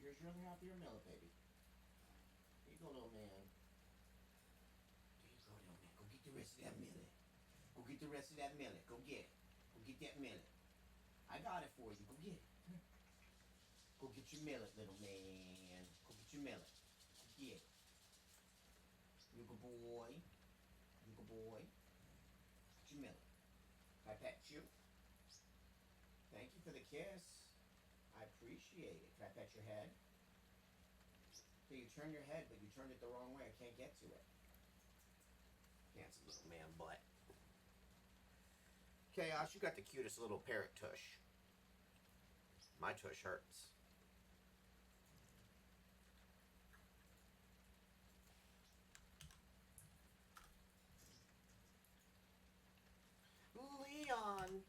Here's your other half of your millet, baby. Here you go, little man. There you go, little man. Go get the rest of that millet. Go get the rest of that millet. Go get it. Go get that millet. I got it for you. Go get it. Go get your millet, little man. Go get your millet. Go get it. You good boy. You good boy. Get your millet. Can I pet you? Thank you for the kiss. I appreciate it. Can I pet your head? So you turn your head, but you turned it the wrong way. I can't get to it. Handsome little man butt. Chaos, you got the cutest little parrot tush. My tush hurts. Leon!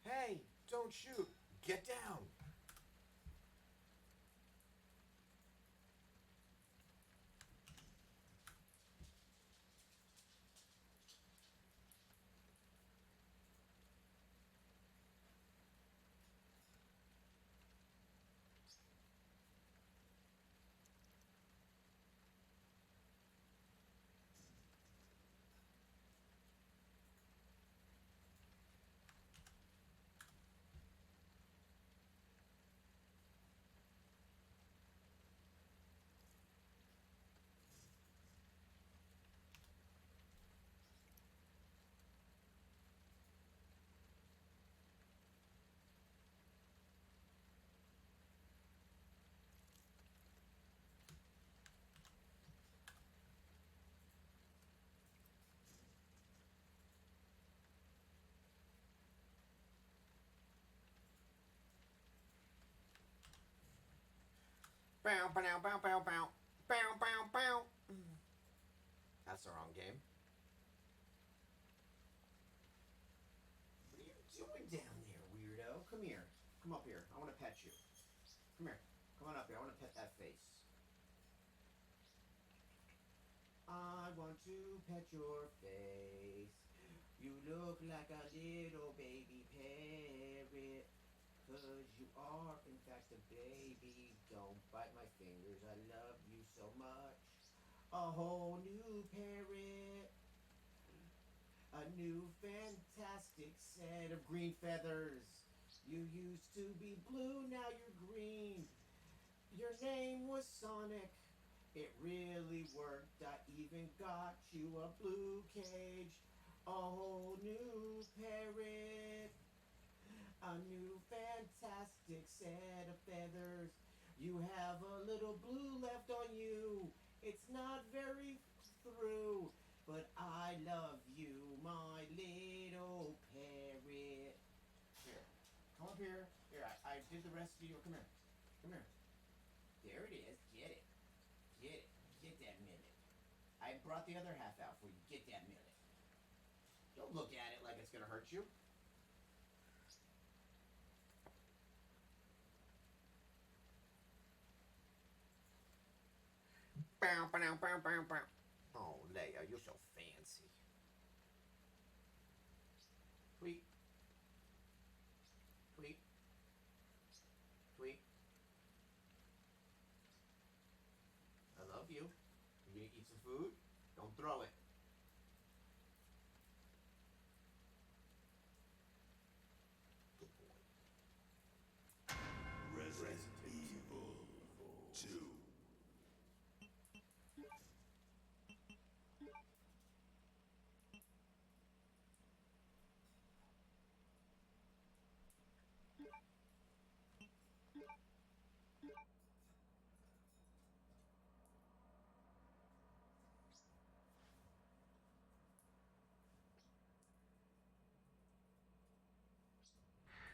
Hey, don't shoot. Get down. Bow, bow, bow, bow, bow. Bow, bow, bow. That's the wrong game. What are you doing down there, weirdo? Come here. Come up here. I want to pet you. Come here. Come on up here. I want to pet that face. I want to pet your face. You look like a little baby parrot. 'Cause you are, in fact, a baby. Don't bite my fingers. I love you so much. A whole new parrot. A new fantastic set of green feathers. You used to be blue, now you're green. Your name was Sonic. It really worked. I even got you a blue cage. A whole new parrot. A new fantastic set of feathers. You have a little blue left on you. It's not very through, but I love you, my little parrot. Here, come up here. Here, I did the rest of you. Come here. Come here. There it is. Get it. Get it. Get that millet. I brought the other half out for you. Get that millet. Don't look at it like it's going to hurt you. Bow, bow, bow, bow, bow. Oh, Leia, you're so fancy. Tweet. Tweet. Tweet. I love you. You gonna eat some food? Don't throw it. Good boy. Resident Evil 2.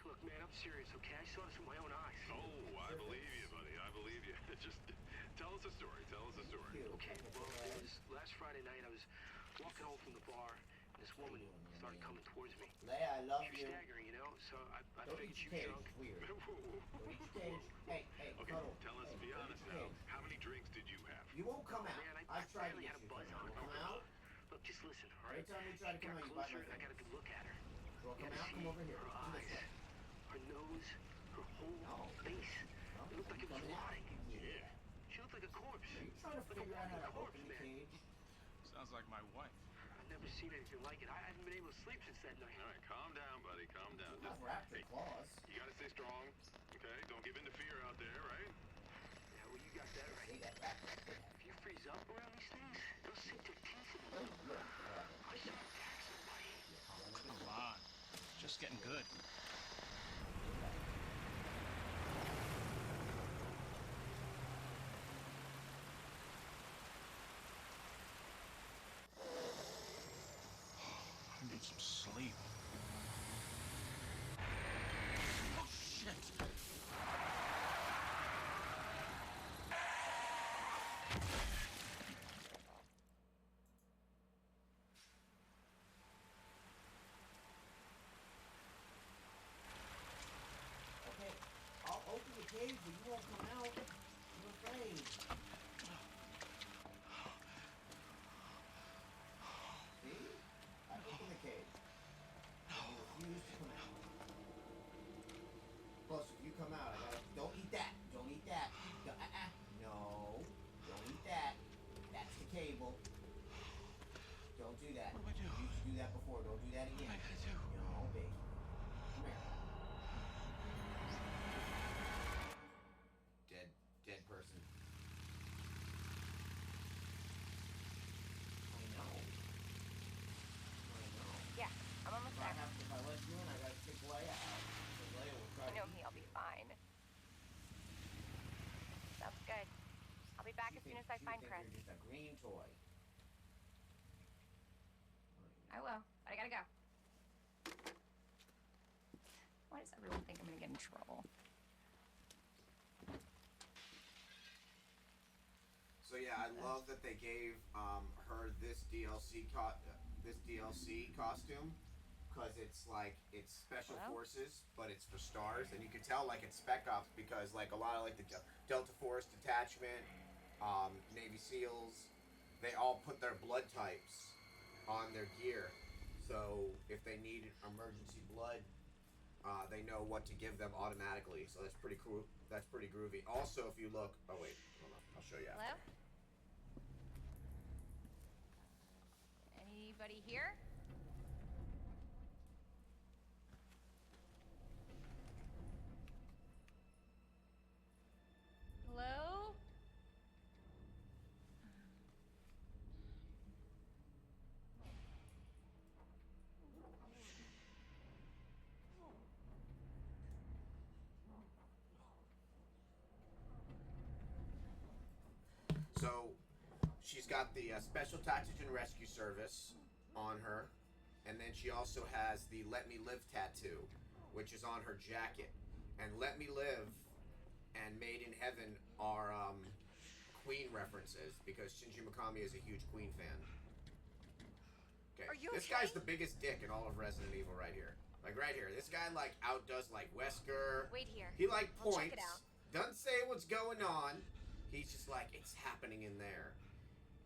Look, man, I'm serious, okay? I saw this with my own eyes. Oh, I believe you, buddy. I believe you. Just tell us a story. Tell us a story. Okay, well, it was last Friday night. I was walking home from the bar, and this woman started coming towards me. Leia, I love She was you. staggering, you know, so I Don't figured eat she your was cage. drunk. It's weird. Whoa, whoa, Don't eat your cage. Hey, hey, Okay, cuddle. tell us, Hey, be don't eat honest your now. cage. How many drinks did you have? You won't come out. Man, I tried to barely get had you a to buzz come on out. her. Come out. Look, just listen, all right? Every time you try to She come got out, you bite closer, my and I got a fingers. good look at her. Well, You come gotta out. see Come over here. her Come this eyes, way. her nose, Her whole face. It looked like it was rotting. Yeah. She looked like a corpse. Are you trying to Like a figure out how to walking corpse, open the man. cage? Sounds like my wife. I've never seen anything like it. I haven't been able to sleep since that night. All right, calm down, buddy. Calm down. Not raptor claws. You gotta stay strong, okay? Don't give in to fear out there, right? Yeah, well, you got that right. Say that raptor. If you freeze up around these things, they'll sink their teeth in you. I saw them attack somebody. Come on. It's just getting good. I need some sleep. Oh, shit. Okay, I'll open the cage, but you won't come out. I'm afraid. See? I opened the cage. You refuse to come out. Plus, if you come out, I gotta. Don't eat that. Don't eat that. No. Don't eat that. That's the cable. Don't do that. What do I do? You used to do that before. Don't do that again. What am I gonna do? No, baby. Come here. Dead person. I know. Yeah, I'm almost If I there. have, if I let you in, I gotta kick Leia out. So Leia will try I know to me, I'll be fine. Sounds good. I'll be back as soon as I find Chris. You're just a green toy. I will, but I gotta go. Why does everyone think I'm gonna get in trouble? So yeah, I love that they gave her this DLC costume because it's like it's special Hello? forces, but it's for stars, and you can tell like it's Spec Ops because like a lot of like the Delta Force detachment, Navy SEALs, they all put their blood types on their gear, so if they need emergency blood, they know what to give them automatically. So that's pretty cool. That's pretty groovy. Also, if you look, oh wait, hold on, I'll show you after. Hello? Anybody here? Hello? So she's got the Special Tactics and Rescue Service on her, and then she also has the Let Me Live tattoo, which is on her jacket. And Let Me Live and Made in Heaven are Queen references because Shinji Mikami is a huge Queen fan. Okay, Are you this okay? guy's the biggest dick in all of Resident Evil right here. Like right here, this guy like outdoes like Wesker. Wait here. He like I'll points, check it out. doesn't say what's going on. He's just like, it's happening in there.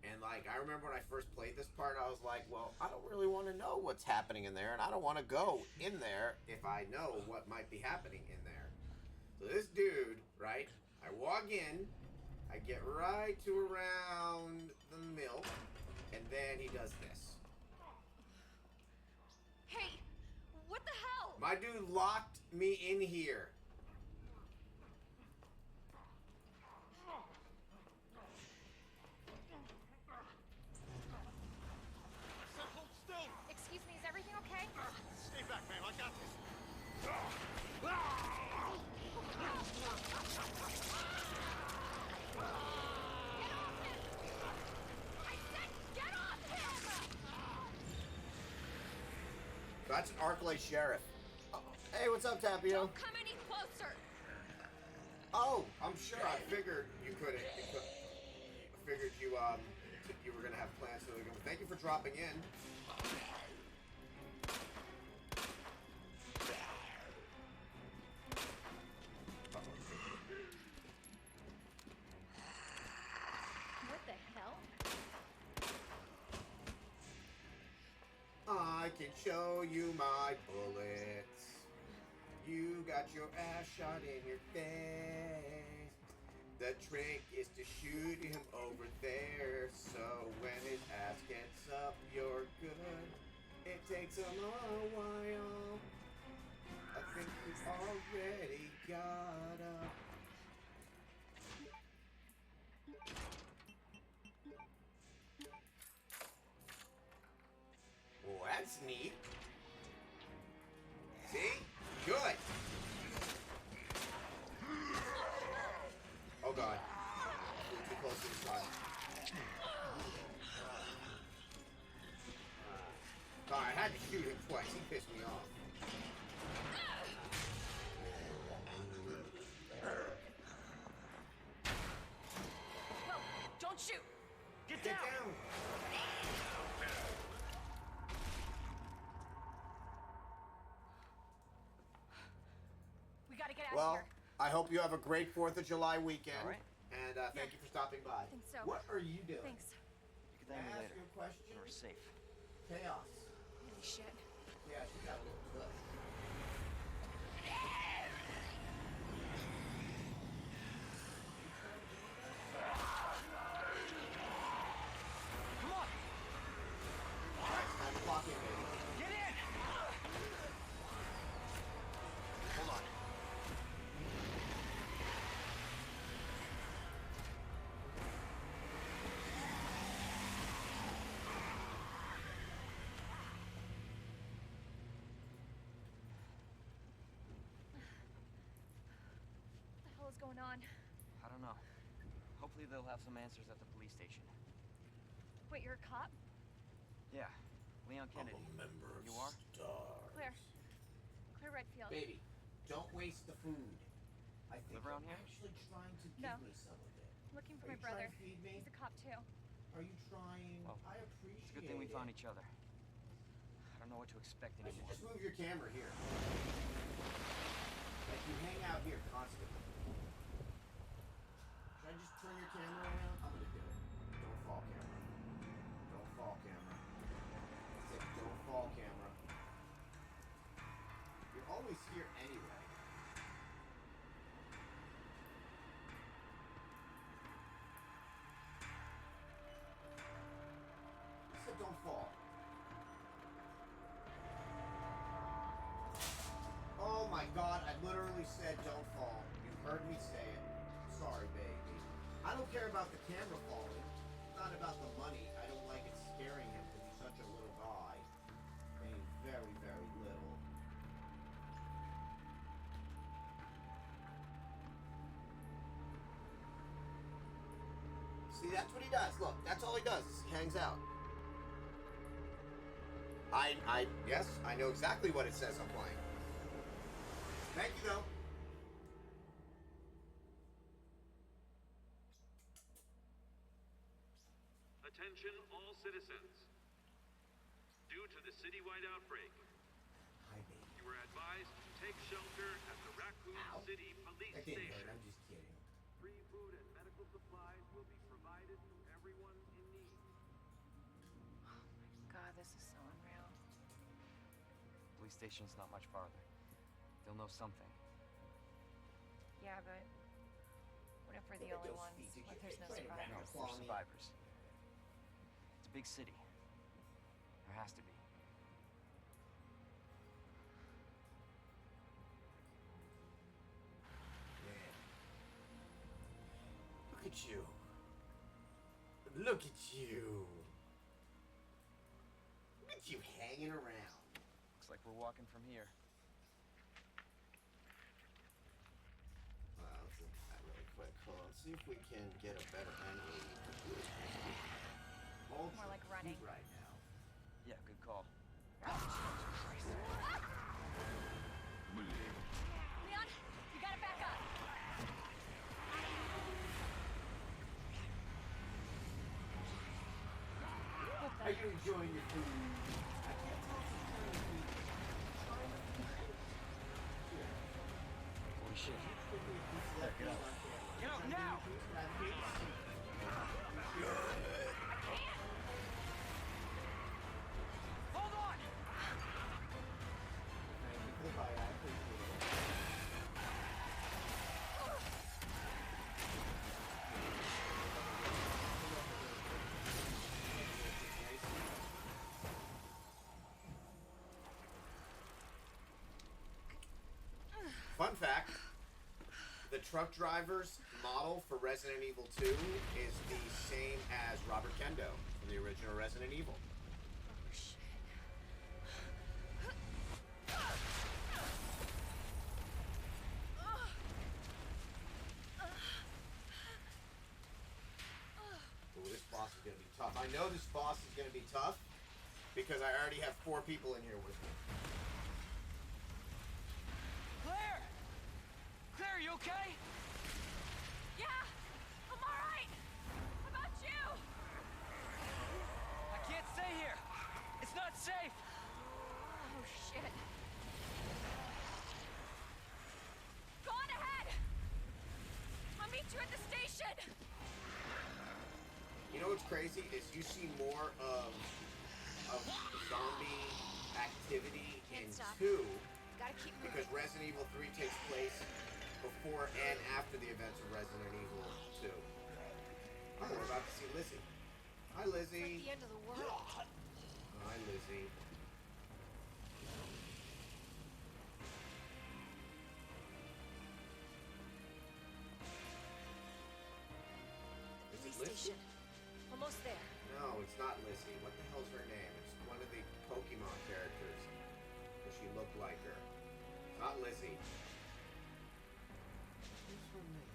And like, I remember when I first played this part, I was like, well, I don't really want to know what's happening in there, and I don't want to go in there if I know what might be happening in there. So this dude, right, I walk in, I get right to around the milk, and then he does this. Hey! What the hell? My dude locked me in here. Hold still. Excuse me, is everything okay? Stay back, ma'am. I got this. Get off him! I said get off him! That's an Arclay sheriff. Oh, hey, what's up, Tapio? Don't come any closer! Oh, I'm sure. I figured you couldn't. I figured you were gonna have plans to go. Thank you for dropping in. What the hell? I can show you my bullets. You got your ass shot in your face. The trick is to shoot him over there, so when his ass gets up, you're good. It takes him a while. I think he's already got up. Well, that's neat. See? Good. Oh god. We're too close to the side. God, I had to shoot him twice. He pissed me off. Whoa, don't shoot! Get Get down! down! We gotta get out Well, of here. I hope you have a great 4th of July weekend. All right. And thank you for stopping by. I think so. What are you doing? Thanks. You can Can I thank me ask later. you a question? When we're safe. Chaos. Holy shit. Yeah, she got a little good. Come on! Alright, time to clock in, baby. Get in! Hold on. What the hell is going on? I don't know. Hopefully they'll have some answers at the police station. Wait, you're a cop? Yeah, Leon I'm Kennedy. a member of You are? Stars. Claire. Claire Redfield. Baby, don't waste the food. I think Live around you're here? actually trying to give No. me some of it. Looking for Are my you brother. trying to feed me? He's a cop too. Are you trying? Well, I appreciate It's a good thing we it. found each other. I don't know what to expect I should anymore. just move your camera here. Like you hang out here constantly. Should I just turn your camera around? I'm gonna do it. Don't fall, camera. Don't fall, camera. I said don't fall, camera. You're always here anyway. I said don't fall. Oh my god, I literally said don't fall. You heard me say it. Sorry, baby. I don't care about the camera falling. It's not about the money. I don't like it scaring him because he's such a little guy. And he's very, very little. See, that's what he does. Look, that's all he does. He hangs out. Yes, I know exactly what it says I'm playing. Thank you, though. Attention all citizens. Due to the citywide outbreak, Hi, baby. you were advised to take shelter at the Raccoon Ow. City Police That didn't Station. hurt. I'm just kidding. Free food and medical supplies will be provided to everyone in need. God, this is so unreal. Police station's not much farther. They'll know something. Yeah, but what if we're the Look at only those ones? feet. Did What you if there's no try to ram survivors? claw There's me? survivors. It's a big city. There has to be. Man. Look at you. Look at you. Look at you hanging around. Looks like we're walking from here. Well, let's look at that really quick. Hold on. See if we can get a better angle. More like running. Right now. Yeah, good call. Leon, you gotta back up. Are you enjoying your food? I can't tell if you're enjoying your food. Trying to Here. Holy shit. Give me a piece of that Get out. food on camera. Get out Trying to now! give me a piece of that food. Hold on! Thank you for the bite. I appreciate it. Fun fact, the truck driver's model for Resident Evil 2 is the same as Robert Kendo from the original Resident Evil. Oh, shit. Ooh, this boss is gonna be tough. I know this boss is gonna be tough because I already have 4 people in here with me. Claire! Claire, you okay? Yeah, I'm alright. How about you? I can't stay here. It's not safe. Oh, shit. Go on ahead. I'll meet you at the station. You know what's crazy is you see more of zombie activity in Can't stop. 2 Gotta keep because moving. Resident Evil 3 takes place before and after the events of Resident Evil 2. Oh, we're about to see Lizzie. Hi, It's Lizzie. like the end of the world. Hi, Lizzie. Is it Police Lizzie? station. Almost there. No, it's not Lizzie. What the hell's her name? It's one of the Pokemon characters. But she looked like her. It's not Lizzie. What's her name?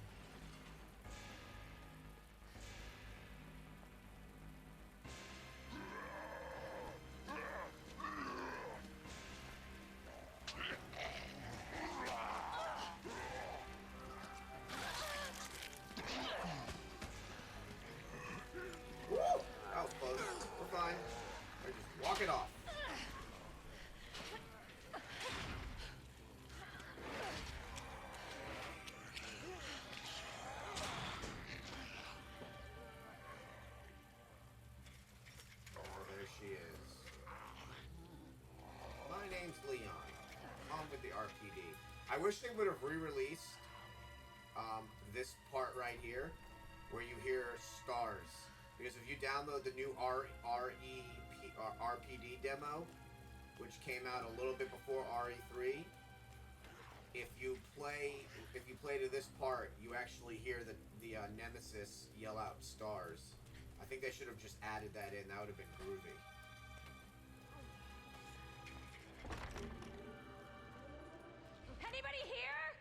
Woo! That was close. We're fine. We're just walk it off. Oh, there she is. My name's Leon. I'm with the RPD. I wish they would have re-released this part right here, where you hear stars. Because if you download the new RPD demo, which came out a little bit before RE3, if you play to this part, you actually hear the Nemesis yell out stars. I think they should have just added that in. That would have been groovy. Anybody here?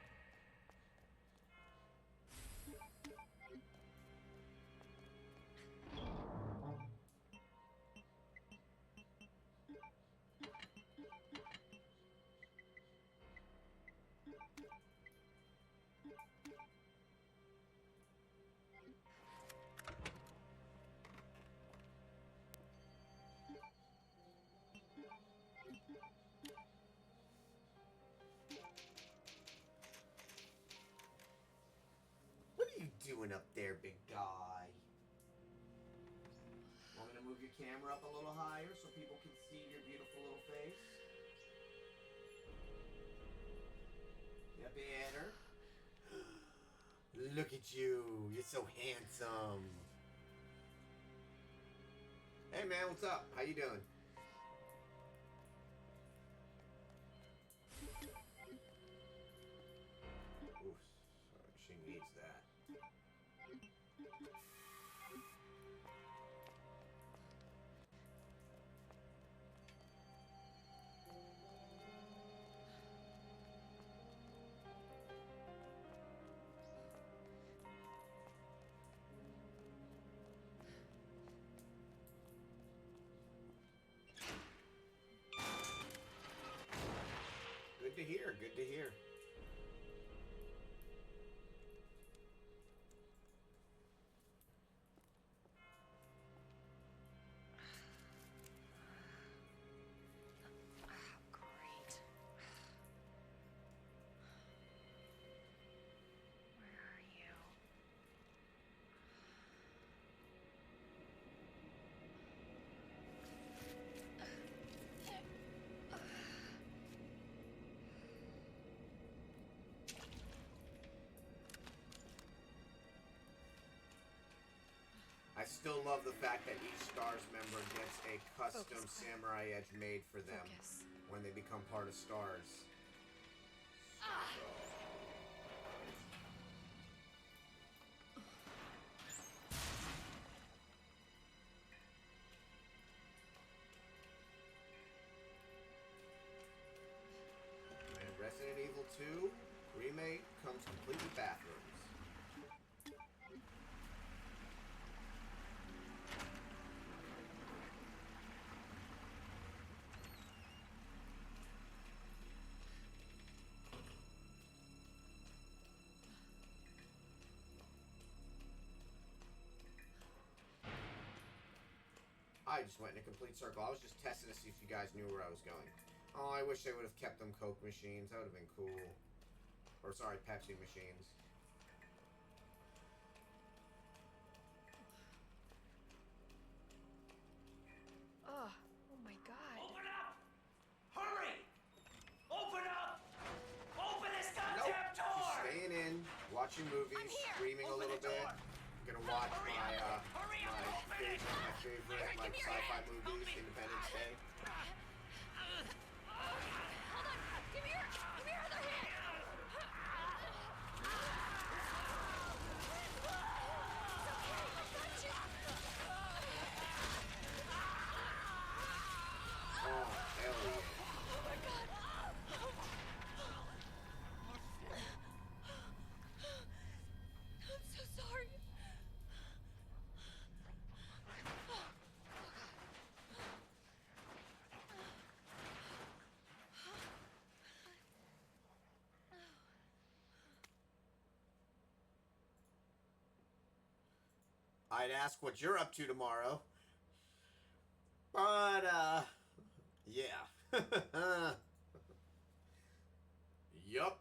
What are you doing up there, big guy? Want me to move your camera up a little higher so people can see your beautiful little face? Yeah, better. Look at you. You're so handsome. Hey, man, what's up? How you doing? Oof, sorry, she needs that. Good to hear, good to hear. Great. Where are you? I still love the fact that each STARS member gets a custom Focus, Claire. samurai edge made for them Focus. when they become part of STARS. So, Resident Evil 2 remake comes complete with bathrooms. I just went in a complete circle. I was just testing to see if you guys knew where I was going. Oh, I wish they would have kept them Coke machines. That would have been cool. Or, sorry, Pepsi machines. Oh my god. Open up! Hurry! Open up! Open this Nope. goddamn door! Just staying in, watching movies, I'm here. streaming a Open little the bit. door. I'm gonna watch Hurry my, up. Hurry up and open it. my favorite, Here, like, give me your sci-fi hand. movies, Independence Day. Hold on. Give me your other hand. Oh, hell yeah. I'm so sorry. I'd ask what you're up to tomorrow. But, yeah. Yup.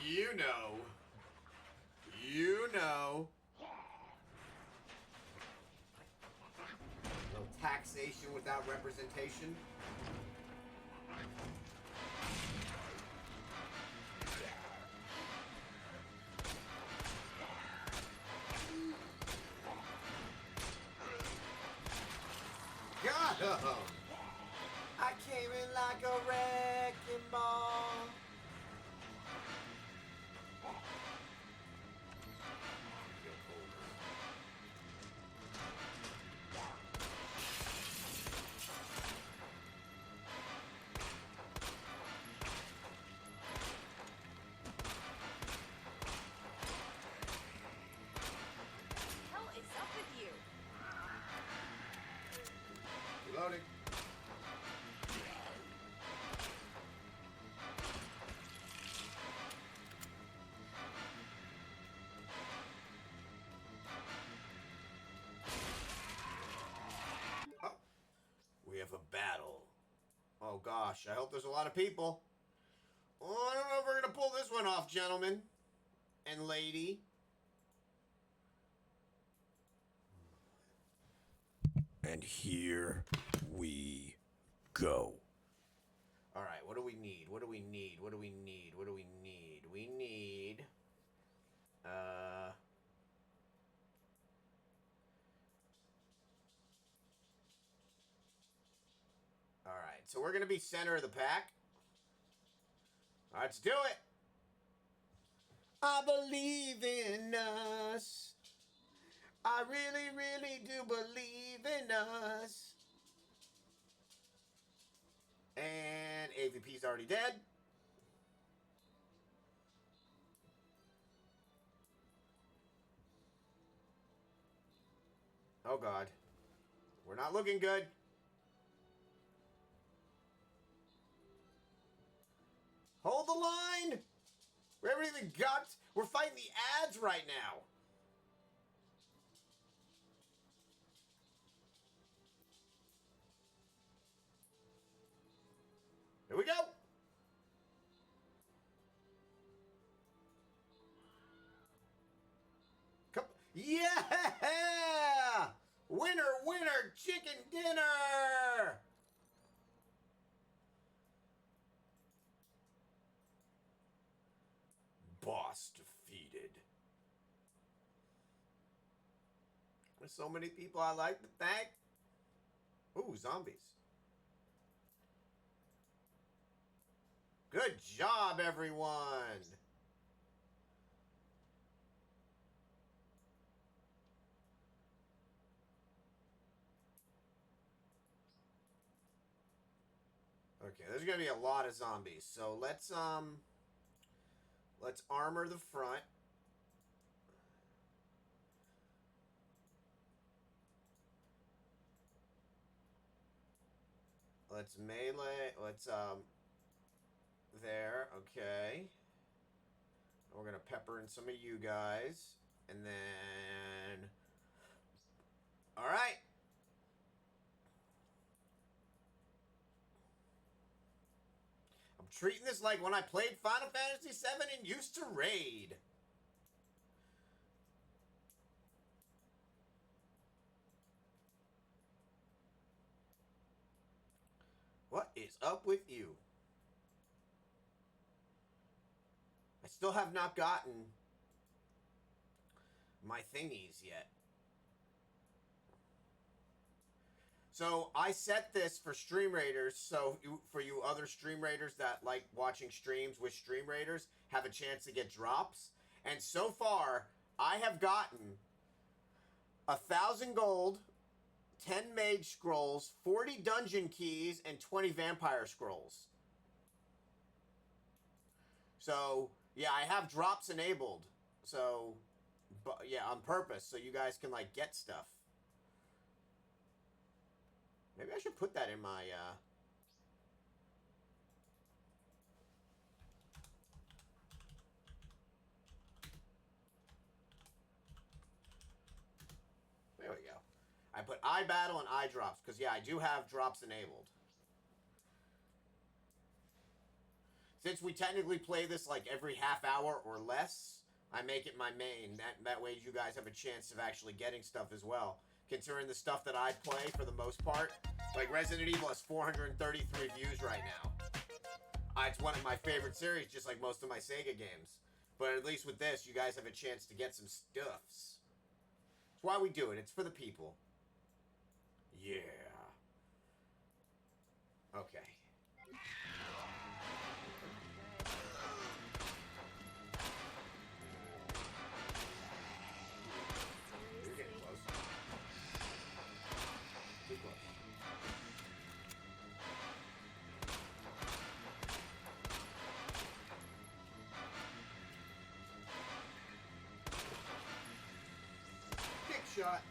You know. You know. No taxation without representation. Got him! I came in like a wrecking ball. Feel cold. Hell is up with you? Reloading. Oh, we have a battle. Oh gosh, I hope there's a lot of people. Oh, I don't know if we're gonna pull this one off, gentlemen and lady. And here we go. All right, what do we need? What do we need? What do we need? What do we need? We need all right, so we're gonna be center of the pack. All right, let's do it. I believe in us. I really, really do believe in us. And AVP's already dead. Oh god. We're not looking good. Hold the line! We haven't even got... We're fighting the ads right now. Here we go. Come. Yeah! Winner, winner, chicken dinner! Boss defeated. There's so many people I like to thank. Ooh, zombies. Good job, everyone. Okay, there's gonna be a lot of zombies, so let's armor the front. Let's melee. Let's there. Okay. We're gonna pepper in some of you guys, and then. All right. I'm treating this like when I played Final Fantasy VII and used to raid. What is up with you? I still have not gotten my thingies yet. So I set this for Stream Raiders, so for you other Stream Raiders that like watching streams with Stream Raiders have a chance to get drops. And so far, I have gotten 1,000 gold, 10 mage scrolls, 40 dungeon keys, and 20 vampire scrolls. So, yeah, I have drops enabled. So, but yeah, on purpose, so you guys can, like, get stuff. Maybe I should put that in my, There we go. I put eye battle and eye drops, because, yeah, I do have drops enabled. Since we technically play this, like, every half hour or less, I make it my main. That way you guys have a chance of actually getting stuff as well. Considering the stuff that I play, for the most part, like Resident Evil has 433 views right now. It's one of my favorite series, just like most of my Sega games. But at least with this, you guys have a chance to get some stuffs. That's why we do it. It's for the people. Yeah. Okay. You're getting close. Too close. Kick shot.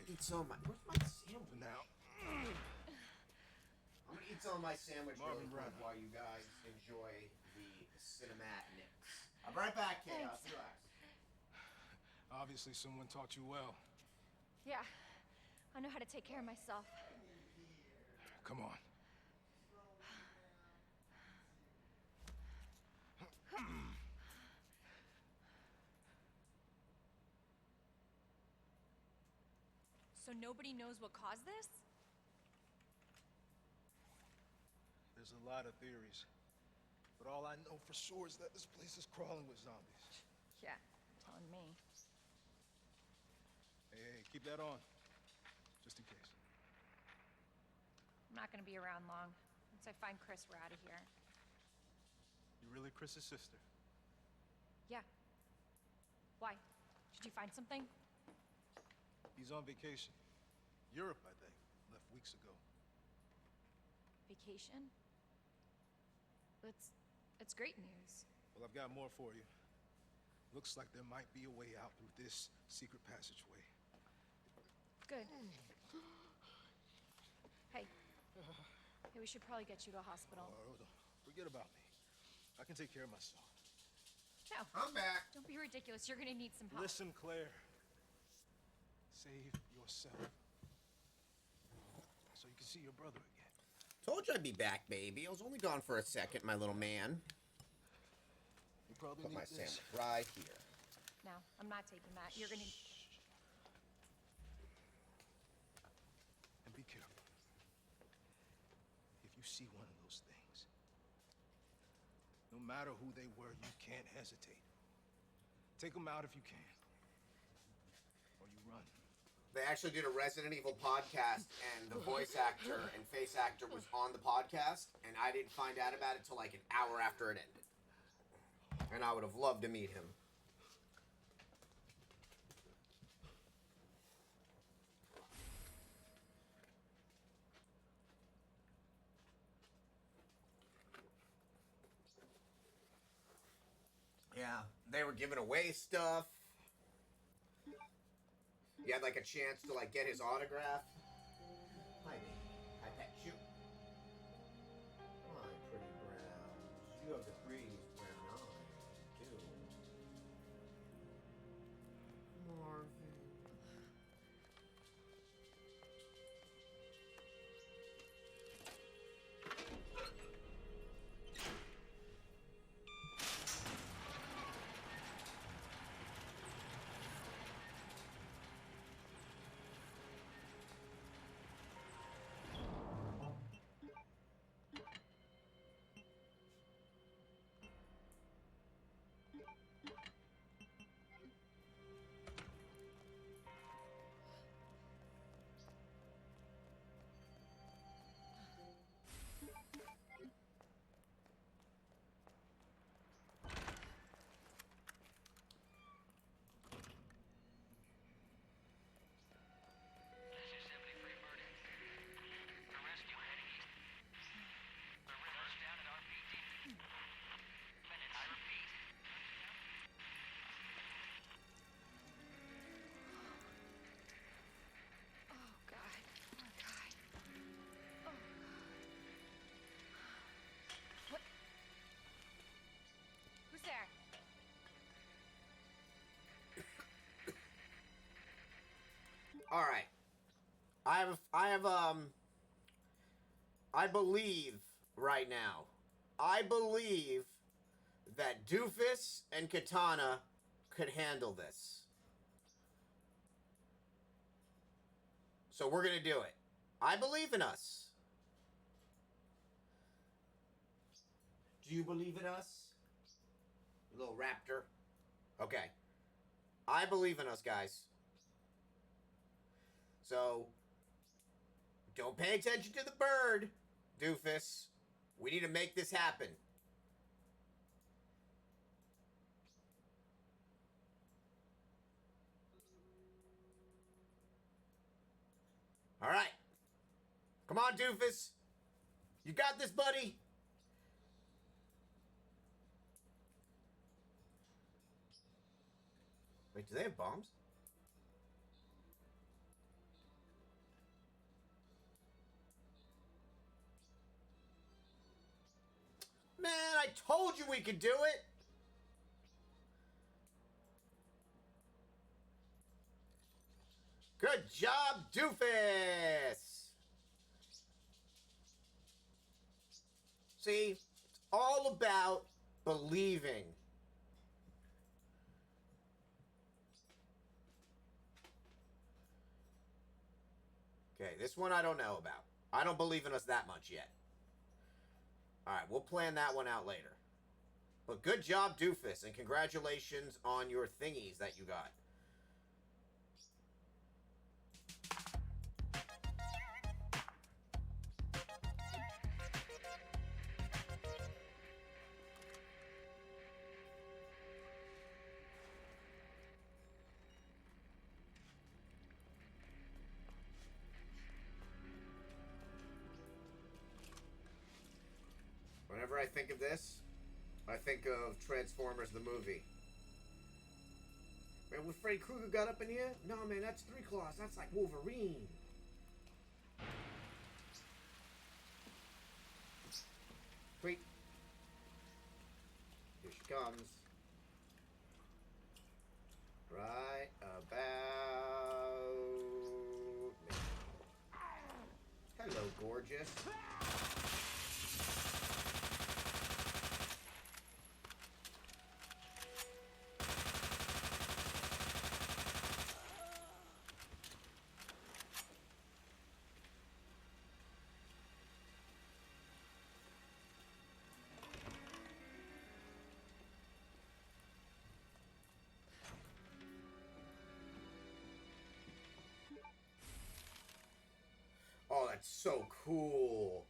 Eat some of my. Where's my sandwich? Now, I'm gonna eat some of my sandwich really quick while you guys enjoy the cinematics. I'll be right back, Chaos. Relax. obviously someone taught you well. Yeah, I know how to take care of myself. Come on. So nobody knows what caused this? There's a lot of theories. But all I know for sure is that this place is crawling with zombies. Yeah, telling me. Hey, keep that on. Just in case. I'm not gonna be around long. Once I find Chris, we're out of here. You really Chris's sister? Yeah. Why? Did you find something? He's on vacation. Europe, I think. Left weeks ago. Vacation? It's great news. Well, I've got more for you. Looks like there might be a way out through this secret passageway. Good. Hey. Hey, we should probably get you to a hospital. Forget about me. I can take care of myself. No. I'm back. Don't be ridiculous. You're gonna need some help. Listen, Claire. Save yourself. So you can see your brother again. Told you I'd be back, baby. I was only gone for a second, my little man. You probably Put need my this. sandwich right here. No, I'm not taking that. You're gonna... see one of those things, no matter who they were, you can't hesitate. Take them out if you can, or you run. They actually did a Resident Evil podcast, and the voice actor and face actor was on the podcast, and I didn't find out about it till like an hour after it ended. And I would have loved to meet him. Yeah, they were giving away stuff. You had like a chance to like get his autograph. Hi, baby. I pet you. My pretty browns. You have the prettiest brown eyes, too. Marvin. Oh, God. Oh, God. Oh. What? Who's there? All right. I believe right now, I believe that Doofus and Katana could handle this. So we're gonna do it. I believe in us. Do you believe in us? You little raptor? Okay. I believe in us, guys. So, don't pay attention to the bird, Doofus. We need to make this happen. All right. Come on, Doofus. You got this, buddy. Wait, do they have bombs? Man, I told you we could do it. Good job, Doofus. See, it's all about believing. Okay, this one I don't know about. I don't believe in us that much yet. Alright, we'll plan that one out later. But good job, Doofus, and congratulations on your thingies that you got. Whenever I think of this, I think of Transformers the movie. Man, when Freddy Krueger got up in here? No, man, that's Three Claws. That's like Wolverine. Sweet. Here she comes. Right about me. Hello, gorgeous. That's so cool.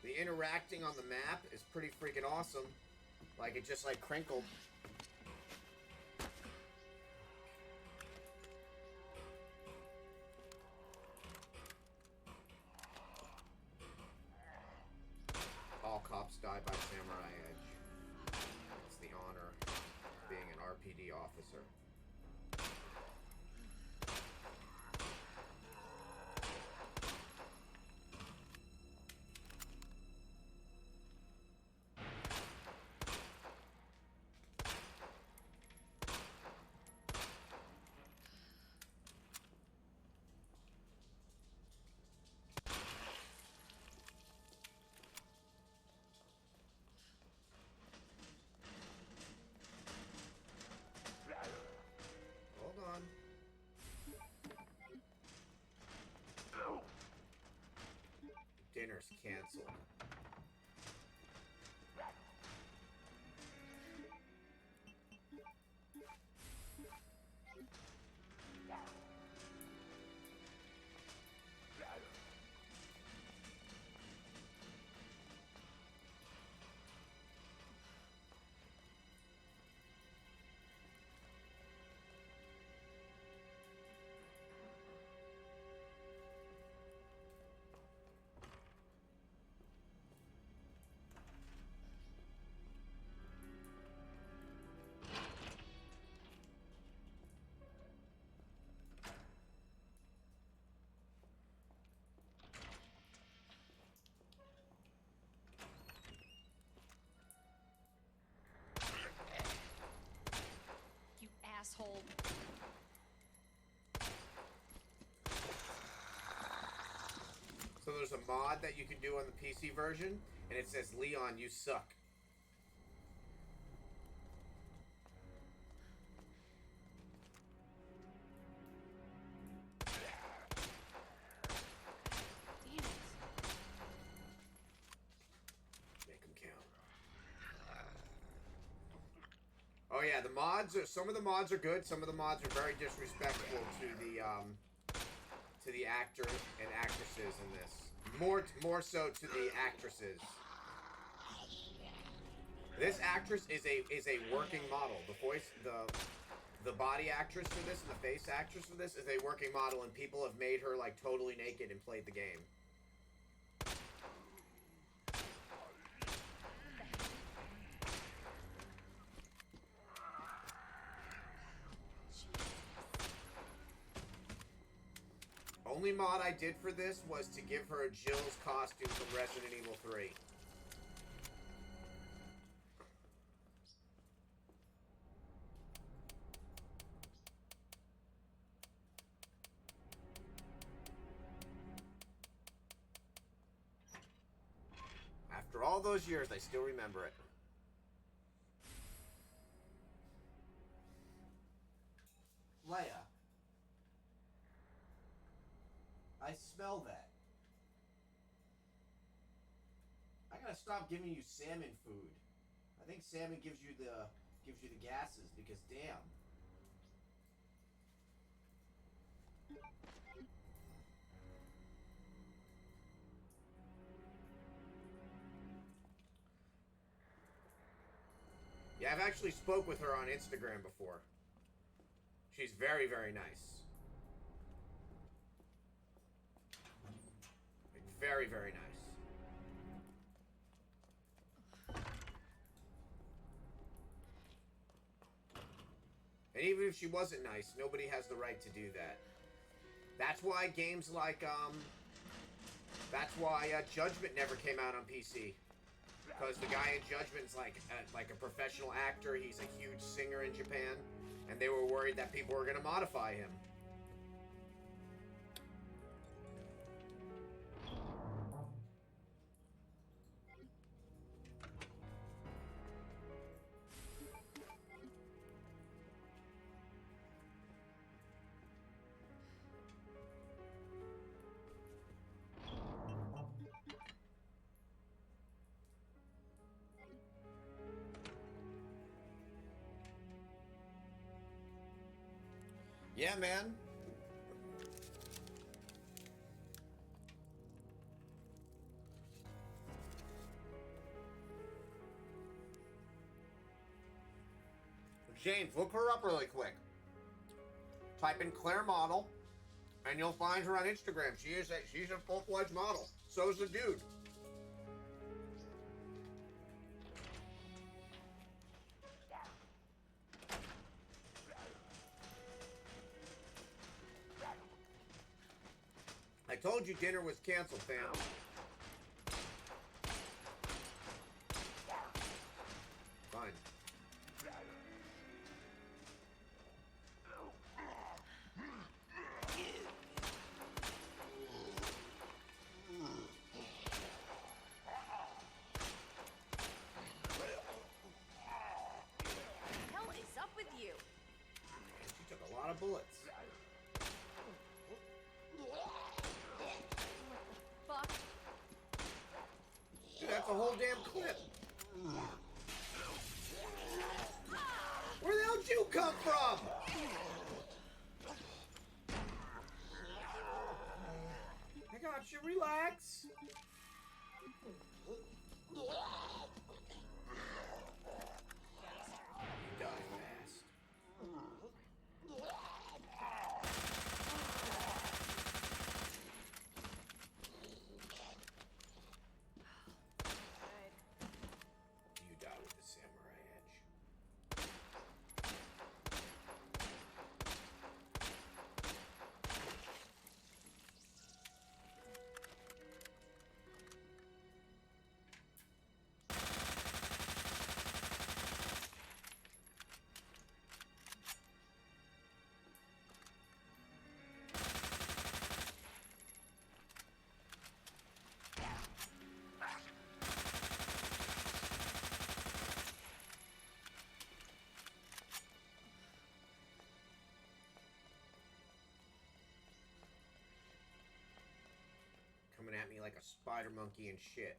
The interacting on the map is pretty freaking awesome. Like, it just, like, crinkled. All cops die by Samurai Edge. It's the honor of being an RPD officer. Hold on. Dinner's canceled. You asshole. So there's a mod that you can do on the PC version, and it says, Leon, you suck. Damn it. Make them count. Oh yeah, the mods are, some of the mods are good, some of the mods are very disrespectful to the actors and actresses in this. More so to the actresses. This actress is a working model. The voice, the body actress for this and the face actress for this is a working model, and people have made her like totally naked and played the game. Only mod I did for this was to give her a Jill's costume from Resident Evil 3. After all those years, I still remember it. Leia. I smell that. I gotta stop giving you salmon food. I think salmon gives you the gases because damn. Yeah, I've actually spoke with her on Instagram before. She's very, very nice. Like, very, very nice. And even if she wasn't nice, nobody has the right to do that. That's why games like, that's why Judgment never came out on PC. Because the guy in Judgment's like a professional actor. He's a huge singer in Japan. And they were worried that people were going to modify him. Yeah, man. James, look her up really quick. Type in Claire Model, and you'll find her on Instagram. She's a full-fledged model. So is the dude. I told you dinner was canceled, fam. Fine. What the hell is up with you? She took a lot of bullets. Fuck. Dude, that's a whole damn clip. Where the hell did you come from? I got you. Relax. You die fast. You die with the samurai edge. Coming at me like a spider monkey and shit.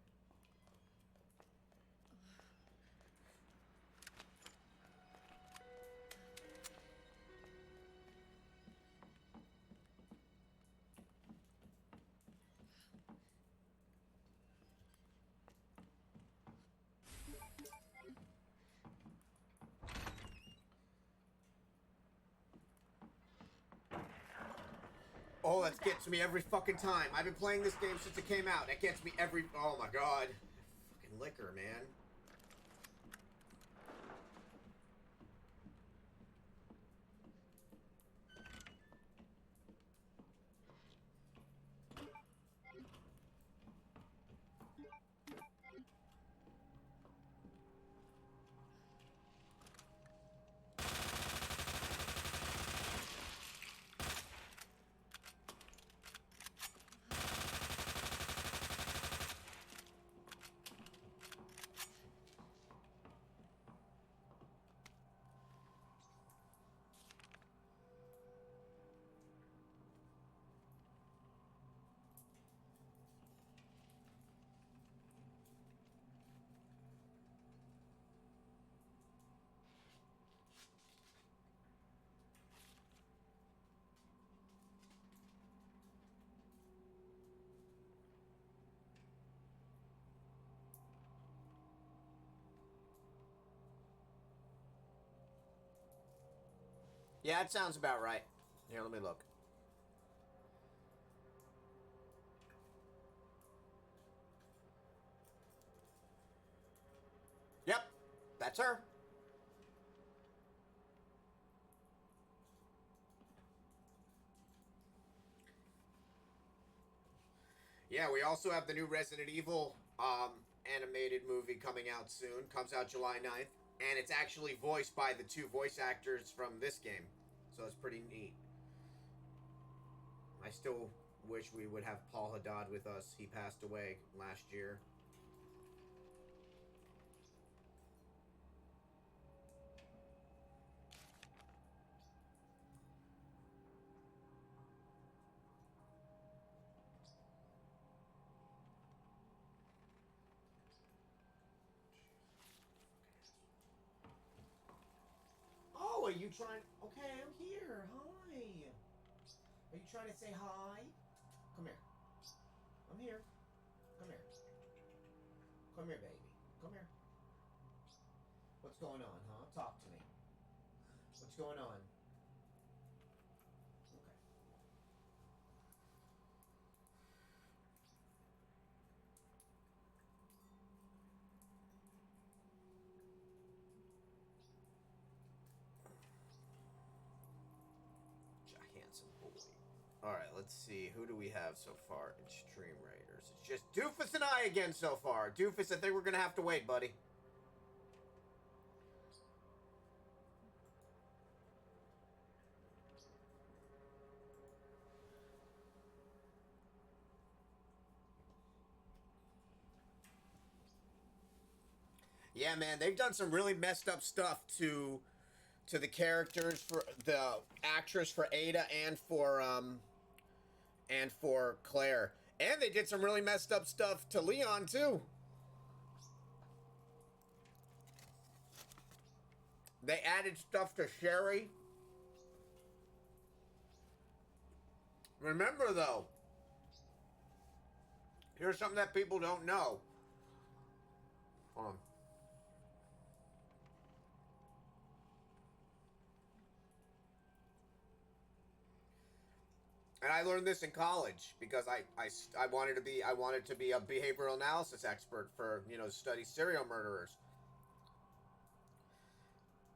Oh, that gets me every fucking time. I've been playing this game since it came out. That gets me every... Oh my god. Fucking liquor, man. Yeah, that sounds about right. Here, let me look. Yep, that's her. Yeah, we also have the new Resident Evil animated movie coming out soon. Comes out July 9th. And it's actually voiced by the two voice actors from this game. So it's pretty neat. I still wish we would have Paul Haddad with us. He passed away last year. Oh, are you trying... Okay, I'm here. Hi. Are you trying to say hi? Come here. I'm here. Come here. Come here, baby. Come here. What's going on, huh? Talk to me. What's going on? Okay. Handsome boy. Alright, let's see. Who do we have so far in Stream Raiders? It's just Doofus and I again so far. Doofus, I think we're gonna have to wait, buddy. Yeah, man, they've done some really messed up stuff to the characters, for the actress for Ada and for Claire. And they did some really messed up stuff to Leon too. They added stuff to Sherry. Remember though, here's something that people don't know. Hold on. And I learned this in college because I wanted to be a behavioral analysis expert for, you know, study serial murderers.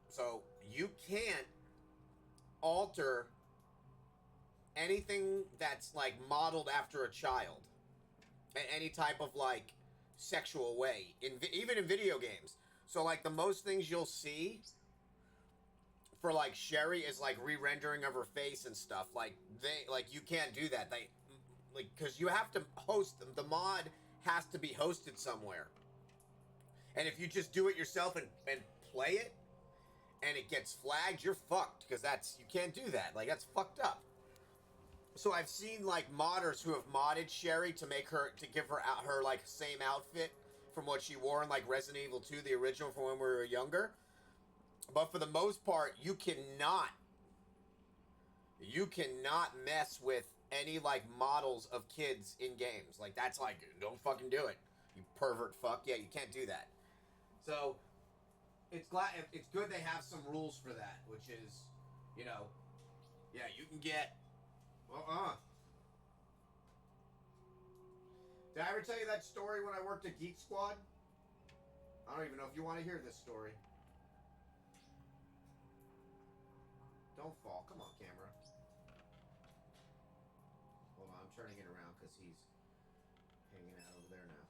So you can't alter anything that's like modeled after a child in any type of like sexual way, even in video games. So like the most things you'll see for like Sherry is like re-rendering of her face and stuff. Like you can't do that. They like, because you have to host them. The mod has to be hosted somewhere. And if you just do it yourself and play it and it gets flagged, you're fucked, because you can't do that. Like, that's fucked up. So I've seen like modders who have modded Sherry to give her her like same outfit from what she wore in like Resident Evil 2, the original, from when we were younger. But for the most part, you cannot mess with any like models of kids in games. Like, that's like, don't fucking do it, you pervert fuck. Yeah, you can't do that. So it's good they have some rules for that, which is, you know, yeah, you can get Did I ever tell you that story when I worked at Geek Squad? I don't even know if you want to hear this story. Don't fall. Come on, camera. Hold on, I'm turning it around because he's hanging out over there now.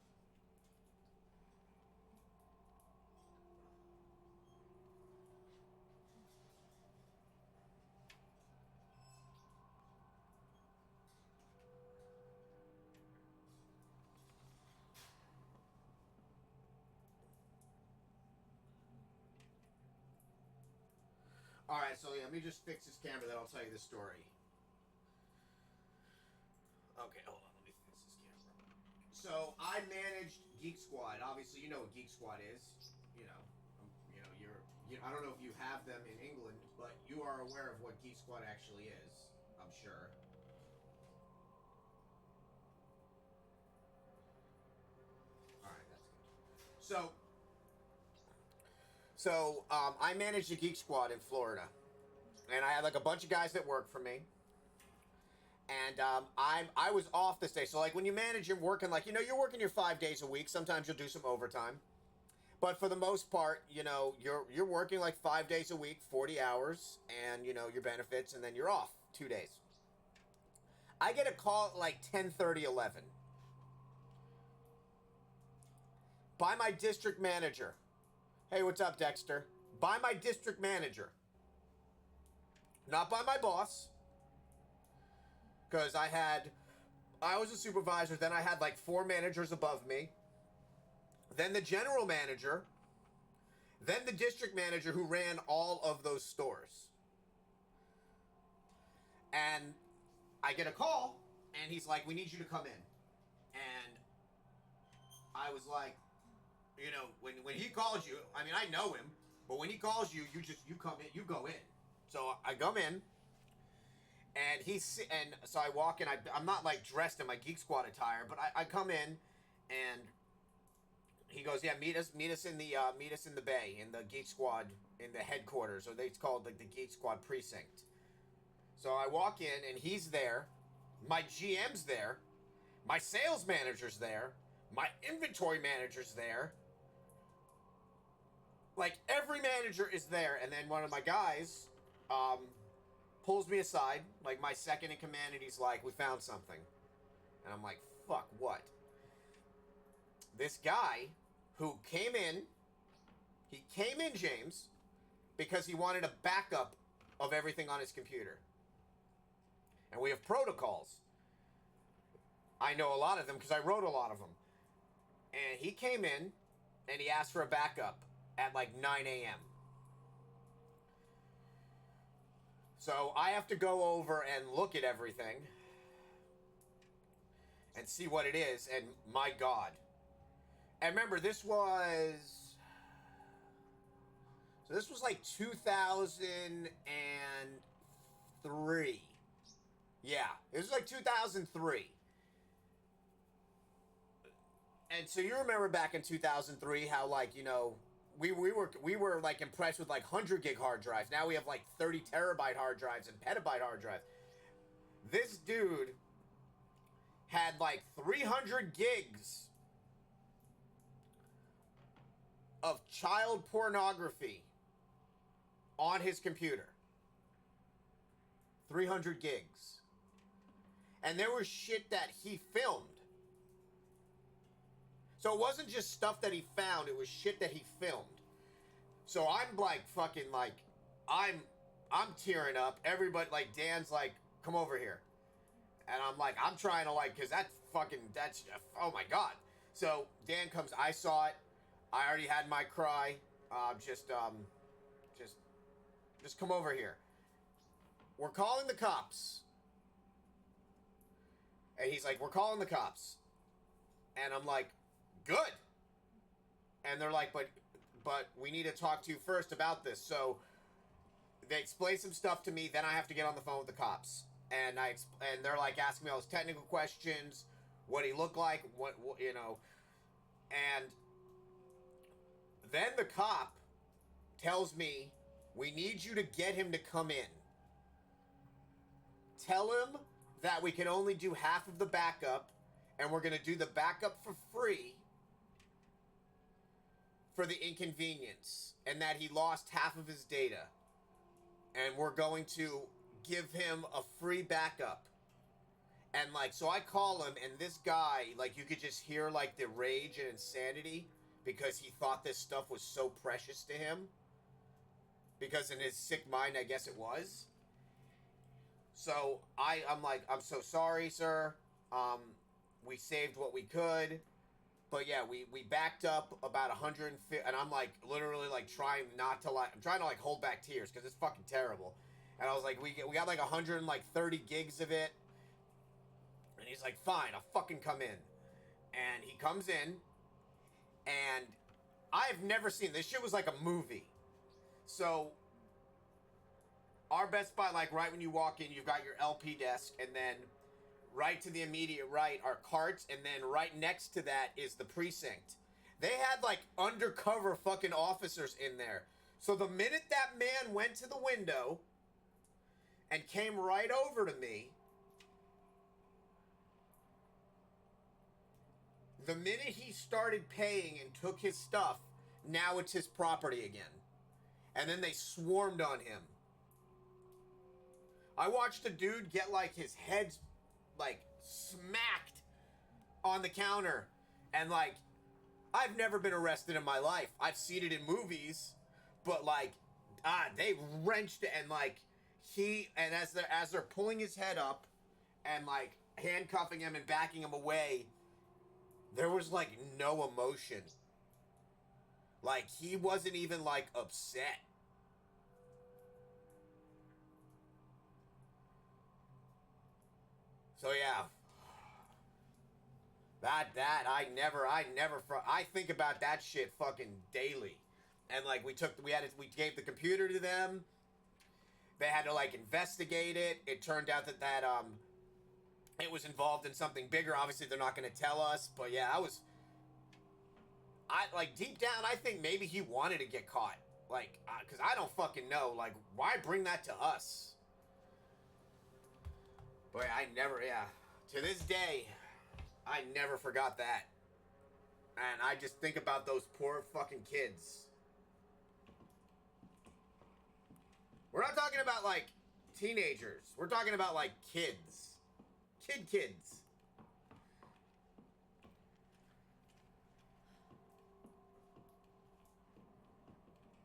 Alright, so yeah, let me just fix this camera, then I'll tell you the story. Okay, hold on, let me fix this camera. So, I managed Geek Squad. Obviously, you know what Geek Squad is. I don't know if you have them in England, but you are aware of what Geek Squad actually is, I'm sure. Alright, that's good. So, I managed a Geek Squad in Florida, and I had like a bunch of guys that worked for me, and I was off this day. So like when you manage, you're working like, you know, you're working your 5 days a week. Sometimes you'll do some overtime, but for the most part, you know, you're working like 5 days a week, 40 hours, and you know your benefits, and then you're off 2 days. I get a call at like 10:30, 11 by my district manager. Hey, what's up, Dexter? By my district manager. Not by my boss. Because I was a supervisor, then I had like 4 managers above me. Then the general manager. Then the district manager who ran all of those stores. And I get a call, and he's like, we need you to come in. And I was like, you know, when he calls you, I mean, I know him, but when he calls you, you come in, you go in. So I come in, and so I walk in. I'm not like dressed in my Geek Squad attire, but I come in, and he goes, yeah, meet us in the bay, in the Geek Squad, in the headquarters, or it's called like the Geek Squad precinct. So I walk in and he's there, my GM's there, my sales manager's there, my inventory manager's there. Like every manager is there, and then one of my guys pulls me aside, like my second in command, and he's like, we found something. And I'm like, fuck, what? This guy who came in, James, because he wanted a backup of everything on his computer. And we have protocols. I know a lot of them because I wrote a lot of them. And he came in and he asked for a backup at like 9 a.m. So I have to go over and look at everything and see what it is. And my God. And remember, this was like 2003. Yeah, it was like 2003. And so you remember back in 2003 how, like, you know, we were like impressed with like 100 gig hard drives. Now we have like 30 terabyte hard drives and petabyte hard drives. This dude had like 300 gigs of child pornography on his computer. 300 gigs. And there was shit that he filmed. So it wasn't just stuff that he found, it was shit that he filmed. So I'm like fucking like, I'm tearing up. Everybody, like Dan's like, come over here. And I'm like, I'm trying to like, cause that's, oh my God. So Dan comes, I saw it. I already had my cry. Just come over here. We're calling the cops. And he's like, we're calling the cops. And I'm like, good. And they're like, but we need to talk to you first about this. So they explain some stuff to me. Then I have to get on the phone with the cops. And they're like asking me all those technical questions. What he looked like, what you know. And then the cop tells me, we need you to get him to come in. Tell him that we can only do half of the backup, and we're going to do the backup for free for the inconvenience, and that he lost half of his data. And we're going to give him a free backup. And, like, so I call him, and this guy, like, you could just hear, like, the rage and insanity because he thought this stuff was so precious to him. Because in his sick mind, I guess it was. So I'm like, I'm so sorry, sir. We saved what we could. But yeah, we backed up about 150, and I'm like literally like trying not to like, I'm trying to like hold back tears because it's fucking terrible. And I was like, we got like 130 gigs of it. And he's like, fine, I'll fucking come in. And he comes in, and I've never seen this shit. Was like a movie. So our Best Buy, like right when you walk in, you've got your LP desk, and then right to the immediate right are carts, and then right next to that is the precinct. They had like undercover fucking officers in there. So the minute that man went to the window and came right over to me, the minute he started paying and took his stuff, now it's his property again. And then they swarmed on him. I watched a dude get like his head like smacked on the counter, and like I've never been arrested in my life. I've seen it in movies, but like they wrenched it, and like as they're pulling his head up and like handcuffing him and backing him away, there was like no emotion. Like he wasn't even like upset. So yeah, I think about that shit fucking daily. And like we gave the computer to them. They had to like investigate it. It turned out that it was involved in something bigger. Obviously they're not going to tell us, but yeah, like deep down, I think maybe he wanted to get caught. Like, because I don't fucking know. Like, why bring that to us? Boy, I never, yeah. To this day, I never forgot that. And I just think about those poor fucking kids. We're not talking about, like, teenagers. We're talking about, like, kids. Kids.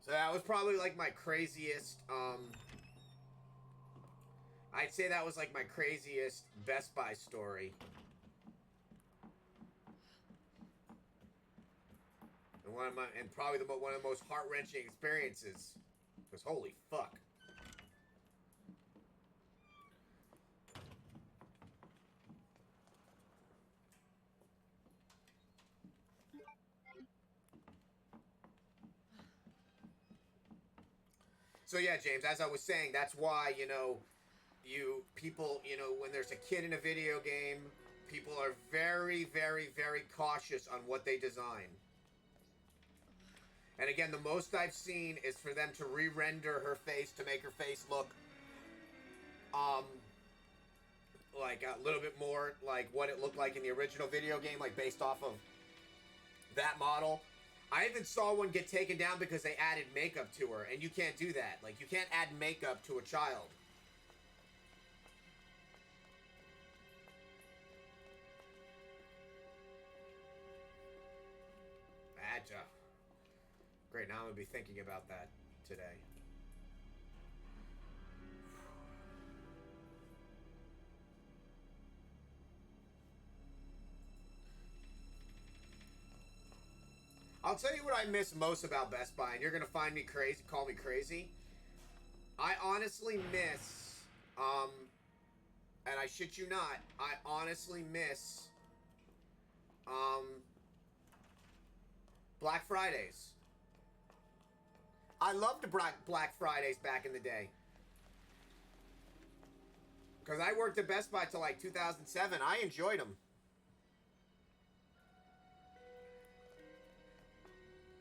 So that was probably, like, my craziest, I'd say that was, like, my craziest Best Buy story. And probably one of the most heart-wrenching experiences. Because holy fuck. So yeah, James, as I was saying, that's why, you know, people, you know, when there's a kid in a video game, people are very, very, very cautious on what they design. And again, the most I've seen is for them to re-render her face to make her face look, like a little bit more like what it looked like in the original video game, like based off of that model. I even saw one get taken down because they added makeup to her, and you can't do that. Like, you can't add makeup to a child. Great, now I'm going to be thinking about that today. I'll tell you what I miss most about Best Buy, and you're going to find me crazy, call me crazy. I honestly miss, and I shit you not, I honestly miss, Black Fridays. I loved Black Fridays back in the day. Because I worked at Best Buy till like 2007. I enjoyed them.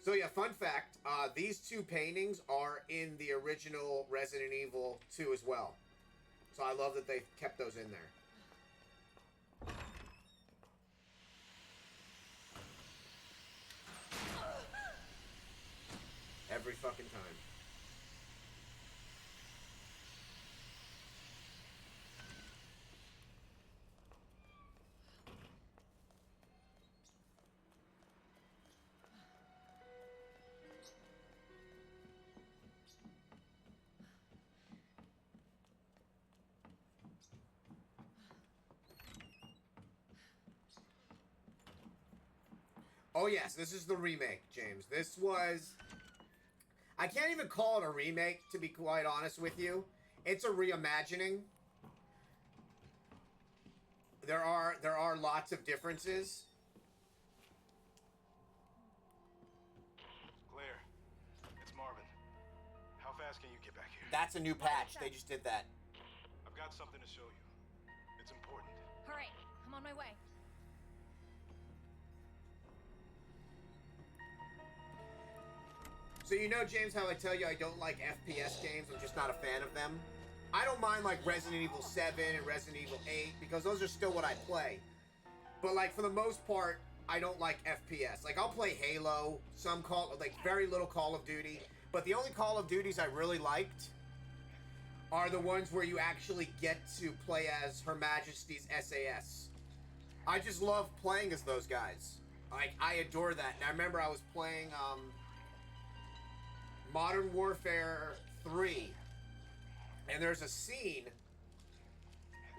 So yeah, fun fact, these two paintings are in the original Resident Evil 2 as well. So I love that they kept those in there. Every fucking time. Oh yes, this is the remake, James. This was... I can't even call it a remake, to be quite honest with you. It's a reimagining. There are lots of differences. Claire, it's Marvin. How fast can you get back here? That's a new patch. They just did that. I've got something to show you. It's important. All right, I'm on my way. So you know, James, how I tell you I don't like FPS games? I'm just not a fan of them. I don't mind, like, Resident Evil 7 and Resident Evil 8, because those are still what I play. But, like, for the most part, I don't like FPS. Like, I'll play Halo, very little Call of Duty. But the only Call of Duties I really liked are the ones where you actually get to play as Her Majesty's SAS. I just love playing as those guys. Like, I adore that. And I remember I was playing, Modern Warfare 3, and there's a scene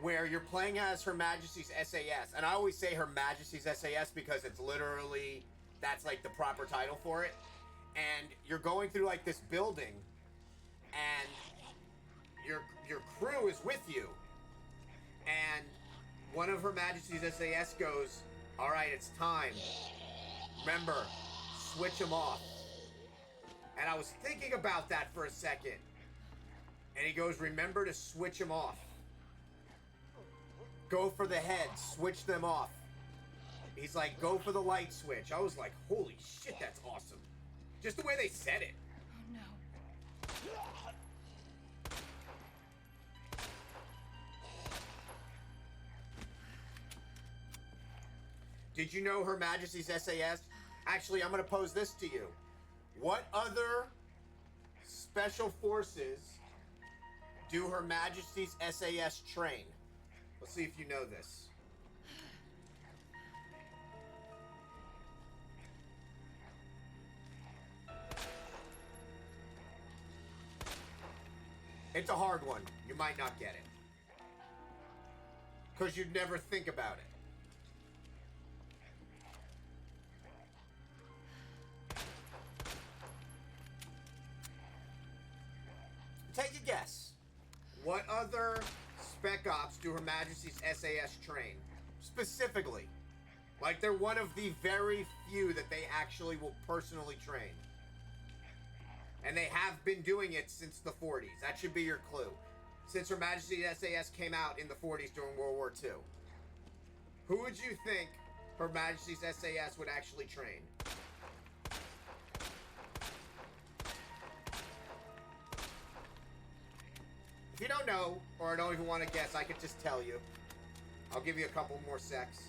where you're playing as Her Majesty's SAS, and I always say Her Majesty's SAS because it's literally, that's like the proper title for it, and you're going through like this building, and your crew is with you, and one of Her Majesty's SAS goes, "All right, it's time. Remember, switch them off." And I was thinking about that for a second. And he goes, "Remember to switch them off. Go for the head. Switch them off." He's like, go for the light switch. I was like, holy shit, that's awesome. Just the way they said it. Oh no. Did you know Her Majesty's SAS? Actually, I'm going to pose this to you. What other special forces do Her Majesty's SAS train? Let's see if you know this. It's a hard one. You might not get it. Because you'd never think about it. Take a guess. What other Spec Ops do Her Majesty's SAS train? Specifically. Like they're one of the very few that they actually will personally train. And they have been doing it since the 40s. That should be your clue. Since Her Majesty's SAS came out in the 40s during World War II. Who would you think Her Majesty's SAS would actually train? If you don't know, or don't even want to guess, I could just tell you. I'll give you a couple more secs.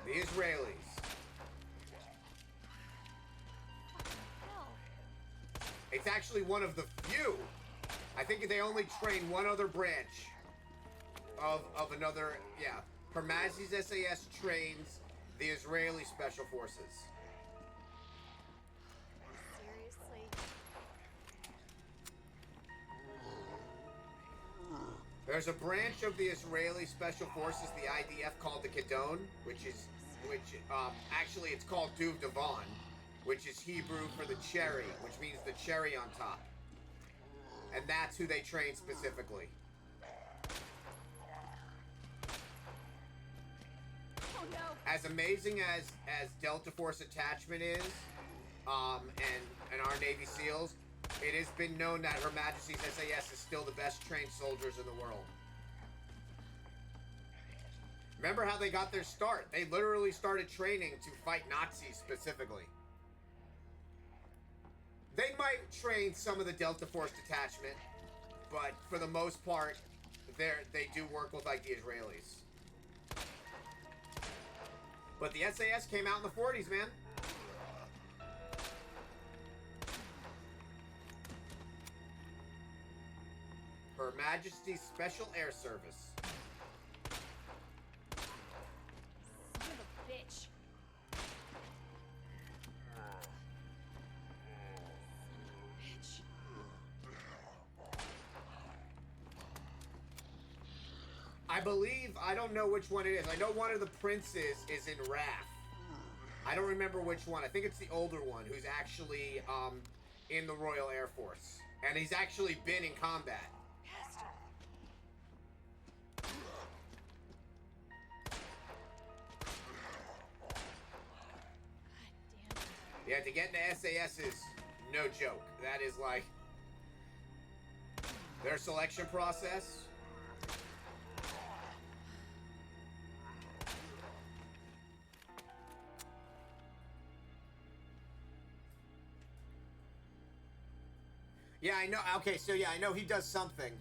The Israelis. It's actually one of the few. I think they only train one other branch of another, yeah. Her Majesty's SAS trains the Israeli Special Forces. Seriously? There's a branch of the Israeli Special Forces, the IDF, called the Kedon, which actually it's called Duv Devon, which is Hebrew for the cherry, which means the cherry on top. And that's who they train specifically. Oh no. As amazing as Delta Force Attachment is, and our Navy SEALs, it has been known that Her Majesty's SAS is still the best trained soldiers in the world. Remember how they got their start? They literally started training to fight Nazis specifically. They might train some of the Delta Force Detachment, but for the most part, they do work with like the Israelis. But the SAS came out in the 40s, man. Her Majesty's Special Air Service. Son of a bitch. Bitch. I don't know which one it is. I know one of the princes is in RAF. I don't remember which one. I think it's the older one who's actually in the Royal Air Force. And he's actually been in combat. Yeah, to get into SAS is no joke. That is like their selection process. Yeah, I know. Okay, so yeah, I know he does something.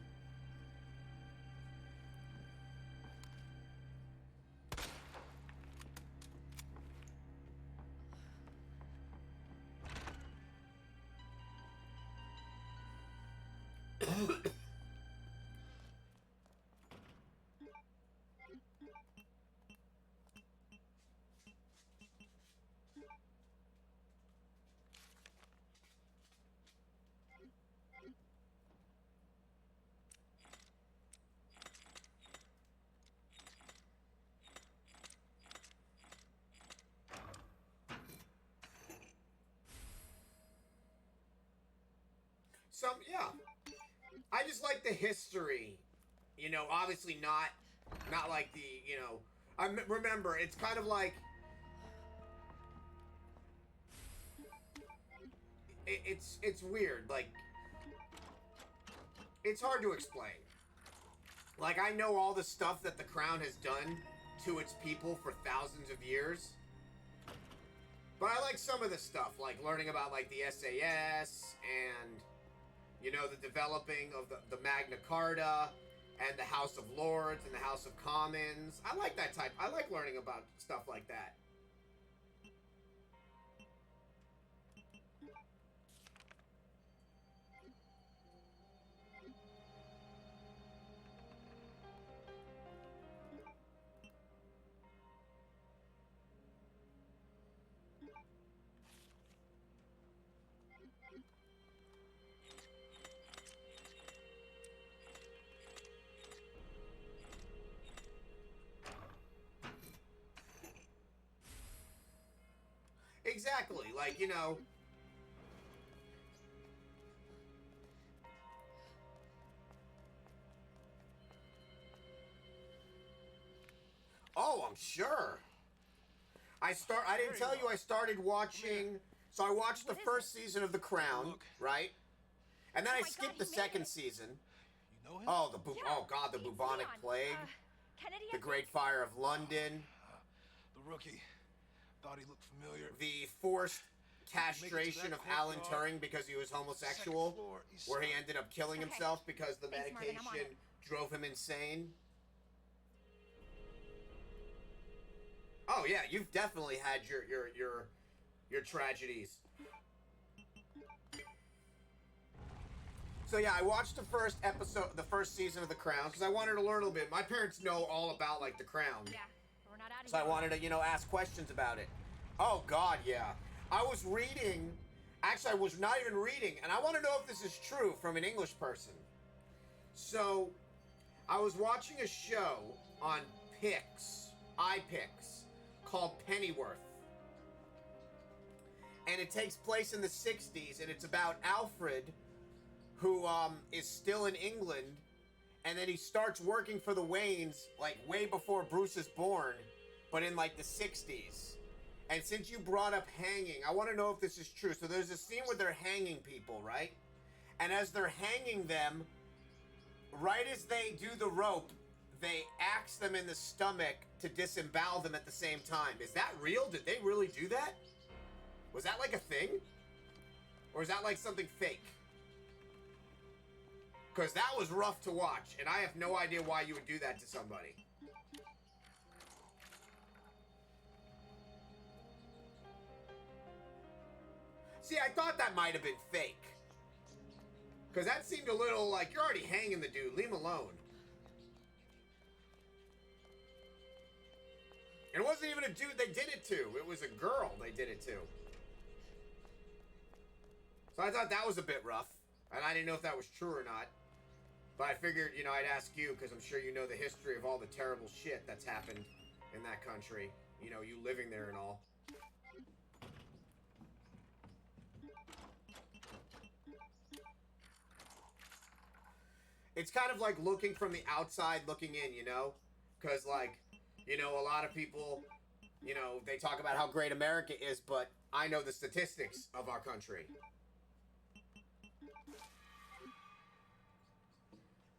Yeah. I just like the history. You know, obviously not Not like the, you know... remember, it's kind of like... It's weird, like... It's hard to explain. Like, I know all the stuff that the Crown has done to its people for thousands of years. But I like some of the stuff, like learning about, like, the SAS and, you know, the developing of the Magna Carta and the House of Lords and the House of Commons. I like that type. I like learning about stuff like that. Exactly, like, you know... Oh, I'm sure. I didn't tell you I started watching... So I watched the first season of The Crown, right? And then I skipped the second season. You know him? Oh, oh God, the bubonic plague. Kennedy, The Great Fire of London. The rookie. Thought he looked familiar. The forced castration of Alan Turing because he was homosexual, where he ended up killing himself because the medication drove him insane. Oh yeah, you've definitely had your tragedies. So yeah, I watched the first episode, the first season of The Crown because I wanted to learn a little bit. My parents know all about like The Crown. Yeah, we're not out of So I wanted to, you know, ask questions about it. Oh, God, yeah. I was reading... Actually, I was not even reading, and I want to know if this is true from an English person. So, I was watching a show on iPix, called Pennyworth. And it takes place in the 60s, and it's about Alfred, who is still in England, and then he starts working for the Waynes, like, way before Bruce is born, but in, like, the 60s. And since you brought up hanging, I want to know if this is true. So there's a scene where they're hanging people, right? And as they're hanging them, right as they do the rope, they axe them in the stomach to disembowel them at the same time. Is that real? Did they really do that? Was that like a thing? Or is that like something fake? Because that was rough to watch, and I have no idea why you would do that to somebody. See, I thought that might have been fake. Because that seemed a little like, you're already hanging the dude. Leave him alone. And it wasn't even a dude they did it to. It was a girl they did it to. So I thought that was a bit rough. And I didn't know if that was true or not. But I figured, you know, I'd ask you because I'm sure you know the history of all the terrible shit that's happened in that country. You know, you living there and all. It's kind of like looking from the outside looking in, you know? Because, like, you know, a lot of people, you know, they talk about how great America is, but I know the statistics of our country.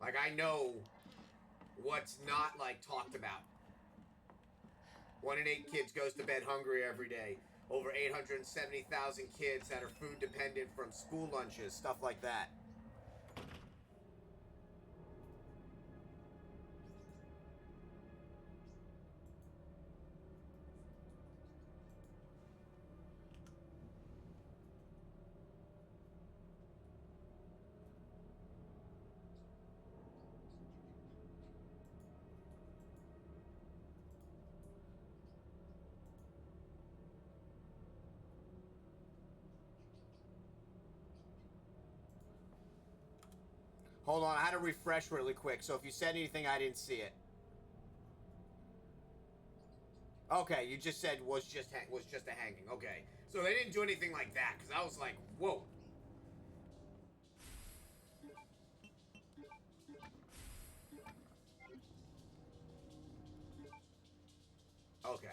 Like, I know what's not, like, talked about. 1 in 8 kids goes to bed hungry every day. Over 870,000 kids that are food dependent from school lunches, stuff like that. Hold on, I had to refresh really quick, so if you said anything, I didn't see it. Okay, you just said was just a hanging. Okay, so they didn't do anything like that, because I was like, whoa. Okay.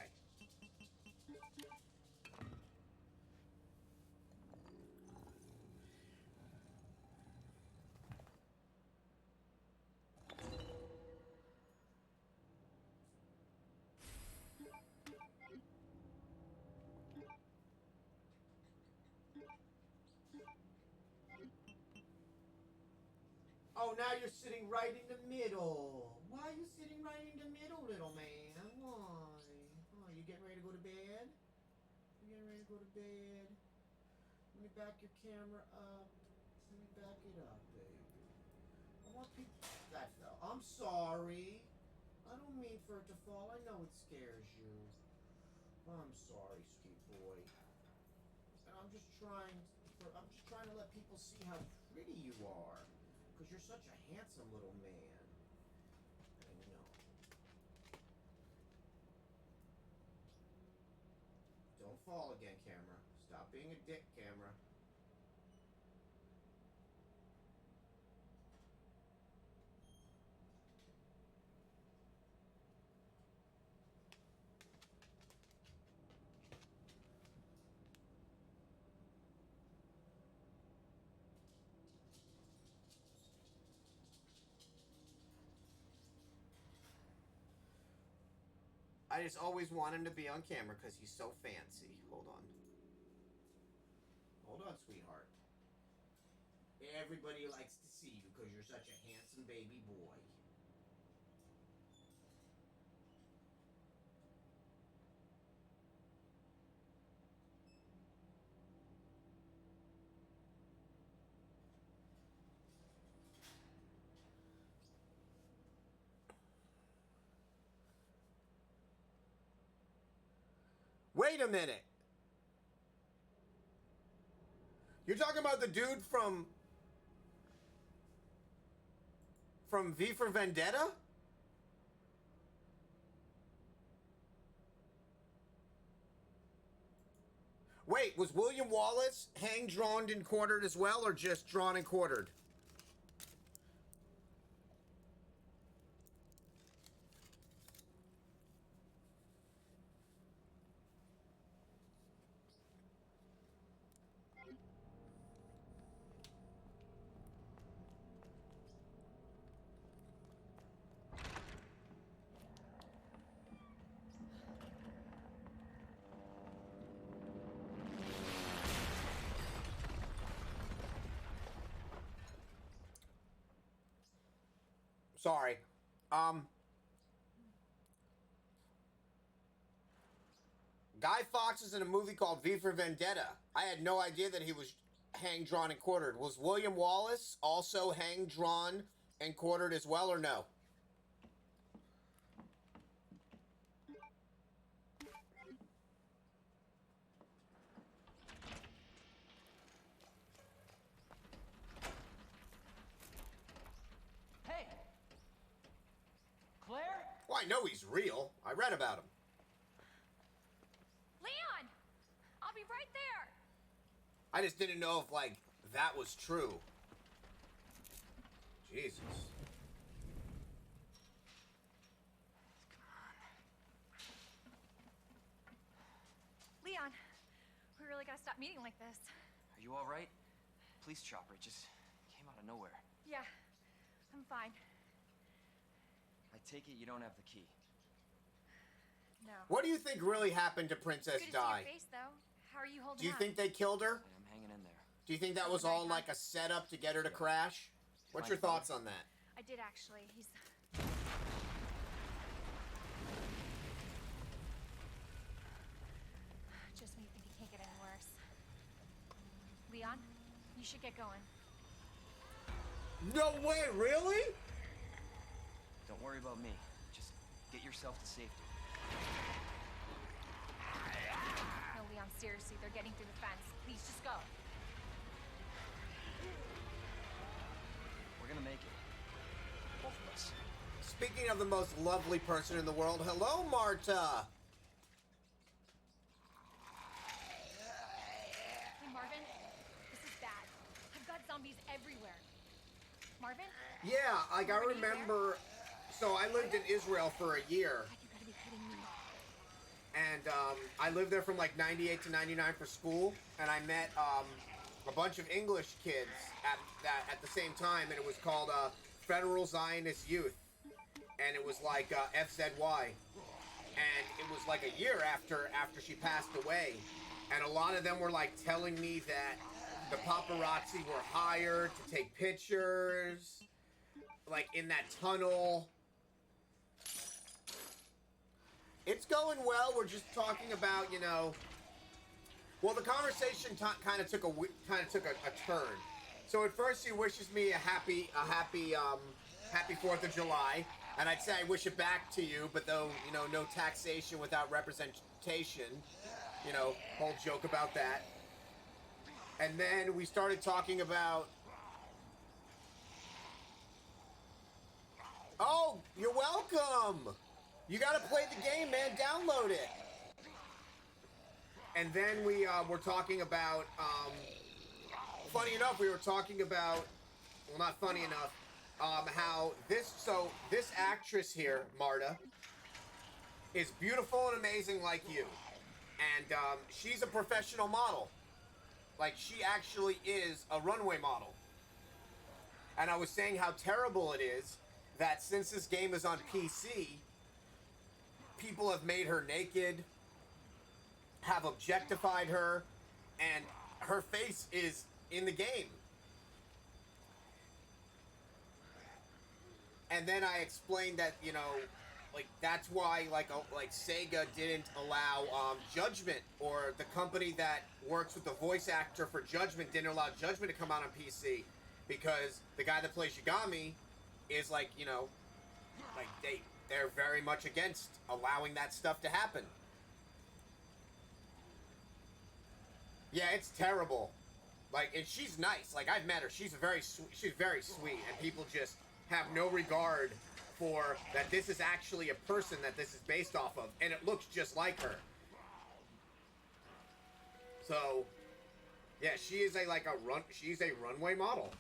Oh, now you're sitting right in the middle. Why are you sitting right in the middle, little man? Why? Oh, you getting ready to go to bed? You getting ready to go to bed? Let me back your camera up. Let me back it up, baby. I want people... That fell. I'm sorry. I don't mean for it to fall. I know it scares you. I'm sorry, sweet boy. And I'm just trying to let people see how pretty you are. Because you're such a handsome little man. I know. Don't fall again, camera. Stop being a dick, camera. I just always want him to be on camera because he's so fancy. Hold on. Hold on, sweetheart. Everybody likes to see you because you're such a handsome baby boy. Wait a minute. You're talking about the dude from V for Vendetta? Wait, was William Wallace hanged, drawn, and quartered as well, or just drawn and quartered? Sorry. Guy Fawkes is in a movie called V for Vendetta. I had no idea that he was hanged, drawn, and quartered. Was William Wallace also hanged, drawn, and quartered as well, or no? Hey! Claire? Well, I know he's real. I read about him. Leon! I'll be right there! I just didn't know if, like, that was true. Jesus. Leon, we really gotta stop meeting like this. Are you all right? Police chopper just came out of nowhere. Yeah, I'm fine. I take it you don't have the key. No. What do you think really happened to Princess Good to Di? see your face, though. How are you holding Do you up? think they killed her? I'm hanging in there. Do you think that was all like a setup to get her to crash? What's your thoughts on that? I did, actually. He's... Just when you think it can't get any worse. Leon, you should get going. No way, really? Don't worry about me. Just get yourself to safety. No, Leon, seriously, they're getting through the fence. Please, just go. We're gonna make it. Both of us. Speaking of the most lovely person in the world, hello, Marta. Hey, Marvin, this is bad. I've got zombies everywhere. Marvin? Yeah, like I Marvin, are you remember. So I lived in Israel for a year. God, you gotta be kidding me. And I lived there from like 98 to 99 for school, and I met a bunch of English kids at the same time, and it was called Federal Zionist Youth, and it was like FZY, and it was like a year after she passed away, and a lot of them were like telling me that the paparazzi were hired to take pictures, like in that tunnel. It's going well. We're just talking about, you know. Well, the conversation kind of took a turn. So at first he wishes me a happy 4th of July, and I'd say I wish it back to you, but though, you know, no taxation without representation, you know, whole joke about that. And then we started talking about. Oh, you're welcome. You gotta play the game, man. Download it. And then we were talking about, funny enough, we were talking about, well, not funny enough, how this actress here, Marta, is beautiful and amazing like you. And she's a professional model. Like, she actually is a runway model. And I was saying how terrible it is that since this game is on PC, people have made her naked, have objectified her, and her face is in the game. And then I explained that, you know, like, that's why, like Sega didn't allow Judgment, or the company that works with the voice actor for Judgment didn't allow Judgment to come out on PC, because the guy that plays Yagami is like, you know, like they're very much against allowing that stuff to happen. Yeah, it's terrible. Like, and she's nice. Like, I've met her. She's very sweet, and people just have no regard for that. This is actually a person that this is based off of, and it looks just like her. So, yeah, she is she's a runway model.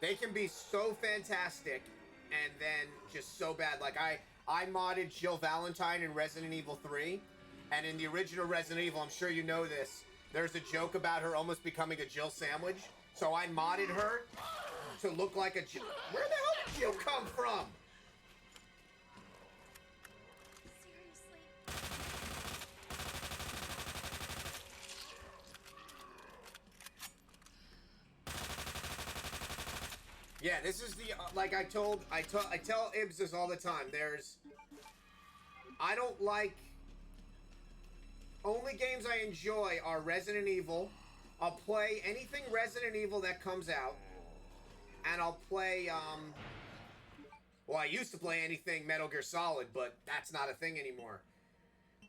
They can be so fantastic and then just so bad. Like, I modded Jill Valentine in Resident Evil 3, and in the original Resident Evil, I'm sure you know this, there's a joke about her almost becoming a Jill sandwich. So I modded her to look like a Jill. Where the hell did Jill come from? Yeah, this is the, like I tell Ibs this all the time. I don't like, only games I enjoy are Resident Evil. I'll play anything Resident Evil that comes out. And I'll play, well, I used to play anything Metal Gear Solid, but that's not a thing anymore.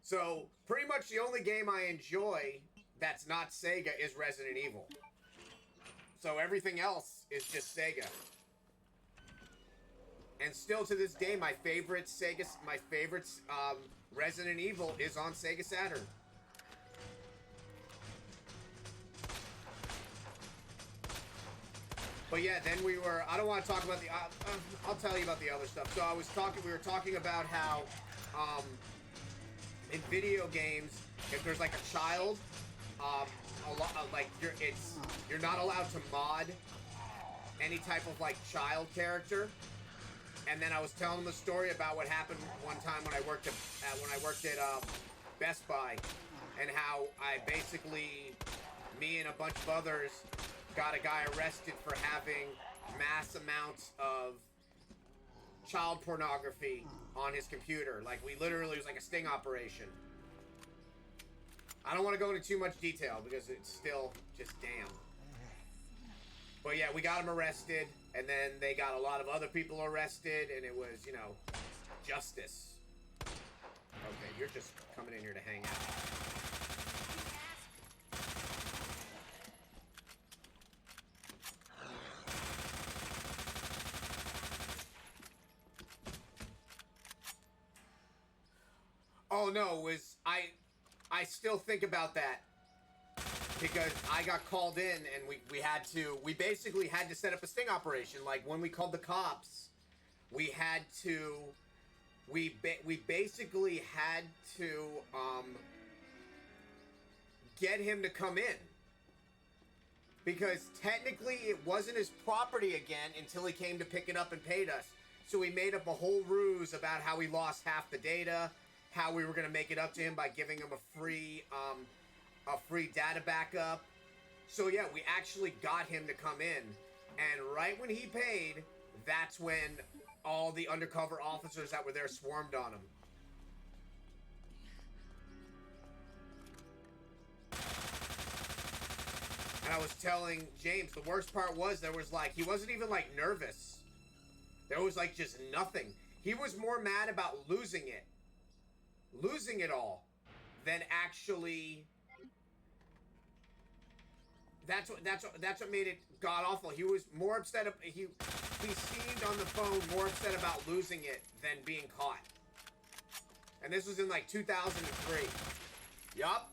So, pretty much the only game I enjoy that's not Sega is Resident Evil. So everything else is just Sega. And still to this day, my favorite Resident Evil is on Sega Saturn. But yeah, then I don't want to talk about I'll tell you about the other stuff. So we were talking about how, in video games, if there's like a child, you're not allowed to mod any type of like child character. And then I was telling them a story about what happened one time when I worked at Best Buy, and how me and a bunch of others got a guy arrested for having mass amounts of child pornography on his computer. Like, it was like a sting operation. I don't want to go into too much detail because it's still just damn. But yeah, we got him arrested, and then they got a lot of other people arrested, and it was, you know, justice. Okay, you're just coming in here to hang out. Oh no, I still think about that. Because I got called in, and we basically had to set up a sting operation. Like, when we called the cops, we had to, we basically had to get him to come in. Because technically it wasn't his property again until he came to pick it up and paid us. So we made up a whole ruse about how we lost half the data, how we were going to make it up to him by giving him a free data backup. So yeah, we actually got him to come in. And right when he paid, that's when all the undercover officers that were there swarmed on him. And I was telling James, the worst part was there was like, he wasn't even like nervous. There was like just nothing. He was more mad about losing it all, than actually. That's what made it god awful. He was more upset. He seemed on the phone more upset about losing it than being caught. And this was in like 2003. Yup.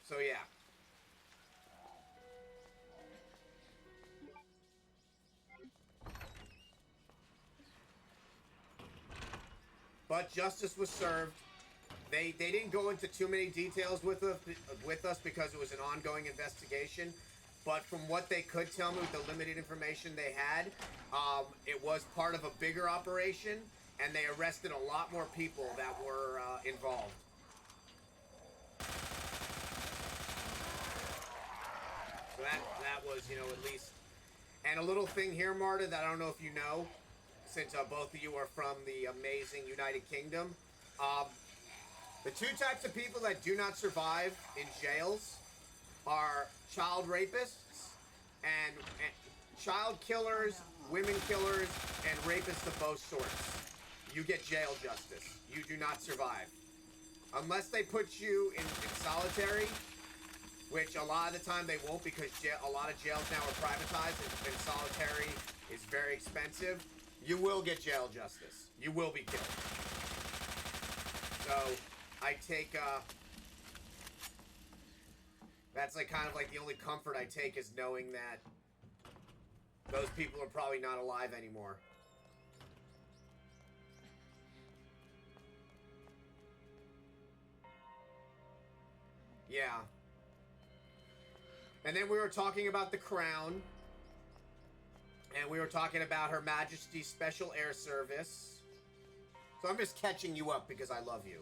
So yeah. But justice was served. They didn't go into too many details with us because it was an ongoing investigation. But from what they could tell me with the limited information they had, it was part of a bigger operation, and they arrested a lot more people that were involved. So that was, you know, at least. And a little thing here, Marta, that I don't know if you know, since both of you are from the amazing United Kingdom. The two types of people that do not survive in jails are child rapists and child killers, women killers, and rapists of both sorts. You get jail justice. You do not survive. Unless they put you in solitary, which a lot of the time they won't because a lot of jails now are privatized and solitary is very expensive. You will get jail justice. You will be killed. So, I take, that's like kind of like the only comfort I take is knowing that those people are probably not alive anymore. Yeah. And then we were talking about the Crown. And we were talking about Her Majesty's Special Air Service. So I'm just catching you up because I love you.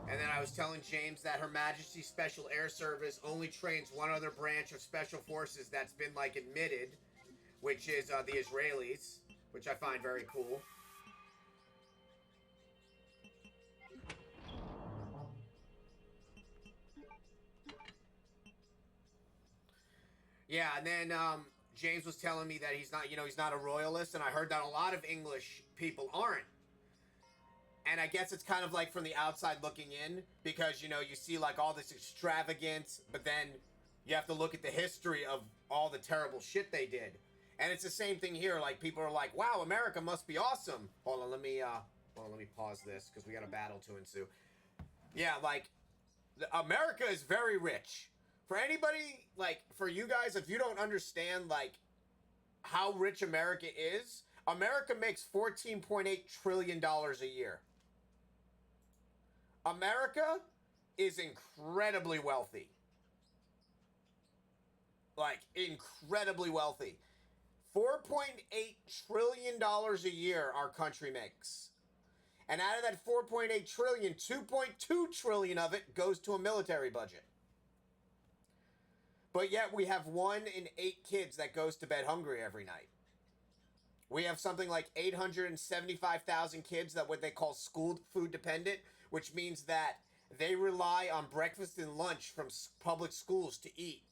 And then I was telling James that Her Majesty's Special Air Service only trains one other branch of Special Forces that's been, like, admitted, which is the Israelis, which I find very cool. Yeah, and then James was telling me that he's not a royalist, and I heard that a lot of English people aren't. And I guess it's kind of like from the outside looking in, because, you know, you see like all this extravagance, but then you have to look at the history of all the terrible shit they did. And it's the same thing here, like people are like, wow, America must be awesome. Hold on, let me pause this, because we got a battle to ensue. Yeah, like, America is very rich. For anybody, like, for you guys, if you don't understand, like, how rich America is, America makes $14.8 trillion a year. America is incredibly wealthy. Like, incredibly wealthy. $4.8 trillion a year our country makes. And out of that $4.8 trillion, $2.2 trillion of it goes to a military budget. But yet we have 1 in 8 kids that goes to bed hungry every night. We have something like 875,000 kids that what they call school food dependent, which means that they rely on breakfast and lunch from public schools to eat.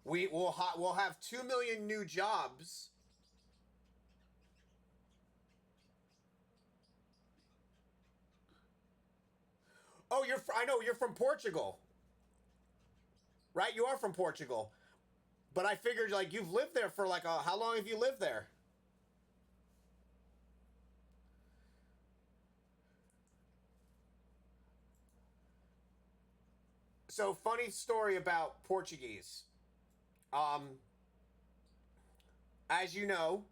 We'll have 2 million new jobs. Oh, I know you're from Portugal. Right? You are from Portugal. But I figured, like, you've lived there for, like, how long have you lived there? So funny story about Portuguese. As you know,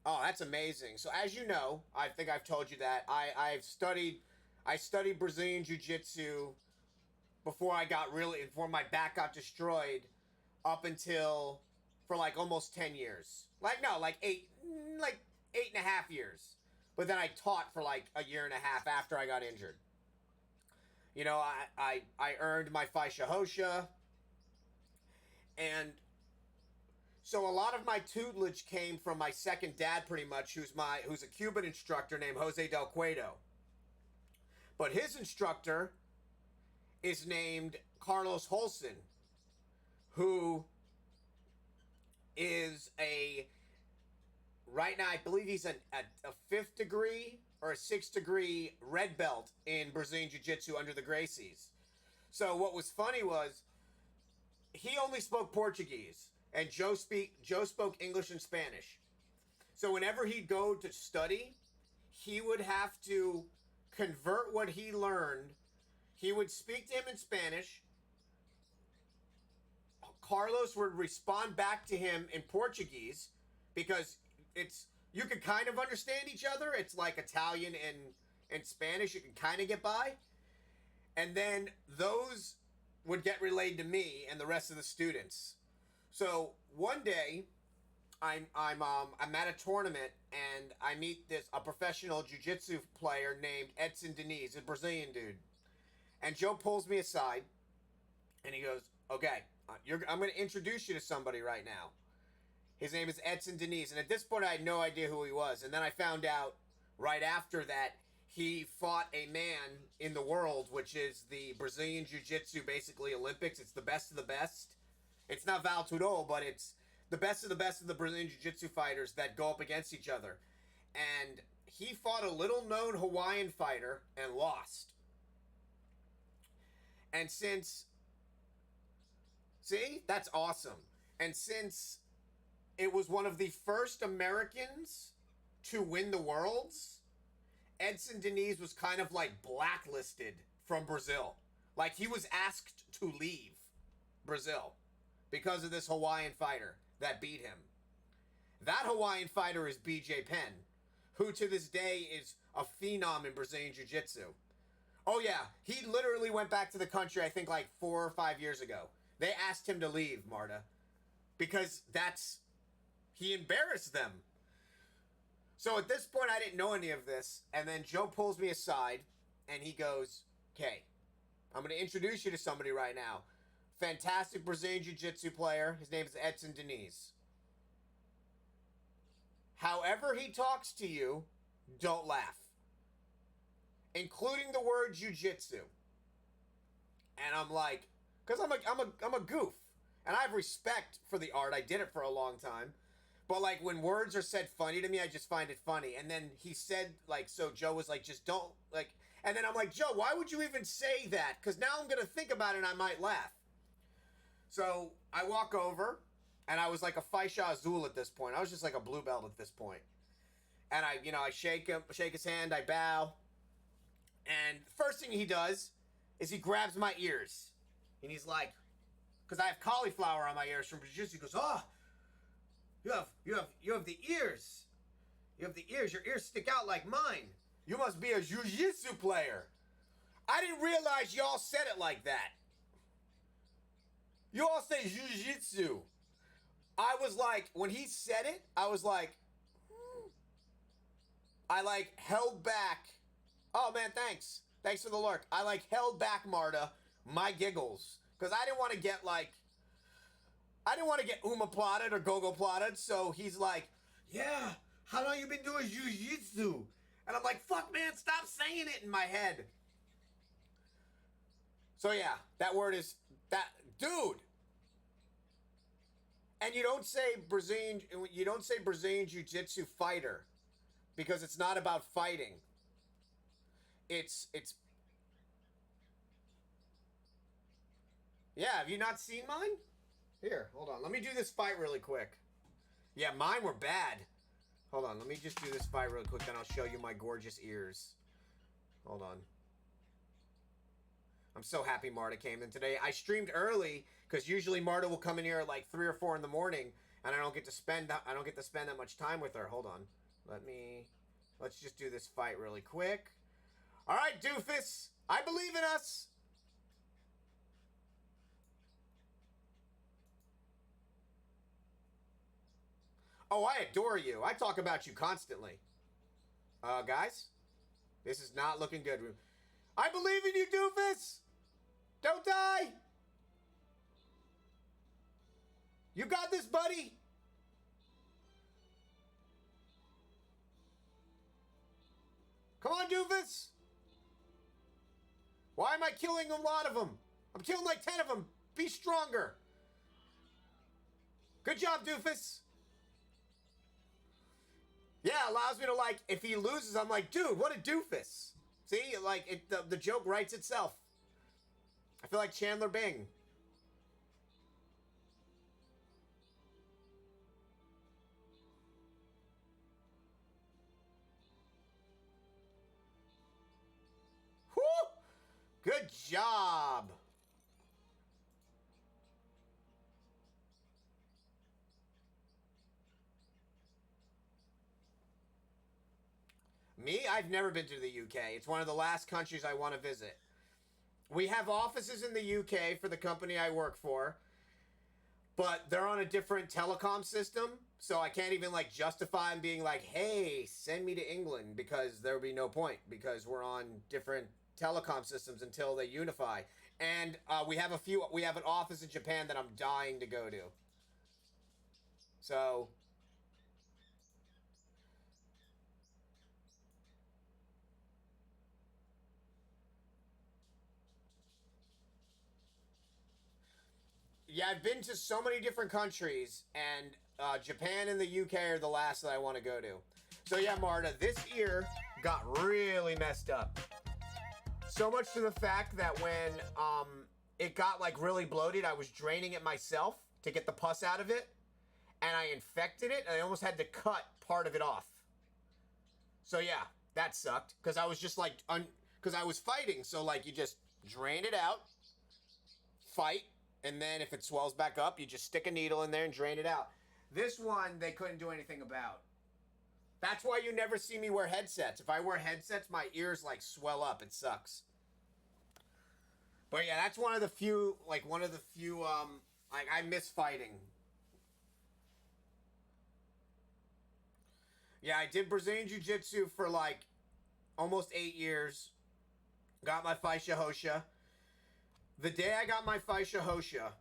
oh, that's amazing. So as you know, I think I've told you that I studied Brazilian Jiu-Jitsu before my back got destroyed, up until for like almost 10 years. Like 8.5 years. But then I taught for like a year and a half after I got injured. You know, I earned my Faixa Roxa, and so a lot of my tutelage came from my second dad, pretty much, who's a Cuban instructor named Jose Del Cueto. But his instructor is named Carlos Holson, who is right now, I believe he's a 5th degree or a 6th degree red belt in Brazilian Jiu-Jitsu under the Gracies. So what was funny was he only spoke Portuguese, and Joe spoke English and Spanish. So whenever he'd go to study, he would have to convert what he learned. He would speak to him in Spanish. Carlos would respond back to him in Portuguese, because you could kind of understand each other. It's like Italian and Spanish. You can kind of get by. And then those would get relayed to me and the rest of the students. So one day, I'm at a tournament, and I meet a professional jiu-jitsu player named Edson Diniz, a Brazilian dude. And Joe pulls me aside, and he goes, "Okay, I'm going to introduce you to somebody right now. His name is Edson Diniz." And at this point, I had no idea who he was. And then I found out right after that he fought a man in the world, which is the Brazilian Jiu-Jitsu, basically Olympics. It's the best of the best. It's not Val Tudo, but it's the best of the Brazilian Jiu-Jitsu fighters that go up against each other. And he fought a little-known Hawaiian fighter and lost. And see, that's awesome. And since it was one of the first Americans to win the Worlds, Edson Diniz was kind of like blacklisted from Brazil. Like, he was asked to leave Brazil because of this Hawaiian fighter that beat him. That Hawaiian fighter is BJ Penn, who to this day is a phenom in Brazilian Jiu-Jitsu. Oh yeah, he literally went back to the country, I think like 4 or 5 years ago. They asked him to leave, Marta, because he embarrassed them. So at this point, I didn't know any of this. And then Joe pulls me aside, and he goes, "Okay, I'm going to introduce you to somebody right now. Fantastic Brazilian Jiu-Jitsu player. His name is Edson Diniz. However he talks to you, don't laugh. Including the word Jiu-Jitsu." And I'm like, because I'm a goof. And I have respect for the art. I did it for a long time. But, like, when words are said funny to me, I just find it funny. And then he said, like, so Joe was like, just don't, like, and then I'm like, Joe, why would you even say that? Because now I'm going to think about it and I might laugh. So I walk over, and I was like a Faixa Azul at this point. I was just like a blue belt at this point. And I shake his hand, I bow. And the first thing he does is he grabs my ears. And he's like, because I have cauliflower on my ears from jiu-jitsu. He goes, "Oh, you have the ears. You have the ears. Your ears stick out like mine. You must be a jiu-jitsu player." I didn't realize y'all said it like that. You all say jiu-jitsu. I was like, when he said it, I was like, I like held back. "Oh man, thanks. Thanks for the lurk." I like held back, Marta, my giggles. Because I didn't want to get uma-plotted or gogo-plotted. So he's like, "Yeah, how long you been doing jiu-jitsu?" And I'm like, "Fuck, man, stop saying it," in my head. So yeah, that word is, that, dude. And you don't say Brazilian Jiu-Jitsu fighter, because it's not about fighting. It's yeah, have you not seen mine? Here, hold on. Let me do this fight really quick. Yeah, mine were bad. Hold on, let me just do this fight really quick, then I'll show you my gorgeous ears. Hold on. I'm so happy Marta came in today. I streamed early because usually Marta will come in here at like 3 or 4 in the morning, and I don't get to spend that much time with her. Hold on. Let's just do this fight really quick. All right, doofus. I believe in us. Oh, I adore you. I talk about you constantly. Guys, this is not looking good. I believe in you, doofus. Don't die. You got this, buddy. Come on, doofus. Why am I killing a lot of them? I'm killing like 10 of them. Be stronger. Good job, doofus. Yeah, allows me to, like, if he loses, I'm like, dude, what a doofus. See, like, the joke writes itself. I feel like Chandler Bing. Whoo! Good job. Me? I've never been to the UK. It's one of the last countries I want to visit. We have offices in the UK for the company I work for, but they're on a different telecom system, so I can't even, like, justify them being like, hey, send me to England, because there would be no point, because we're on different telecom systems until they unify. And we have an office in Japan that I'm dying to go to. So... yeah, I've been to so many different countries, and Japan and the UK are the last that I want to go to. So yeah, Marta, this ear got really messed up. So much to the fact that when it got, like, really bloated, I was draining it myself to get the pus out of it, and I infected it, and I almost had to cut part of it off. So yeah, that sucked, because I was just, like, because I was fighting, so, like, you just drain it out, fight, and then if it swells back up, you just stick a needle in there and drain it out. This one, they couldn't do anything about. That's why you never see me wear headsets. If I wear headsets, my ears, like, swell up. It sucks. But yeah, that's one of the few, like, I miss fighting. Yeah, I did Brazilian Jiu-Jitsu for, like, almost 8 years. Got my Faisha Hosha. The day I got my Faisha Hosha,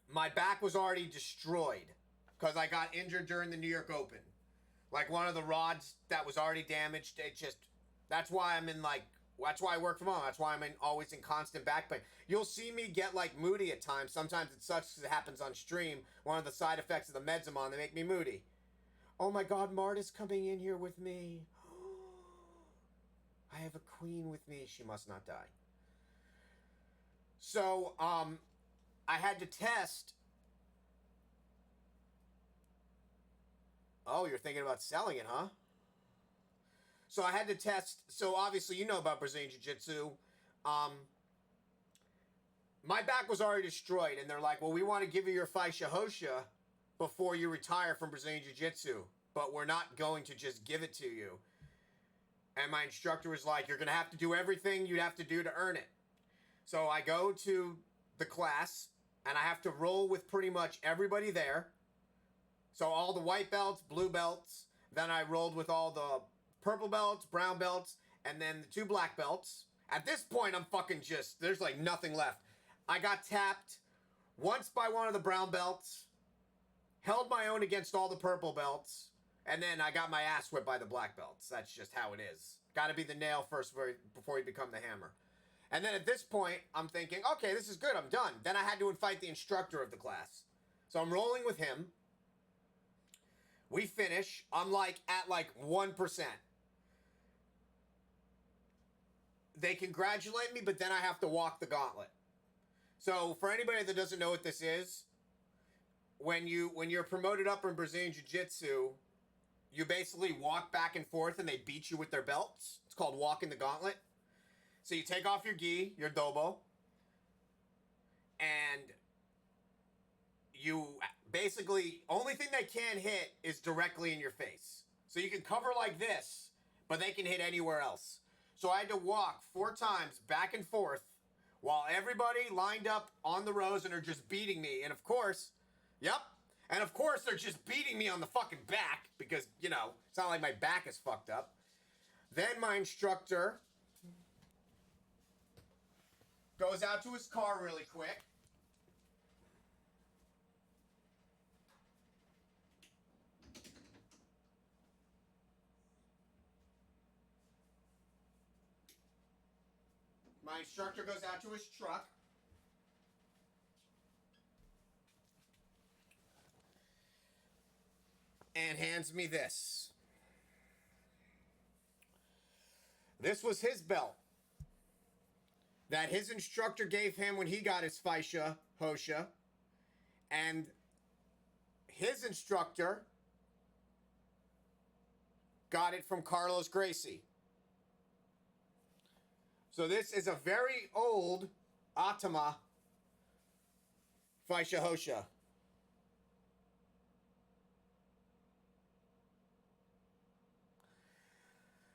my back was already destroyed because I got injured during the New York Open. Like, one of the rods that was already damaged, that's why I'm in, like, that's why I work from home. That's why I'm always in constant back pain. You'll see me get, like, moody at times. Sometimes it sucks because it happens on stream. One of the side effects of the meds I'm on, they make me moody. Oh my God, Marta's coming in here with me. I have a queen with me. She must not die. So, I had to test. Oh, you're thinking about selling it, huh? So I had to test. So obviously you know about Brazilian Jiu-Jitsu. My back was already destroyed, and they're like, well, we want to give you your Faisha Hosha before you retire from Brazilian Jiu-Jitsu, but we're not going to just give it to you. And my instructor was like, you're going to have to do everything you'd have to do to earn it. So I go to the class, and I have to roll with pretty much everybody there. So all the white belts, blue belts, then I rolled with all the purple belts, brown belts, and then the 2 black belts. At this point, I'm fucking just, there's like nothing left. I got tapped once by one of the brown belts, held my own against all the purple belts, and then I got my ass whipped by the black belts. That's just how it is. Got to be the nail first before you become the hammer. And then at this point, I'm thinking, okay, this is good, I'm done. Then I had to fight the instructor of the class. So I'm rolling with him. We finish. I'm like at like 1%. They congratulate me, but then I have to walk the gauntlet. So for anybody that doesn't know what this is, when you're promoted up in Brazilian Jiu-Jitsu, you basically walk back and forth and they beat you with their belts. It's called walking the gauntlet. So you take off your gi, your dobo, and you basically, only thing they can't hit is directly in your face. So you can cover like this, but they can hit anywhere else. So I had to walk 4 times back and forth while everybody lined up on the rows and are just beating me. And of course, yep. And of course they're just beating me on the fucking back because, you know, it's not like my back is fucked up. Then my instructor goes out to his car really quick. My instructor goes out to his truck. And hands me this. This was his belt that his instructor gave him when he got his Faisha Hosha. And his instructor got it from Carlos Gracie. So this is a very old Atama Faisha Hosha.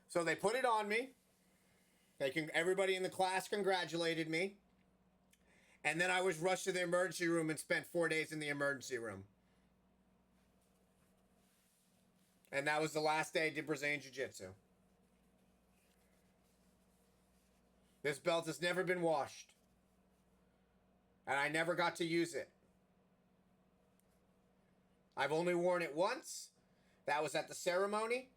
So they put it on me. Everybody in the class congratulated me. And then I was rushed to the emergency room and spent 4 days in the emergency room. And that was the last day I did Brazilian Jiu-Jitsu. This belt has never been washed. And I never got to use it. I've only worn it once. That was at the ceremony.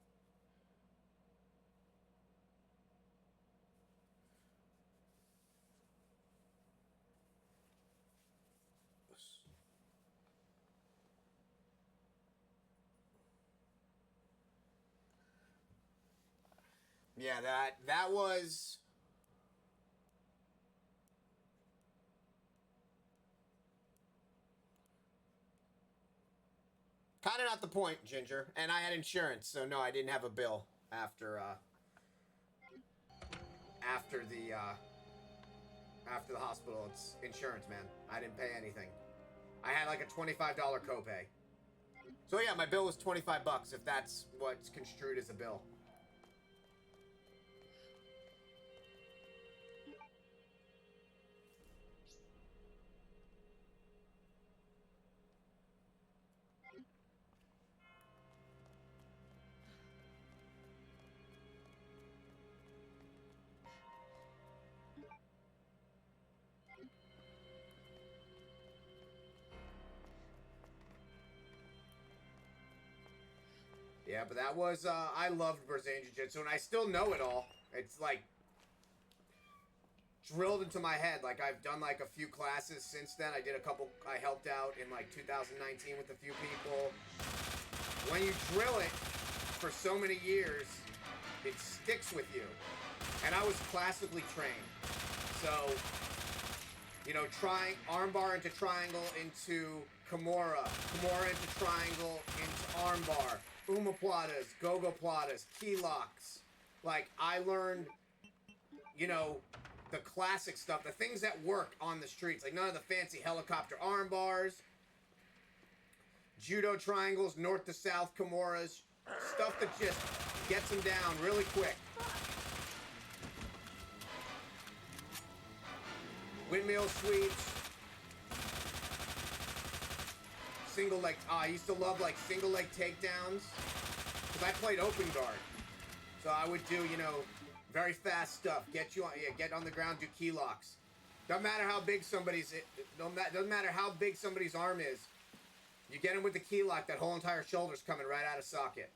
Yeah, that was kind of not the point, Ginger. And I had insurance, so no, I didn't have a bill after the hospital. It's insurance, man. I didn't pay anything. I had like a $25 copay. So yeah, my bill was $25 if that's what's construed as a bill. Yeah, but that was, I loved Brazilian Jiu-Jitsu, and I still know it all. It's, like, drilled into my head. Like, I've done, like, a few classes since then. I helped out in, like, 2019 with a few people. When you drill it for so many years, it sticks with you. And I was classically trained. So, you know, armbar into triangle into Kimura. Kimura into triangle into armbar. Omoplatas, gogoplatas, key locks. Like, I learned, you know, the classic stuff, the things that work on the streets. Like, none of the fancy helicopter arm bars, judo triangles, north to south Kimuras, stuff that just gets them down really quick. Windmill sweeps. Single leg. I used to love like single leg takedowns because I played open guard, so I would do, you know, very fast stuff. Get on the ground, do key locks. Doesn't matter how big doesn't matter how big somebody's arm is. You get him with the key lock, that whole entire shoulder's coming right out of socket.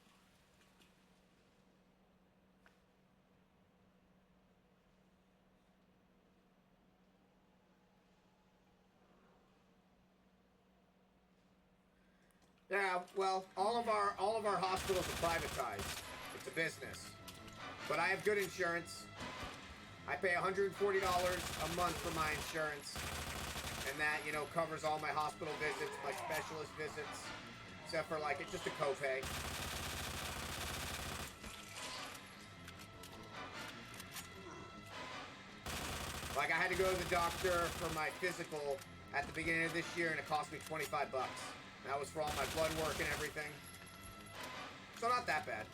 Yeah, well, all of our hospitals are privatized. It's a business. But I have good insurance. I pay $140 a month for my insurance. And that, you know, covers all my hospital visits, my specialist visits. Except for, like, it's just a copay. Like, I had to go to the doctor for my physical at the beginning of this year, and it cost me 25 bucks. That was for all my blood work and everything. So not that bad.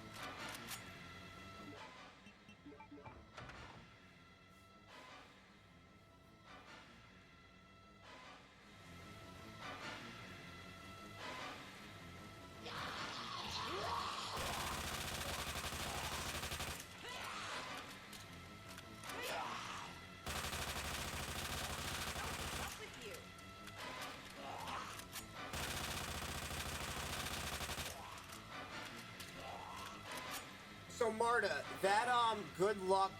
So Marta, that good luck,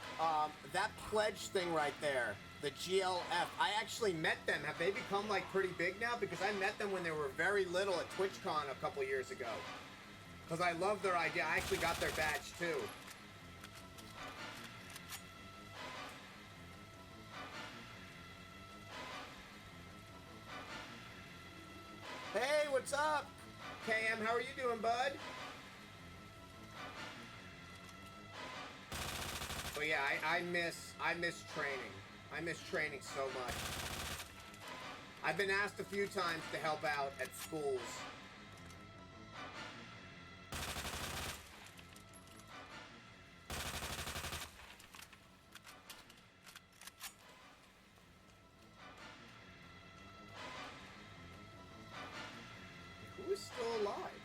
that pledge thing right there, the GLF, I actually met them. Have they become like pretty big now? Because I met them when they were very little at TwitchCon a couple years ago. Because I love their idea. I actually got their badge too. Hey, what's up? KM, how are you doing, bud? But yeah, I miss training. I miss training so much. I've been asked a few times to help out at schools. Who is still alive?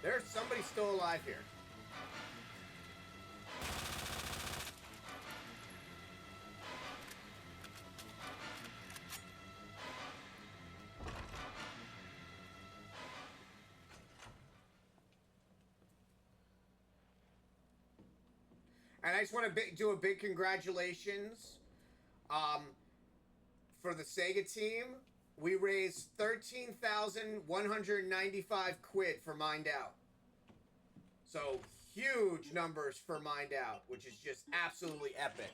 There's somebody still alive here. And I just want to do a big congratulations for the Sega team. We raised 13,195 quid for Mind Out. So huge numbers for Mind Out, which is just absolutely epic.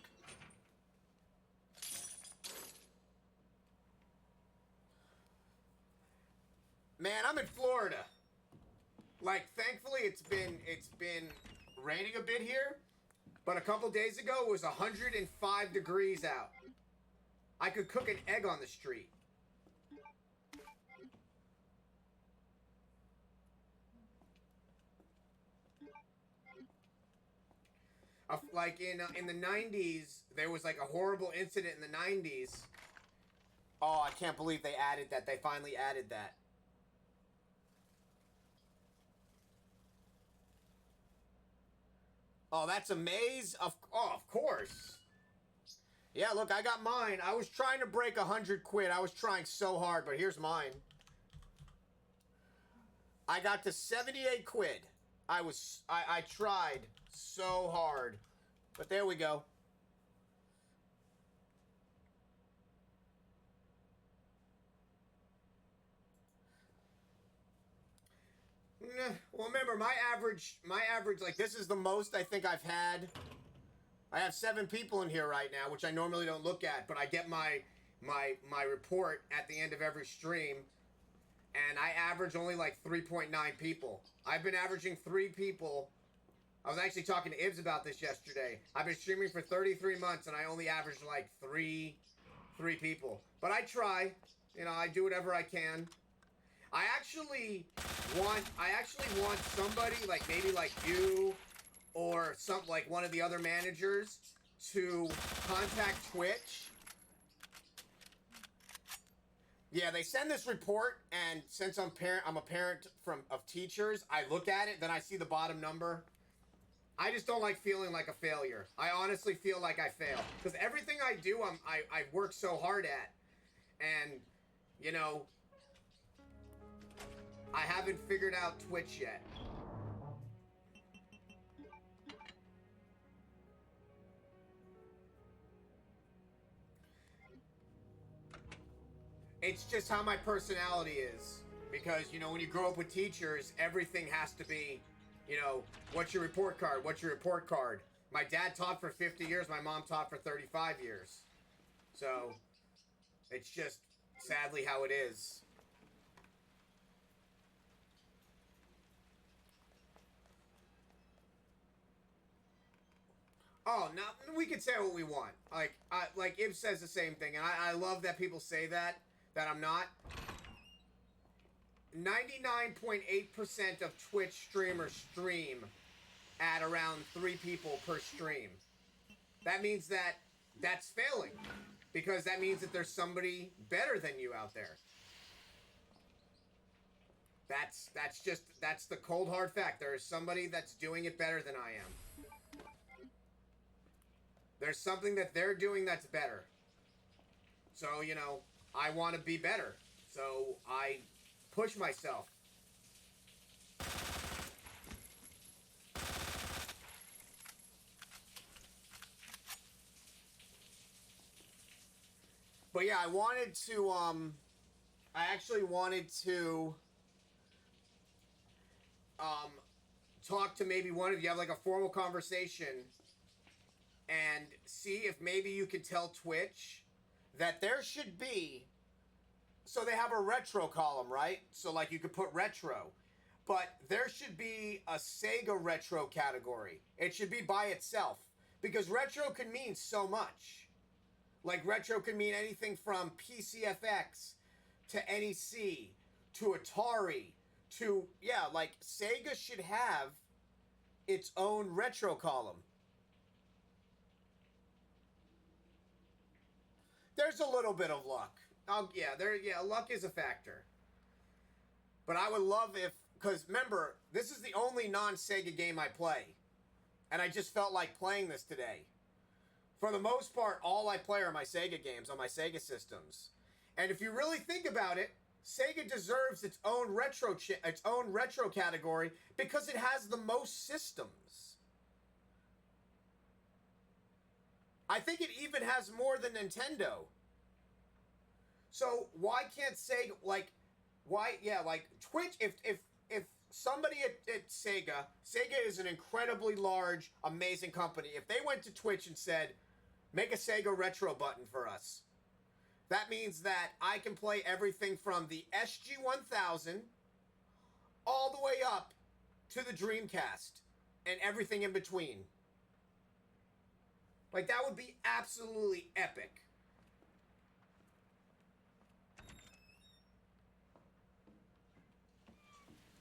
Man, I'm in Florida. Like, thankfully it's been raining a bit here. But a couple days ago, it was 105 degrees out. I could cook an egg on the street. Like in the 90s, there was like a horrible incident in the 90s. Oh, I can't believe they added that. They finally added that. Oh, that's a maze? Of course. Yeah, look, I got mine. I was trying to break 100 quid. I was trying so hard, but here's mine. I got to 78 quid. I tried so hard. But there we go. Well, remember, my average, like, this is the most I think I've had. I have 7 people in here right now, which I normally don't look at, but I get my report at the end of every stream, and I average only like 3.9 people. I've been averaging 3 people. I was actually talking to Ibs about this yesterday. I've been streaming for 33 months, and I only averaged like 3 people. But I try. You know, I do whatever I can. I actually want somebody like maybe like you or like one of the other managers to contact Twitch. Yeah, they send this report, and since I'm a parent of teachers, I look at it, then I see the bottom number. I just don't like feeling like a failure. I honestly feel like I fail because everything I do, I work so hard at, and you know. I haven't figured out Twitch yet. It's just how my personality is. Because, you know, when you grow up with teachers, everything has to be, you know, what's your report card? What's your report card? My dad taught for 50 years. My mom taught for 35 years. So, it's just sadly how it is. Oh, no, we could say what we want. Like Ib says the same thing, and I love that people say that I'm not. 99.8% of Twitch streamers stream at around 3 people per stream. That means that that's failing, because that means that there's somebody better than you out there. That's the cold hard fact. There is somebody that's doing it better than I am. There's something that they're doing that's better. So, you know, I want to be better. So I push myself. But yeah, I wanted to, I actually wanted to, talk to maybe one of you, have like a formal conversation, and see if maybe you could tell Twitch that there should be, so they have a retro column, right? So like you could put retro, but there should be a Sega retro category. It should be by itself, because retro can mean so much. Like retro can mean anything from PCFX to NEC to Atari to, yeah, like Sega should have its own retro column. There's a little bit of luck. Luck is a factor. But I would love if, because remember, this is the only non-Sega game I play. And I just felt like playing this today. For the most part, all I play are my Sega games on my Sega systems. And if you really think about it, Sega deserves its own retro category because it has the most systems. I think it even has more than Nintendo. So why can't Sega, like Twitch, if somebody at Sega is an incredibly large, amazing company. If they went to Twitch and said, make a Sega retro button for us, that means that I can play everything from the SG-1000 all the way up to the Dreamcast and everything in between. Like, that would be absolutely epic.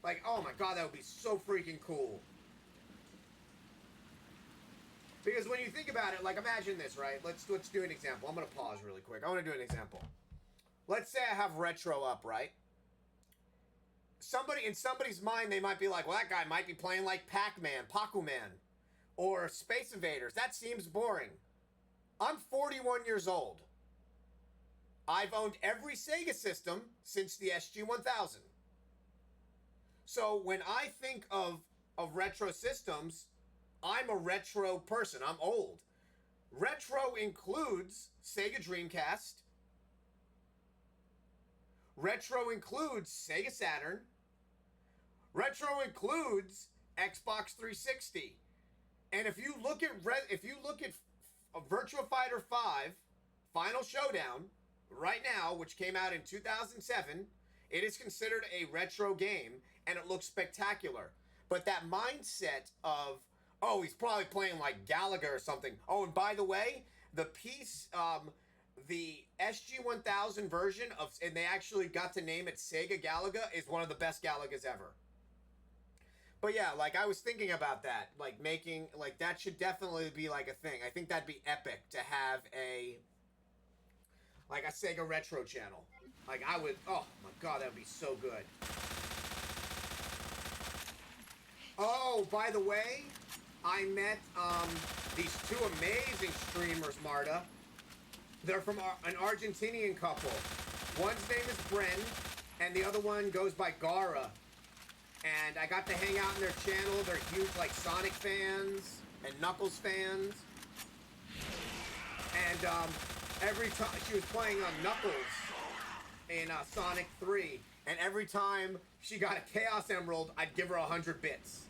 Like, oh my god, that would be so freaking cool. Because when you think about it, like, imagine this, right? Let's do an example. I'm going to pause really quick. I want to do an example. Let's say I have retro up, right? In somebody's mind, they might be like, well, that guy might be playing like Pac-Man, or Space Invaders. That seems boring. I'm 41 years old. I've owned every Sega system since the SG-1000. So when I think of retro systems, I'm a retro person. I'm old. Retro includes Sega Dreamcast. Retro includes Sega Saturn. Retro includes Xbox 360. And if you look at Virtua Fighter 5 Final Showdown right now, which came out in 2007, it is considered a retro game, and it looks spectacular. But that mindset of, oh, he's probably playing like Galaga or something. Oh, and by the way, the SG-1000 version of, and they actually got to name it Sega Galaga, is one of the best Galagas ever. But yeah, like, I was thinking about that, like, making, like, that should definitely be, like, a thing. I think that'd be epic to have a Sega Retro channel. Like, I would, oh my god, that would be so good. Oh, by the way, I met, these two amazing streamers, Marta. They're from an Argentinian couple. One's name is Bren, and the other one goes by Gara. And I got to hang out in their channel. They're huge, like, Sonic fans and Knuckles fans. And every time she was playing Knuckles in Sonic 3, and every time she got a Chaos Emerald, I'd give her 100 bits.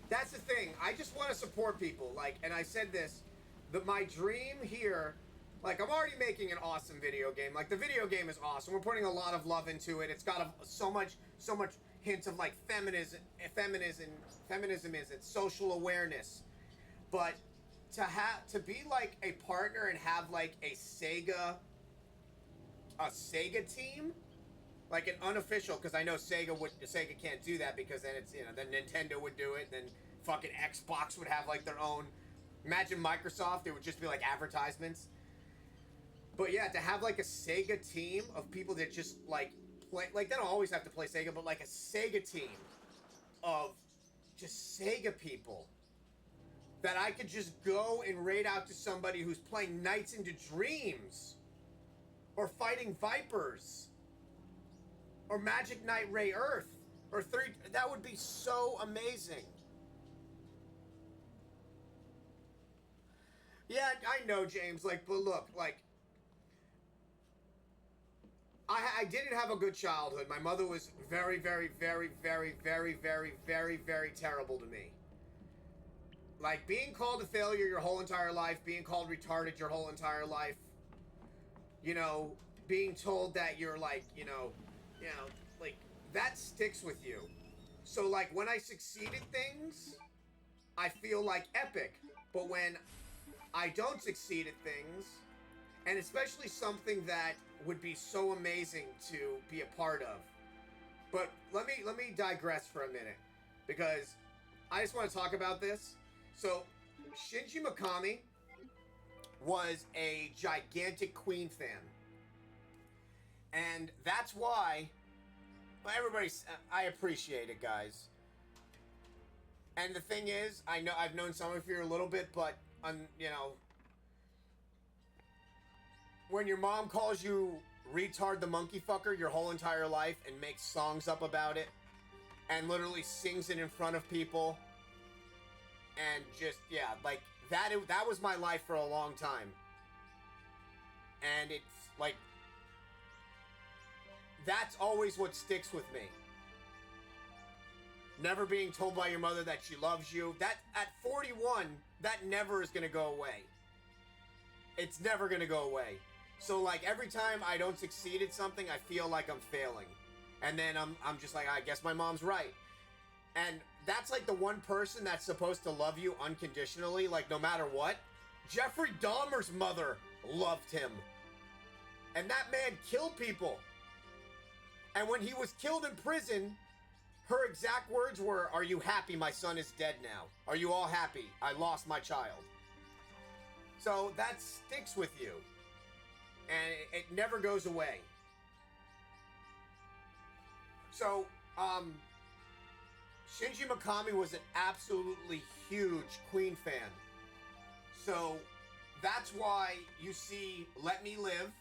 That's the thing. I just want to support people. Like, and I said this, that my dream here, Like, I'm already making an awesome video game. Like, the video game is awesome. We're putting a lot of love into it. It's got so much hints of, like, feminism is it, social awareness. But to be, like, a partner and have, like, a Sega team, like an unofficial, because I know Sega can't do that, because then it's, you know, then Nintendo would do it, then fucking Xbox would have, like, their own. Imagine Microsoft, it would just be, like, advertisements. But yeah, to have, like, a Sega team of people that just, like, play, like, they don't always have to play Sega, but, like, a Sega team of just Sega people that I could just go and raid out to somebody who's playing Nights into Dreams, or fighting Vipers, or Magic Knight Ray Earth, or that would be so amazing. Yeah, I know, James, like, but look, like, I didn't have a good childhood. My mother was very, very, very, very, very, very, very, very terrible to me. Like, being called a failure your whole entire life, being called retarded your whole entire life, you know, being told that you're, like, you know, like, that sticks with you. So, like, when I succeeded things, I feel, like, epic. But when I don't succeed at things, and especially something that would be so amazing to be a part of. But let me digress for a minute, because I just want to talk about this. So, Shinji Mikami was a gigantic Queen fan. And that's why, well, I appreciate it, guys. And the thing is, I know I've known some of you a little bit, but, you know, when your mom calls you retard the monkey fucker your whole entire life and makes songs up about it and literally sings it in front of people and just, yeah, like, that was my life for a long time. And it's, like, that's always what sticks with me. Never being told by your mother that she loves you. That, at 41, that never is going to go away. It's never going to go away. So, like, every time I don't succeed at something, I feel like I'm failing. And then I'm just like, I guess my mom's right. And that's, like, the one person that's supposed to love you unconditionally, like, no matter what. Jeffrey Dahmer's mother loved him. And that man killed people. And when he was killed in prison, her exact words were, "Are you happy my son is dead now? Are you all happy? I lost my child." So that sticks with you. And it never goes away. So, Shinji Mikami was an absolutely huge Queen fan. So, that's why you see Let Me Live,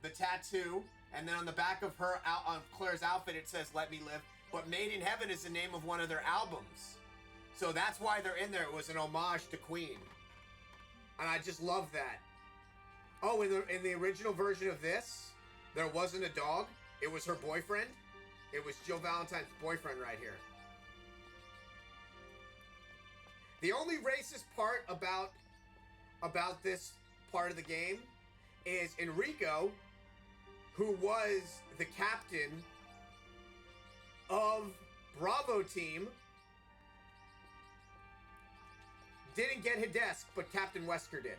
the tattoo, and then on the back of on Claire's outfit it says Let Me Live, but Made in Heaven is the name of one of their albums. So that's why they're in there. It was an homage to Queen. And I just love that. Oh, in the original version of this, there wasn't a dog. It was her boyfriend. It was Jill Valentine's boyfriend right here. The only racist part about this part of the game is Enrico, who was the captain of Bravo team, didn't get Hades, but Captain Wesker did.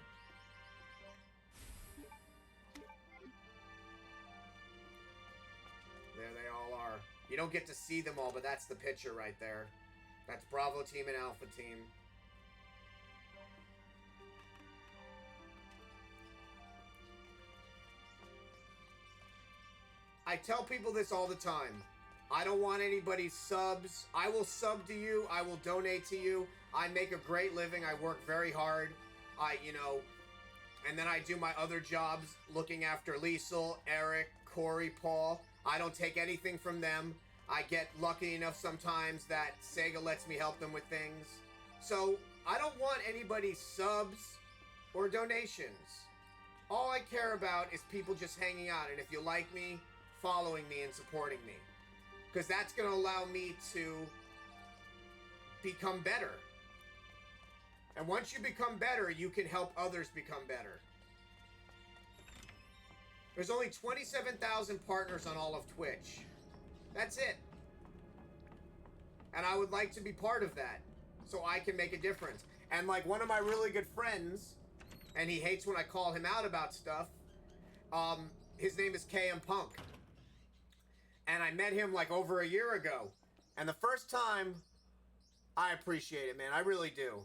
There they all are. You don't get to see them all, but that's the picture right there. That's Bravo team and Alpha team. I tell people this all the time. I don't want anybody's subs. I will sub to you. I will donate to you. I make a great living. I work very hard. And then I do my other jobs looking after Liesel, Eric, Corey, Paul. I don't take anything from them. I get lucky enough sometimes that Sega lets me help them with things. So I don't want anybody's subs or donations. All I care about is people just hanging out. And if you like me, following me and supporting me. Because that's going to allow me to become better. And once you become better, you can help others become better. There's only 27,000 partners on all of Twitch. That's it. And I would like to be part of that, so I can make a difference. And like one of my really good friends, and he hates when I call him out about stuff, his name is KM Punk. And I met him like over a year ago. And the first time, I appreciate it, man. I really do.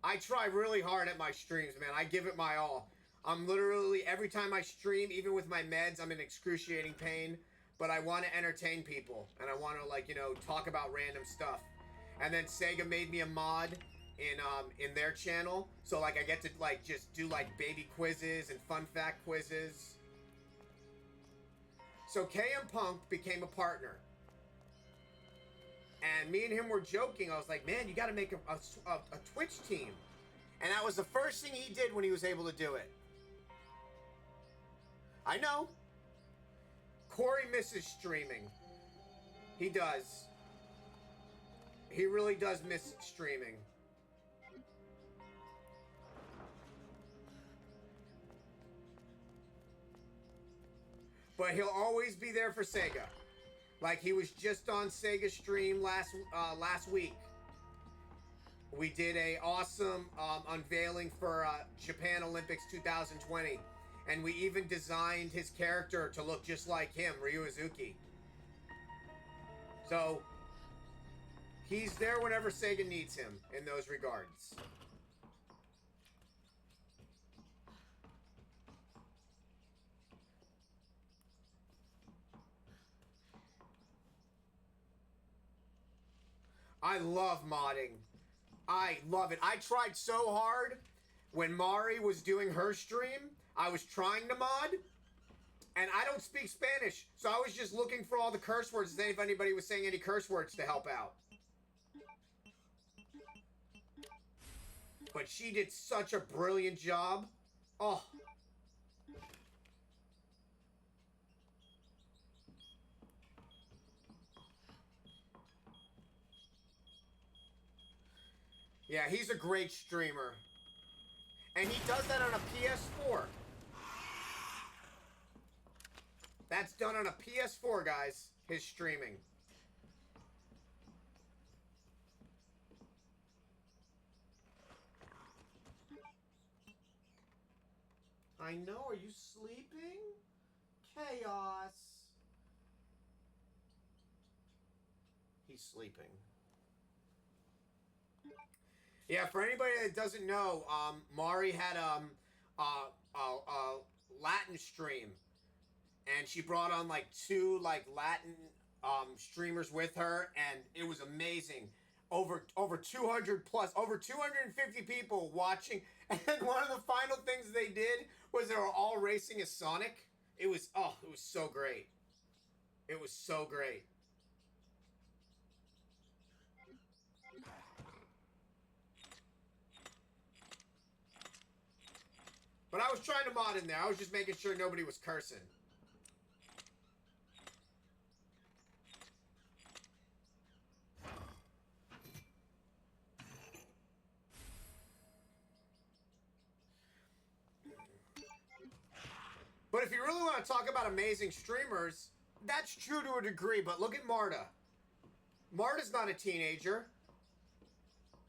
I try really hard at my streams, man. I give it my all. I'm literally, every time I stream, even with my meds, I'm in excruciating pain. But I want to entertain people. And I want to, like, you know, talk about random stuff. And then Sega made me a mod in their channel. So, like, I get to, like, just do, like, baby quizzes and fun fact quizzes. So KM Punk became a partner. And me and him were joking. I was like, man, you got to make a Twitch team. And that was the first thing he did when he was able to do it. I know. Corey misses streaming. He does. He really does miss streaming. But he'll always be there for Sega. Like he was just on Sega stream last week. We did a awesome unveiling for Japan Olympics 2020. And we even designed his character to look just like him, Ryu Izuki. So, he's there whenever Sega needs him in those regards. I love modding. I love it. I tried so hard when Mari was doing her stream. I was trying to mod, and I don't speak Spanish, so I was just looking for all the curse words to see if anybody was saying any curse words to help out. But she did such a brilliant job. Oh. Yeah, he's a great streamer. And he does that on a PS4. That's done on a PS4, guys. His streaming. I know. Are you sleeping? Chaos. He's sleeping. Yeah, for anybody that doesn't know, Mari had a Latin stream, and she brought on like 2 like Latin streamers with her, and it was amazing. Over 200 plus, over 250 people watching, and one of the final things they did was they were all racing as Sonic. It was so great. It was so great. But I was trying to mod in there. I was just making sure nobody was cursing. But if you really want to talk about amazing streamers, that's true to a degree, but look at Marta. Marta's not a teenager.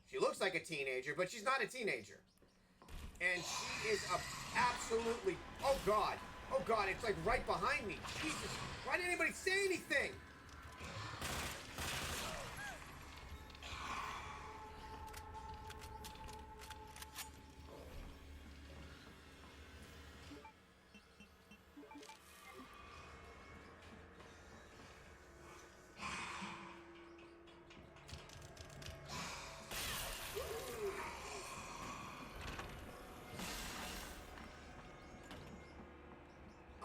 She looks like a teenager, but she's not a teenager. And she is absolutely... Oh, God. Oh, God. It's like right behind me. Jesus. Why didn't anybody say anything?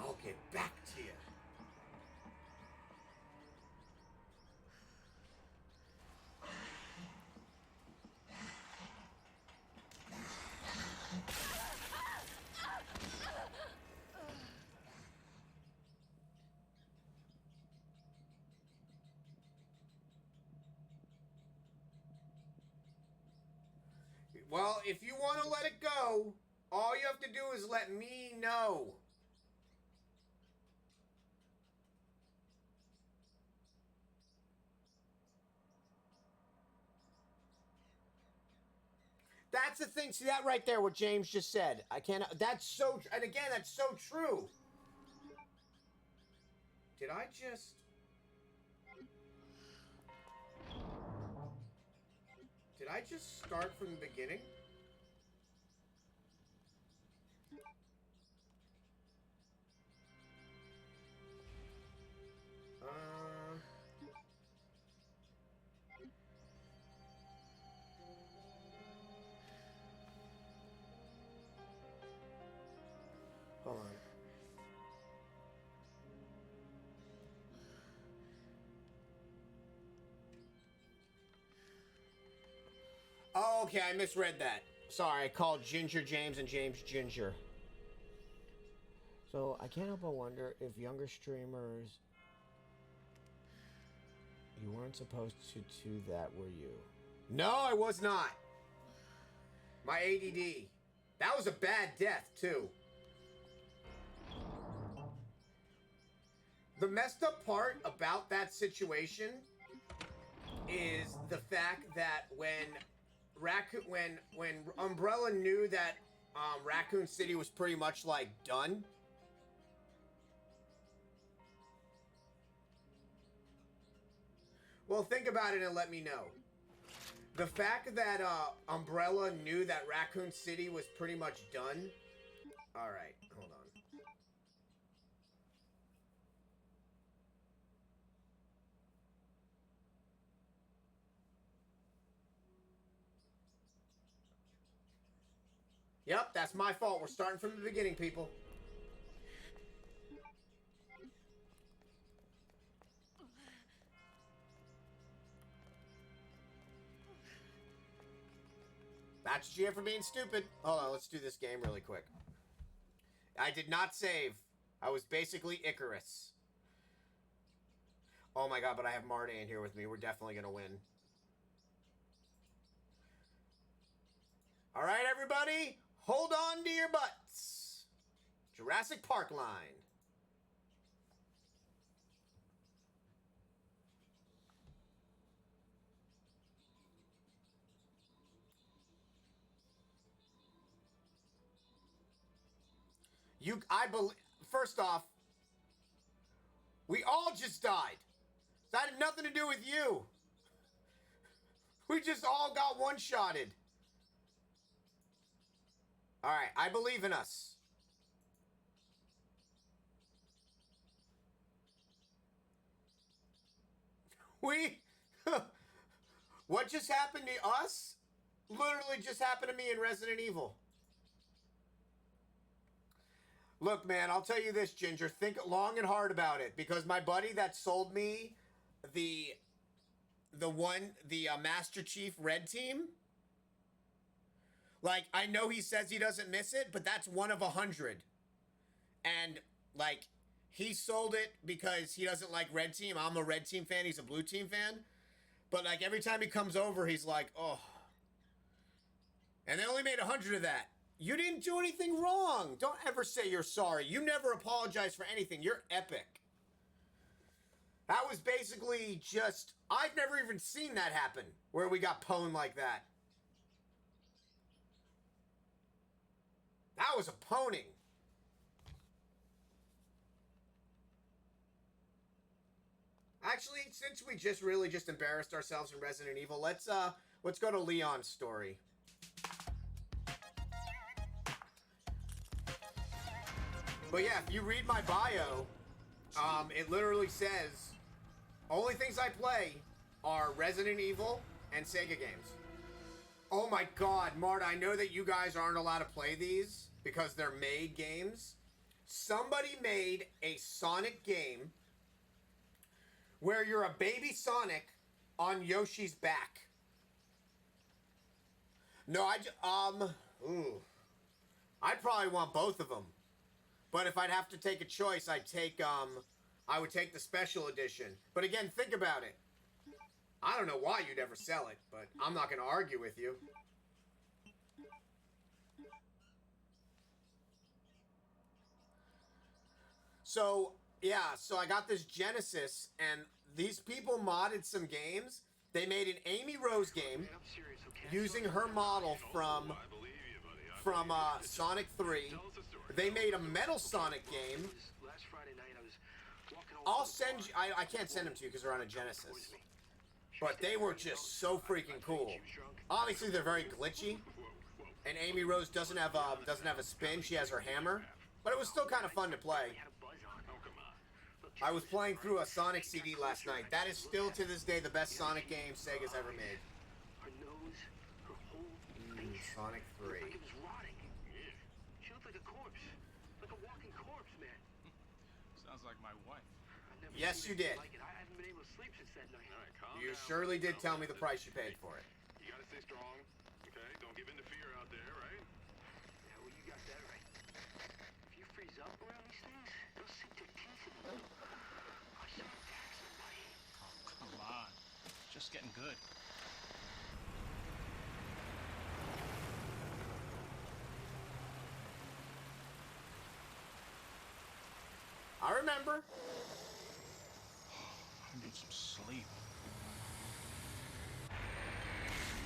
I'll get back to you. Well, if you want to let it go, all you have to do is let me know. That's the thing. See that right there, what James just said. I can't. That's so. And again, that's so true. Did I just? Did I just start from the beginning? Hold on. Oh, okay, I misread that. Sorry, I called Ginger James and James Ginger. So, I can't help but wonder if younger streamers... You weren't supposed to do that, were you? No, I was not. My ADD. That was a bad death, too. The messed up part about that situation is the fact that when Umbrella knew that Raccoon City was pretty much like done. Well, think about it and let me know. The fact that Umbrella knew that Raccoon City was pretty much done. All right, hold on. Yep, that's my fault. We're starting from the beginning, people. That's what you get for being stupid. Hold on, let's do this game really quick. I did not save. I was basically Icarus. Oh my god, but I have Marty in here with me. We're definitely going to win. All right, everybody. Hold on to your butts. Jurassic Park line. I believe, first off, we all just died. That had nothing to do with you. We just all got one-shotted. All right, I believe in us. What just happened to us? Literally just happened to me in Resident Evil. Look, man, I'll tell you this, Ginger. Think long and hard about it, because my buddy that sold me the Master Chief Red Team, like, I know he says he doesn't miss it, but that's 1 of 100. And, like, he sold it because he doesn't like Red Team. I'm a Red Team fan. He's a Blue Team fan. But, like, every time he comes over, he's like, oh. And they only made 100 of that. You didn't do anything wrong. Don't ever say you're sorry. You never apologize for anything. You're epic. That was basically just... I've never even seen that happen, where we got pwned like that. That was a pwning. Actually, since we just really just embarrassed ourselves in Resident Evil, let's go to Leon's story. But yeah, if you read my bio, it literally says, only things I play are Resident Evil and Sega games. Oh my god, Marta, I know that you guys aren't allowed to play these because they're made games. Somebody made a Sonic game where you're a baby Sonic on Yoshi's back. No, I'd probably want both of them. But if I'd have to take a choice, I would take the special edition. But again, think about it. I don't know why you'd ever sell it, but I'm not going to argue with you. So, yeah, so I got this Genesis, and these people modded some games, They made an Amy Rose game Man, I'm serious, okay? using her model from Sonic 3. They made a Metal Sonic game. Last Friday night, I was walking home I'll from the send bar. you. I can't send them to you because they're on a Genesis. But they were just so freaking cool. Obviously, they're very glitchy. And Amy Rose doesn't have a spin. She has her hammer. But it was still kind of fun to play. Had a buzz on. Oh, come on. Look, I was playing through a Sonic CD last night. That is still to this day the best Sonic game Sega's ever made. her nose, her whole face. Sonic 3. Like it was rotting. She looked like a corpse. Like a walking corpse, man. Sounds like my wife. I've never Yes, seen you did. anything like it. I haven't been able to sleep since that night. All right, calm You down. surely did tell me the price you paid for it. You gotta stay strong, okay? Don't give in to fear out there, right? Yeah, well, you got that right. If you freeze up around these things, they'll sink their teeth in you. I saw attack somebody. Come on. It's just getting good. I remember. I need some sleep.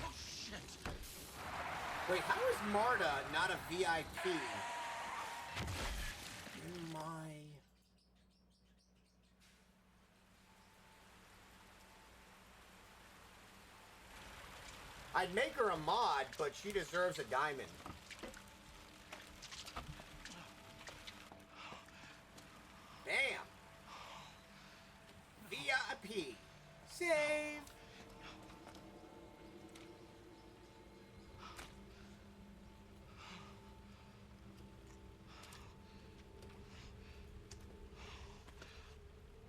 Oh, shit. Wait, how is Marta not a VIP? In my... I'd make her a mod, but she deserves a diamond. Bam! VIP. Save.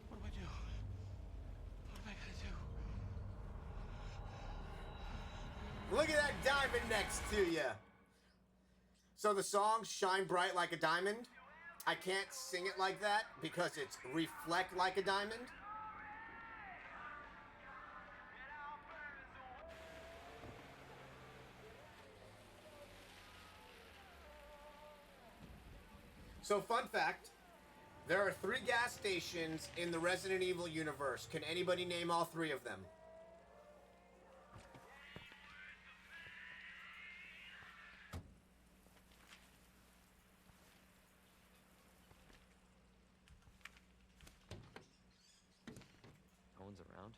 What do I do? What am I gonna do? Look at that diamond next to you. So the song Shine Bright Like a Diamond, I can't sing it like that because it's Reflect Like a Diamond. So fun fact, there are 3 gas stations in the Resident Evil universe. Can anybody name all 3 of them? No one's around.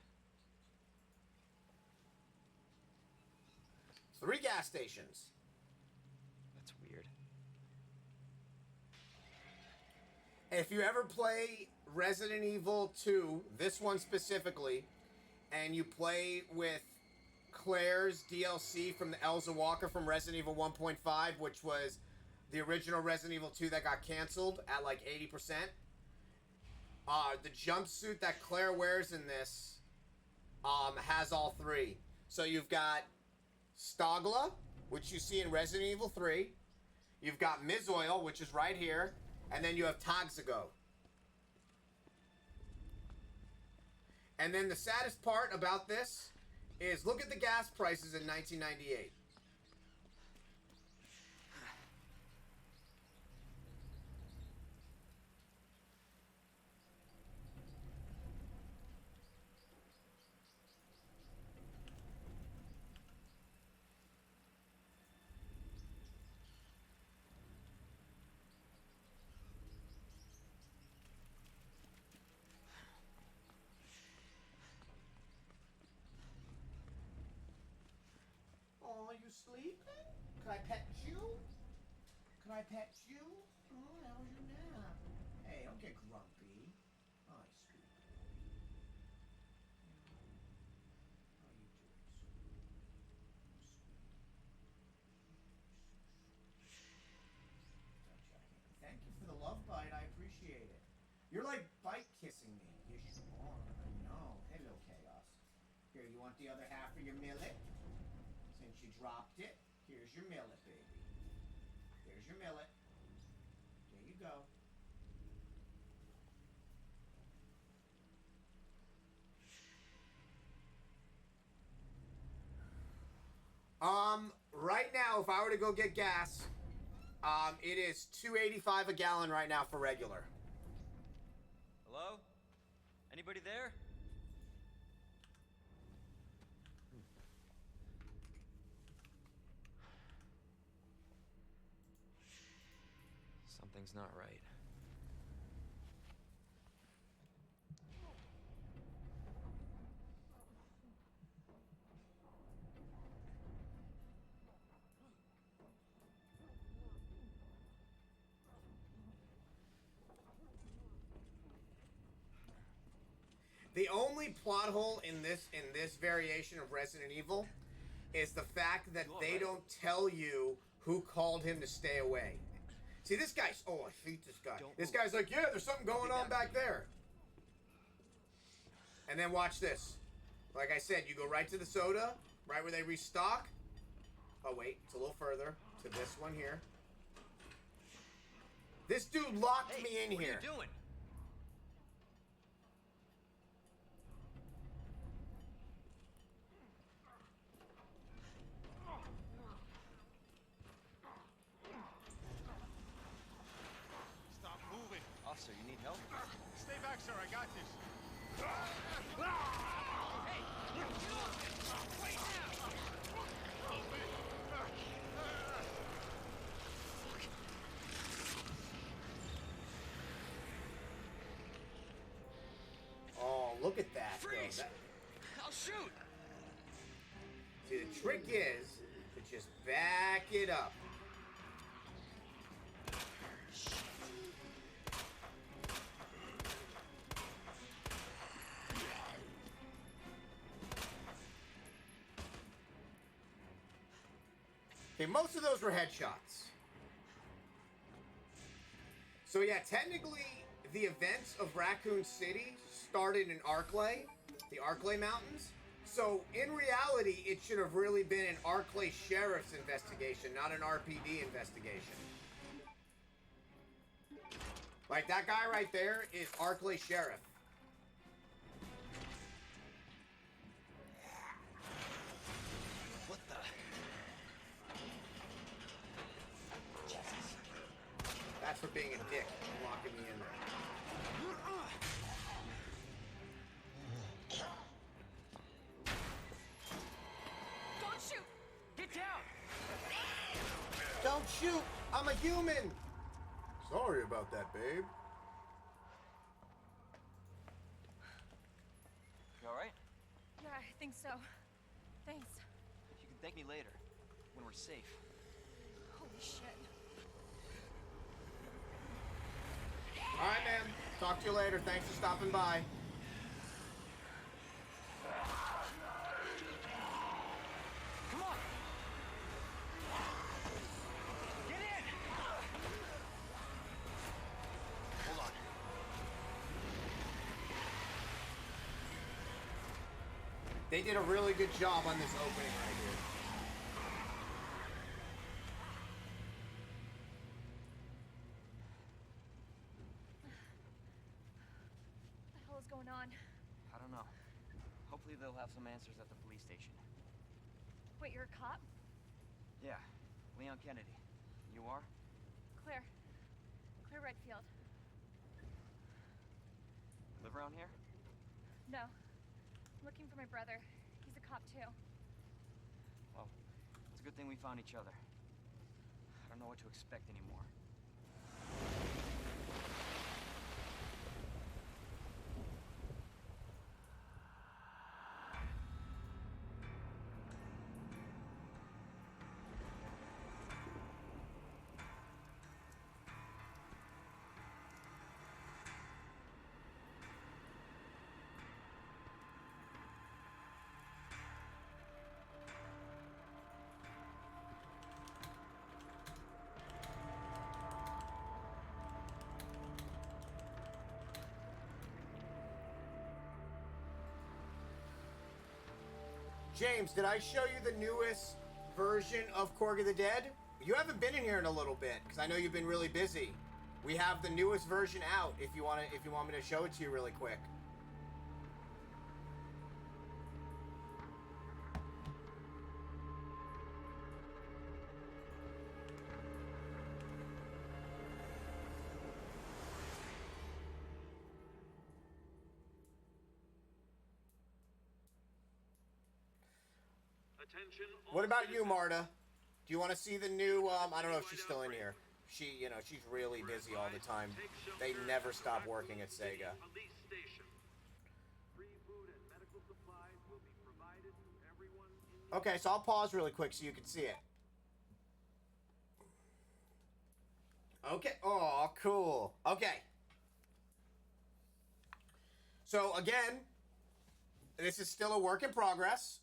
3 gas stations. That's weird. If you ever play Resident Evil 2, this one specifically, and you play with Claire's DLC from the Elza Walker from Resident Evil 1.5, which was the original Resident Evil 2 that got canceled at like 80%, the jumpsuit that Claire wears in this has all 3. So you've got Stogla, which you see in Resident Evil 3. You've got Mizoil, which is right here. And then you have Tagzago. And then the saddest part about this is look at the gas prices in 1998. Oh, you sleeping? Can I pet you? Can I pet you? Oh, how was your nap? Hey, don't get grumpy. Oh, sweet. How you doing, sweet? Thank you for the love bite. I appreciate it. You're like bite kissing me. Yes, you are. I know. Hello, Chaos. Here, you want the other half of your millet? Since you dropped it, here's your millet, baby. Here's your millet. There you go. Right now, if I were to go get gas, it is $2.85 a gallon right now for regular. Hello? Anybody there? Something's not right. The only plot hole in this variation of Resident Evil is the fact that they don't tell you who called him to stay away. See, this guy's... Oh, I hate this guy. This guy's like, yeah, there's something going on back there. And then watch this. Like I said, you go right to the soda, right where they restock. Oh, wait, it's a little further to this one here. This dude locked me in here. What are you doing? Stop moving. Officer, you need help? Stay back, sir. I got this. Oh, look at that. though. Freeze! That- I'll shoot! See, the trick is to just back it up. Okay, most of those were headshots. So yeah, technically, the events of Raccoon City started in Arklay, the Arklay Mountains. So in reality, it should have really been an Arklay Sheriff's investigation, not an RPD investigation. Like, that guy right there is Arklay Sheriff. What the? Jesus. That's for being a dick, locking me in there. Don't shoot! Get down! Don't shoot! I'm a human! Sorry about that, babe. You alright? Yeah, I think so. Thanks. You can thank me later, when we're safe. Holy shit. Alright, man. Talk to you later. Thanks for stopping by. Come on! Get in! Hold on. They did a really good job on this opening right here. What the hell is going on? I don't know. Hopefully they'll have some answers at the police station. Wait, you're a cop? Yeah, Leon Kennedy. You are? Claire. Claire Redfield. Live around here? No. I'm looking for my brother. He's a cop too. Well, it's a good thing we found each other. I don't know what to expect anymore. James, did I show you the newest version of Korg of the Dead? You haven't been in here in a little bit, because I know you've been really busy. We have the newest version out if you want me to show it to you really quick. Attention all What about you, citizens. Marta? Do you want to see the new, I don't know if she's still in here. she's really busy all the time. They never stop working at Sega. Police station. Free food and medical supplies will be provided to everyone in Okay, so I'll pause really quick so you can see it. Okay. Oh, cool. Okay. So again, this is still a work in progress,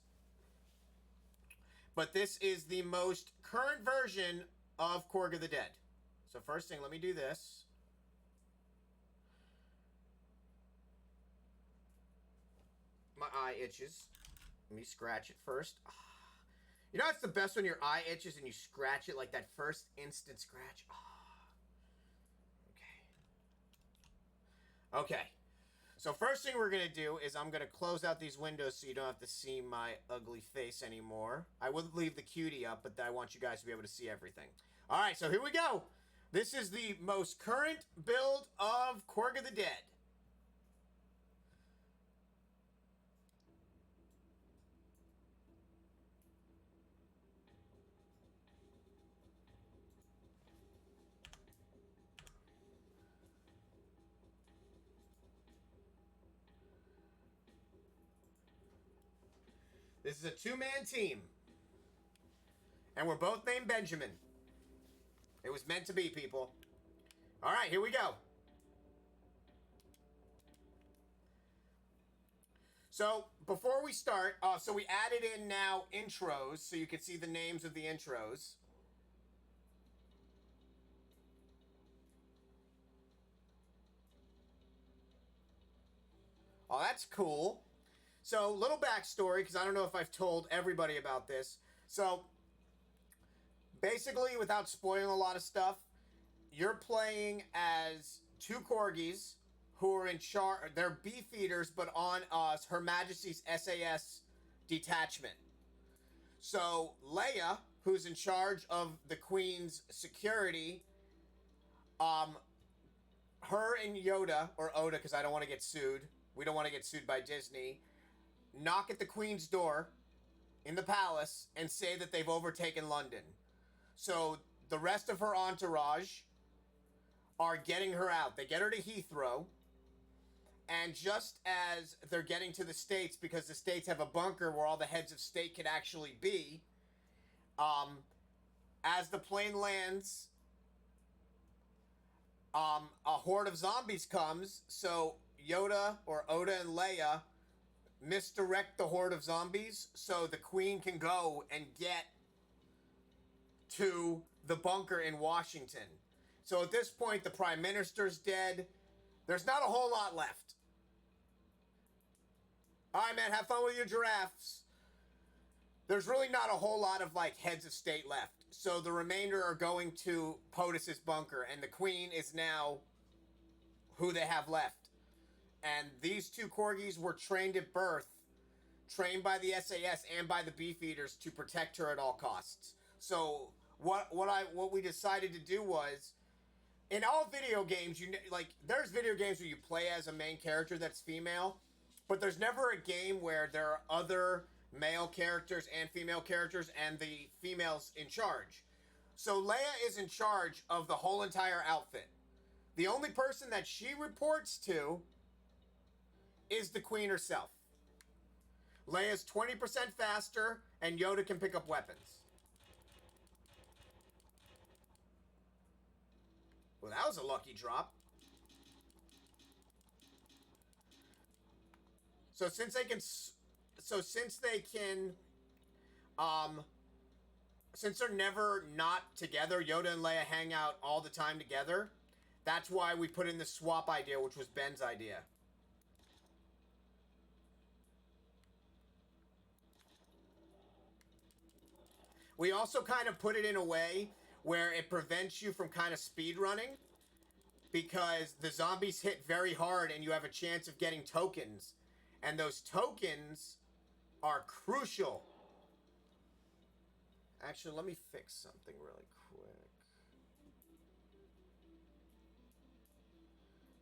but this is the most current version of Korg of the Dead. So first thing, let me do this. My eye itches. Let me scratch it first. You know, it's the best when your eye itches and you scratch it, like that first instant scratch. Okay. Okay. So first thing we're going to do is I'm going to close out these windows so you don't have to see my ugly face anymore. I would leave the cutie up, but I want you guys to be able to see everything. All right, so here we go. This is the most current build of Korg of the Dead. This is a two-man team. And we're both named Benjamin. It was meant to be, people. All right, here we go. So, before we start, so we added in now intros, so you can see the names of the intros. Oh, that's cool. So, little backstory, because I don't know if I've told everybody about this. So, basically, without spoiling a lot of stuff, you're playing as two corgis who are in charge. They're beefeaters, but on Her Majesty's SAS detachment. So, Leia, who's in charge of the Queen's security, her and Yoda, or Oda, because I don't want to get sued. We don't want to get sued by Disney. Knock at the Queen's door in the palace and say that they've overtaken London. So the rest of her entourage are getting her out. They get her to Heathrow, and just as they're getting to the States, because the States have a bunker where all the heads of state can actually be, as the plane lands, a horde of zombies comes, so Yoda, or Oda, and Leia misdirect the horde of zombies so the Queen can go and get to the bunker in Washington. So at this point, the Prime Minister's dead. There's not a whole lot left. All right, man, have fun with your giraffes. There's really not a whole lot of, like, heads of state left. So the remainder are going to POTUS's bunker, and the Queen is now who they have left. And these two corgis were trained at birth, trained by the SAS and by the Beefeaters to protect her at all costs. So what we decided to do was, in all video games, there's video games where you play as a main character that's female, but there's never a game where there are other male characters and female characters and the female's in charge. So Leia is in charge of the whole entire outfit. The only person that she reports to is the Queen herself. Leia's 20% faster, and Yoda can pick up weapons. Well, that was a lucky drop. So since they can, since they're never not together, Yoda and Leia hang out all the time together. That's why we put in the swap idea, which was Ben's idea. We also kind of put it in a way where it prevents you from kind of speed running, because the zombies hit very hard and you have a chance of getting tokens. And those tokens are crucial. Actually, let me fix something really quick.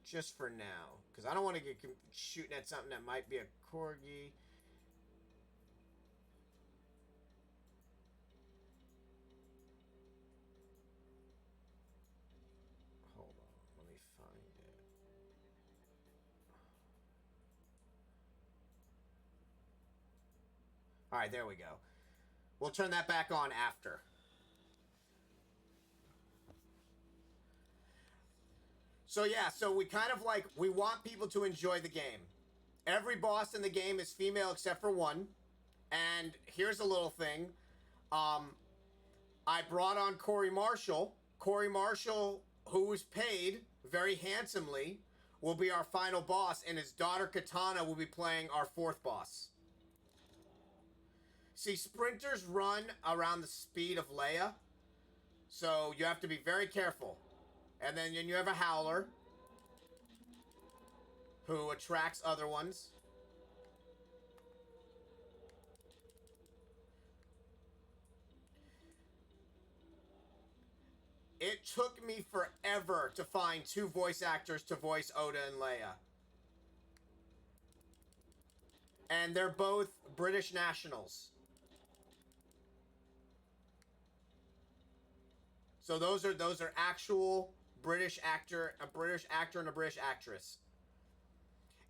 Just for now, because I don't want to get shooting at something that might be a corgi. All right, there we go. We'll turn that back on after. So yeah, so we kind of like, we want people to enjoy the game. Every boss in the game is female except for one. And here's a little thing. I brought on Corey Marshall. Corey Marshall, who was paid very handsomely, will be our final boss, and his daughter Katana will be playing our fourth boss. See, sprinters run around the speed of Leia, so you have to be very careful. And then you have a Howler, who attracts other ones. It took me forever to find 2 voice actors to voice Oda and Leia. And they're both British nationals. So those are actual British actor, a British actor and a British actress.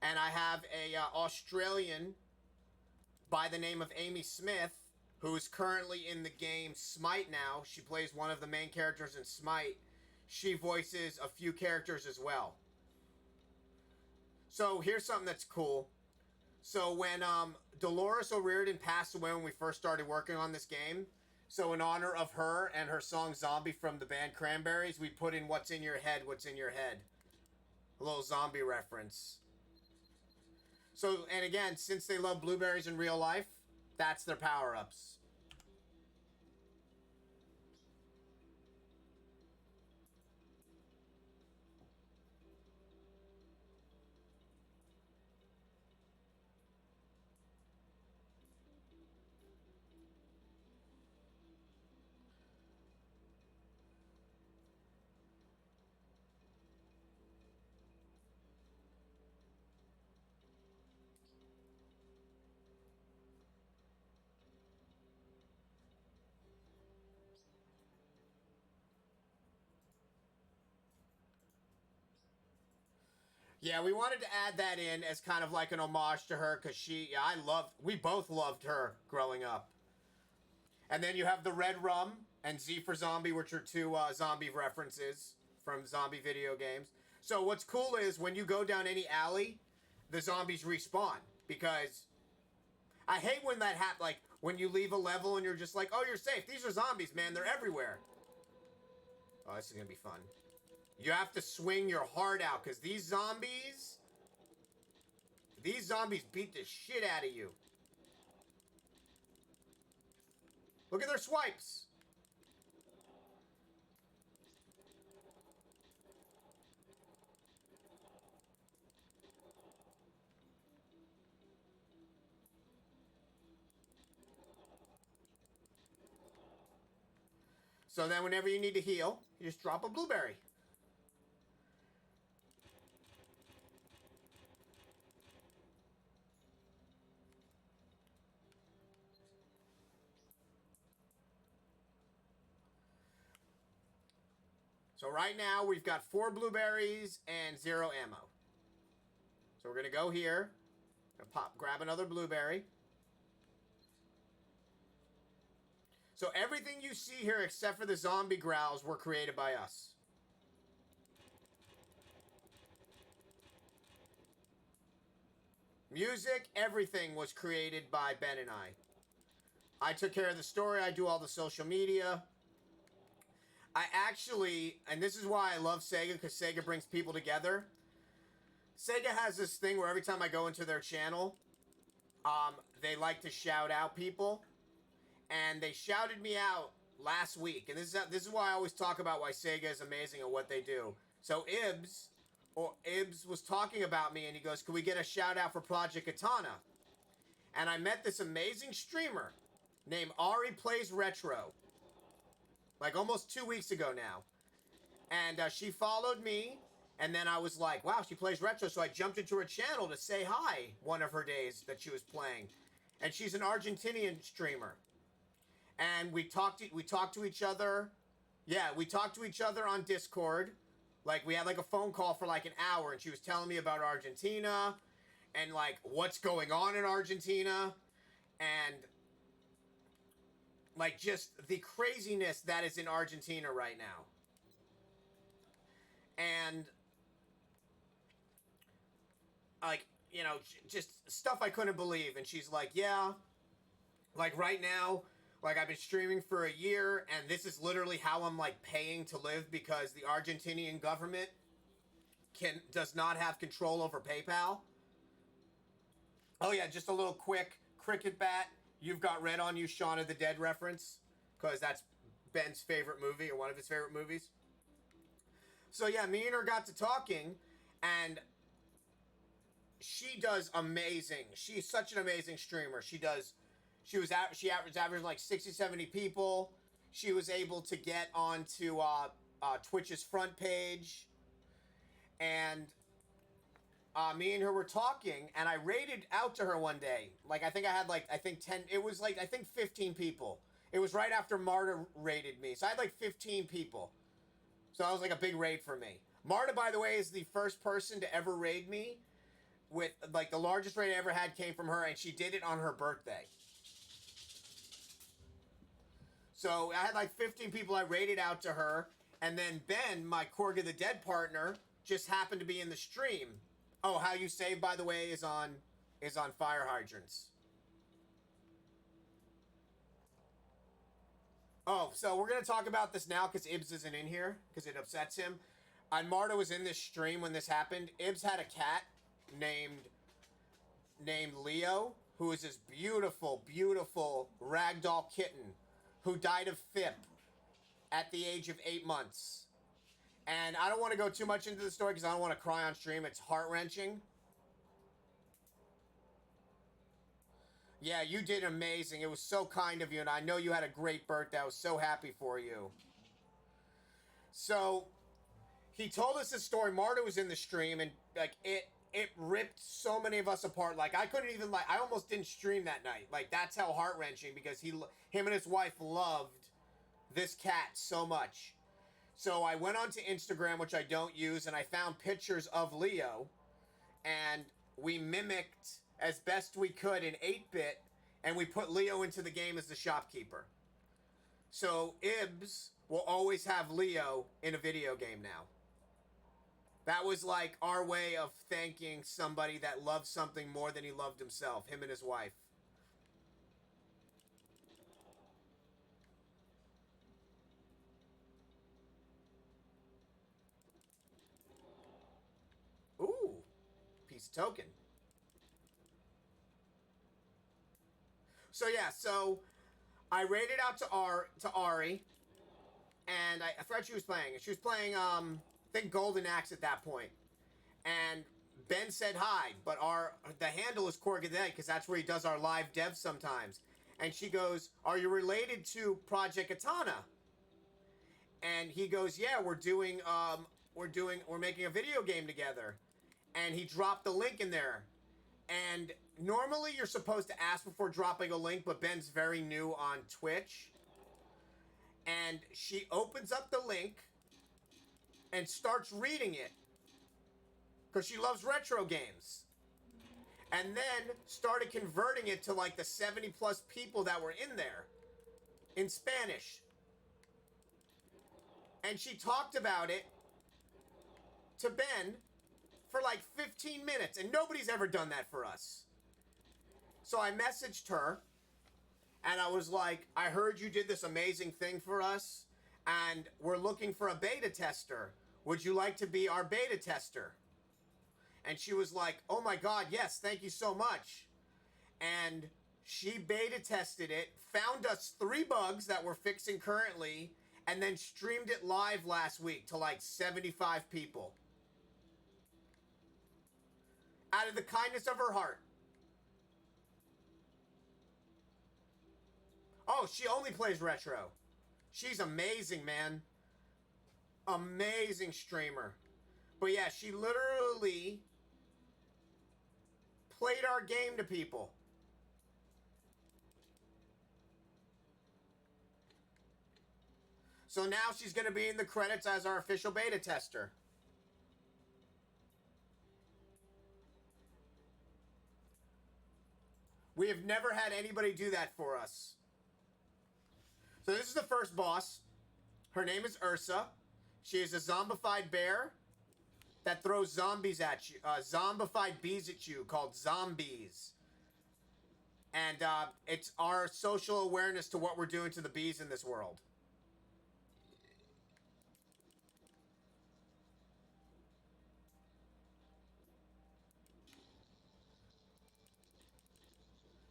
And I have a Australian by the name of Amy Smith, who is currently in the game Smite now. She plays one of the main characters in Smite. She voices a few characters as well. So here's something that's cool. So when Dolores O'Riordan passed away when we first started working on this game, so in honor of her and her song Zombie from the band Cranberries, we put in What's in Your Head, What's in Your Head. A little zombie reference. So, and again, since they love blueberries in real life, that's their power-ups. Yeah, we wanted to add that in as kind of like an homage to her, because we both loved her growing up. And then you have the Red Rum and Z for Zombie, which are 2 zombie references from zombie video games. So what's cool is when you go down any alley, the zombies respawn, because I hate when that happens, like when you leave a level and you're just like, oh, you're safe. These are zombies, man. They're everywhere. Oh, this is going to be fun. You have to swing your heart out, because these zombies beat the shit out of you. Look at their swipes. So then whenever you need to heal, you just drop a blueberry. So right now, we've got 4 blueberries and 0 ammo. So we're going to go here and grab another blueberry. So everything you see here except for the zombie growls were created by us. Music, everything was created by Ben and I. I took care of the story. I do all the social media. I actually, and this is why I love Sega, because Sega brings people together. Sega has this thing where every time I go into their channel, they like to shout out people. And they shouted me out last week. And this is why I always talk about why Sega is amazing at what they do. So Ibs was talking about me, and he goes, can we get a shout out for Project Katana? And I met this amazing streamer named Ari Plays Retro. Like almost 2 weeks ago now. And she followed me, and then I was like, wow, she plays retro. So I jumped into her channel to say hi one of her days that she was playing. And she's an Argentinian streamer. And we talked to each other. Yeah, we talked to each other on Discord. Like, we had like a phone call for like an hour, and she was telling me about Argentina and like what's going on in Argentina. And Like, just the craziness that is in Argentina right now. And, like, you know, just stuff I couldn't believe. And she's like, yeah, like, right now, like, I've been streaming for a year, and this is literally how I'm, like, paying to live because the Argentinian government does not have control over PayPal. Oh, yeah, just a little quick cricket bat. You've got red on you, Shaun of the Dead reference, because that's Ben's favorite movie, or one of his favorite movies. So, yeah, me and her got to talking, and she does amazing. She's such an amazing streamer. She averaged like 60, 70 people. She was able to get onto Twitch's front page. And me and her were talking, and I raided out to her one day. Like, I think I had, like, 10, it was, like, 15 people. It was right after Marta raided me. So I had, like, 15 people. So that was, like, a big raid for me. Marta, by the way, is the first person to ever raid me. With, like, the largest raid I ever had came from her, and she did it on her birthday. So I had, like, 15 people I raided out to her. And then Ben, my Korg of the Dead partner, just happened to be in the stream. Oh, How You Save, by the way, is on fire hydrants. Oh, so we're gonna talk about this now because Ibs isn't in here because it upsets him. And Marta was in this stream when this happened. Ibs had a cat named Leo, who is this beautiful, beautiful ragdoll kitten who died of FIP at the age of 8 months. And I don't want to go too much into the story because I don't want to cry on stream. It's heart-wrenching. Yeah, you did amazing. It was so kind of you, and I know you had a great birthday. I was so happy for you. So, he told us this story. Marta was in the stream, and, like, it ripped so many of us apart. Like, I couldn't even, like, I almost didn't stream that night. Like, that's how heart-wrenching, because him and his wife loved this cat so much. So I went onto Instagram, which I don't use, and I found pictures of Leo, and we mimicked as best we could in 8-bit, and we put Leo into the game as the shopkeeper. So Ibs will always have Leo in a video game now. That was like our way of thanking somebody that loved something more than he loved himself, him and his wife. Ooh, piece of token. So yeah, so I raided out to Ari, and I forgot she was playing. She was playing I think Golden Axe at that point. And Ben said hi, but the handle is Korgadei because that's where he does our live devs sometimes. And she goes, "Are you related to Project Katana?" And he goes, "Yeah, we're making a video game together." And he dropped the link in there. And normally you're supposed to ask before dropping a link, but Ben's very new on Twitch. And she opens up the link and starts reading it because she loves retro games. And then started converting it to like the 70 plus people that were in there in Spanish. And she talked about it to Ben for like 15 minutes, and nobody's ever done that for us. So I messaged her, and I was like, "I heard you did this amazing thing for us, and we're looking for a beta tester. Would you like to be our beta tester?" And she was like, "Oh my God, yes, thank you so much." And she beta tested it, found us 3 bugs that we're fixing currently, and then streamed it live last week to like 75 people. Out of the kindness of her heart. Oh, she only plays retro. She's amazing, man. Amazing streamer. But yeah, she literally played our game to people. So now she's going to be in the credits as our official beta tester. We have never had anybody do that for us. So this is the first boss. Her name is Ursa. She is a zombified bear that throws zombies at you, zombified bees at you, called zombies. And it's our social awareness to what we're doing to the bees in this world.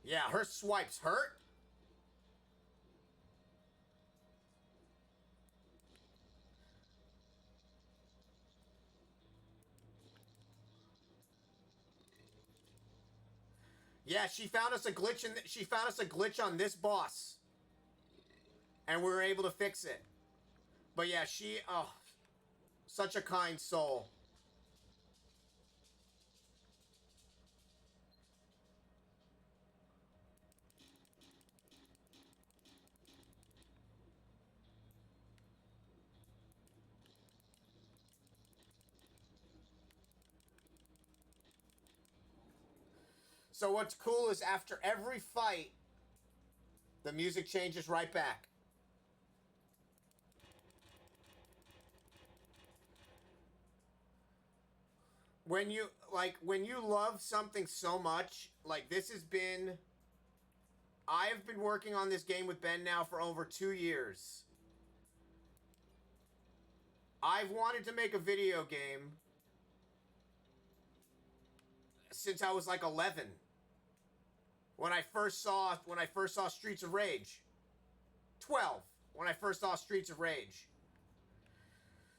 Yeah, her swipes hurt. Yeah, she found us a glitch she found us a glitch on this boss. And we were able to fix it. But yeah, such a kind soul. So what's cool is after every fight, the music changes right back. When you love something so much, like this has been, I have been working on this game with Ben now for over 2 years. I've wanted to make a video game since I was like 11. When I first saw Streets of Rage. 12, when I first saw Streets of Rage.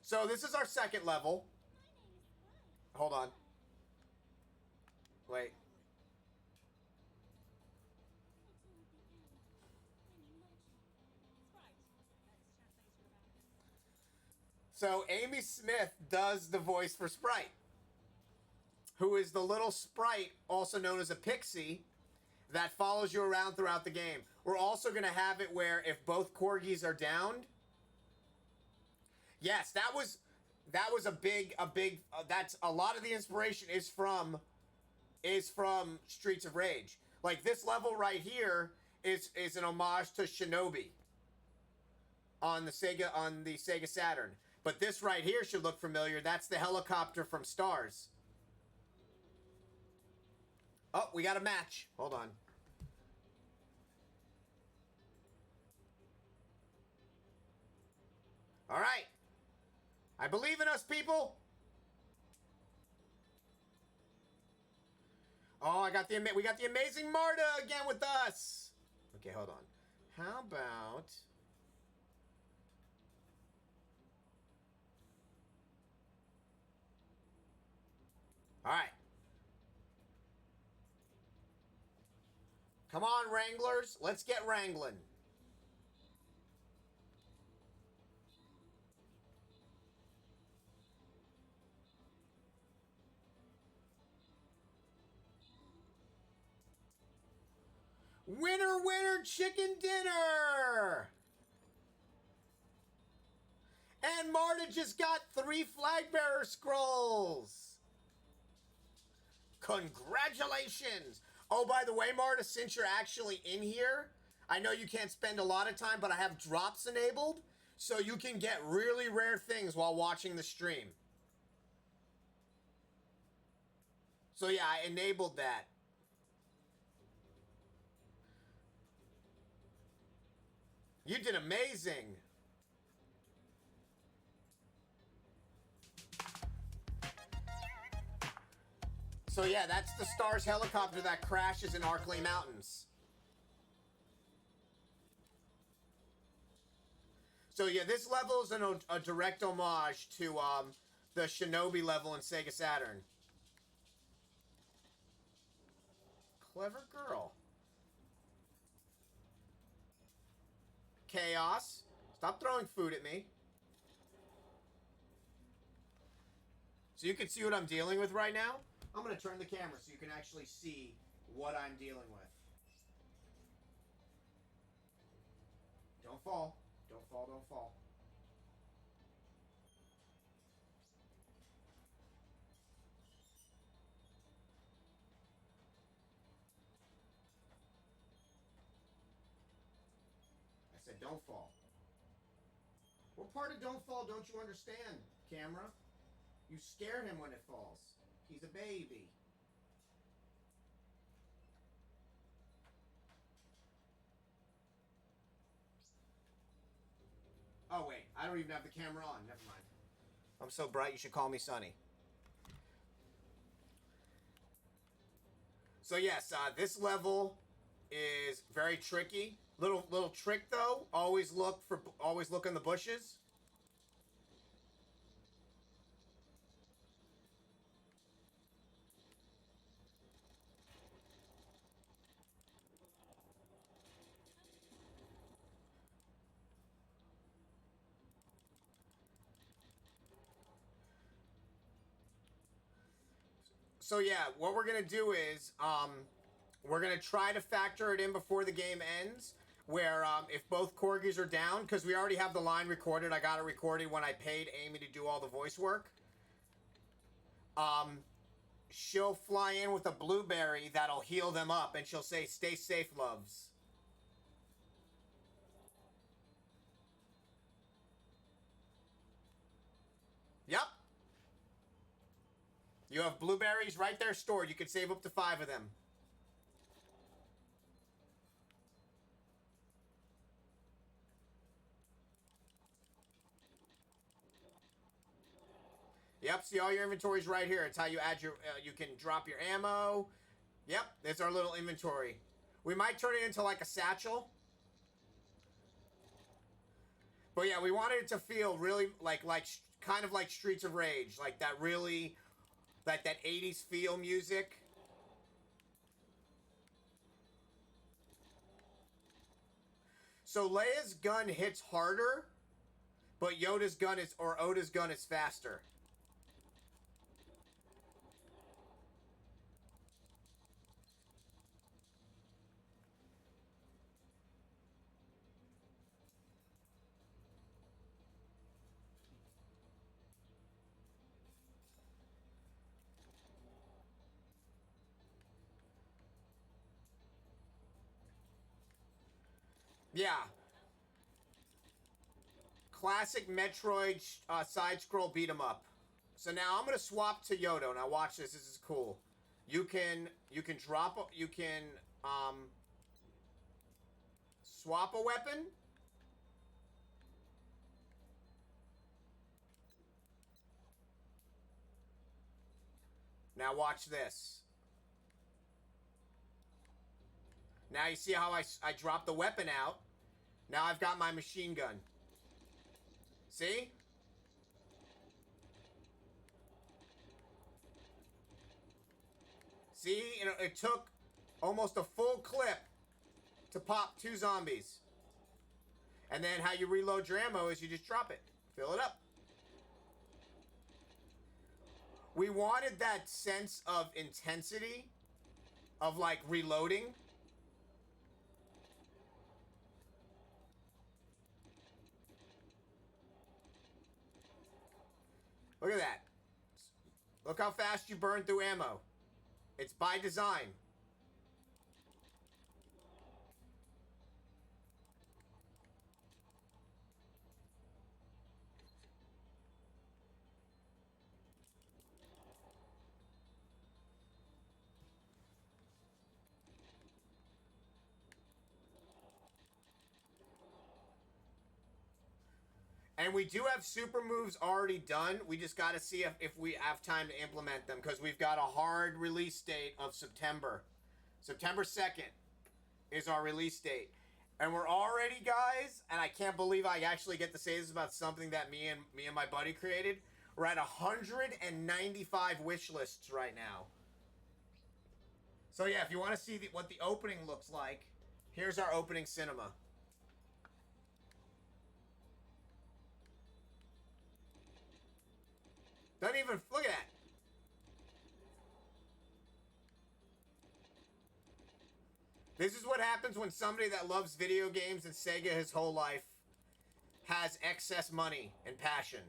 So this is our second level. Hold on. Wait. So Amy Smith does the voice for Sprite, who is the little sprite, also known as a pixie, that follows you around throughout the game. We're also going to have it where if both corgis are downed. Yes, that was a big that's a lot of the inspiration is from Streets of Rage. Like this level right here is an homage to Shinobi on the Sega Saturn. But this right here should look familiar. That's the helicopter from Stars. Oh, we got a match. Hold on. All right. I believe in us, people. Oh, we got the amazing Marta again with us. Okay, hold on. How about... All right. Come on, Wranglers. Let's get wrangling. Winner, winner, chicken dinner! And Marta just got 3 flag bearer scrolls. Congratulations! Oh, by the way, Marta, since you're actually in here, I know you can't spend a lot of time, but I have drops enabled, so you can get really rare things while watching the stream. So yeah, I enabled that. You did amazing. So yeah, that's the Stars helicopter that crashes in Arklay Mountains. So yeah, this level is a direct homage to the Shinobi level in Sega Saturn. Clever girl. Chaos. Stop throwing food at me. So you can see what I'm dealing with right now. I'm going to turn the camera so you can actually see what I'm dealing with. Don't fall. Don't fall, don't fall. said don't fall. What part of don't fall don't you understand, camera? You scare him when it falls. He's a baby. Oh, wait. I don't even have the camera on. Never mind. I'm so bright, you should call me Sonny. So, yes, this level is very tricky. Little trick, though. Always look in the bushes. So yeah, what we're gonna do is we're gonna try to factor it in before the game ends, where if both corgis are down, because we already have the line recorded. I got it recorded when I paid Amy to do all the voice work. She'll fly in with a blueberry that'll heal them up, and she'll say, "Stay safe, loves." Yep. You have blueberries right there stored. You can save up to 5 of them. Yep, see all your inventories right here. It's how you add your, you can drop your ammo. Yep, there's our little inventory. We might turn it into like a satchel. But yeah, we wanted it to feel really kind of like Streets of Rage. Like that really, like that 80s feel music. So Leia's gun hits harder, but Yoda's gun is, or Oda's gun is faster. Yeah. Classic Metroid side-scroll beat-em-up. So now I'm gonna swap to Yoda. Now watch this. This is cool. You can drop. You can swap a weapon. Now watch this. Now you see how I dropped the weapon out. Now I've got my machine gun. See? See? It took almost a full clip to pop 2 zombies. And then how you reload your ammo is you just drop it. Fill it up. We wanted that sense of intensity of like reloading. Look at that. Look how fast you burn through ammo. It's by design. And we do have super moves already done. We just got to see if we have time to implement them, because we've got a hard release date of September. September 2nd is our release date. And we're already, guys, and I can't believe I actually get to say this about something that me and my buddy created. We're at 195 wish lists right now. So yeah, if you want to see what the opening looks like, here's our opening cinema. Don't even look at that. This is what happens when somebody that loves video games and Sega his whole life has excess money and passion.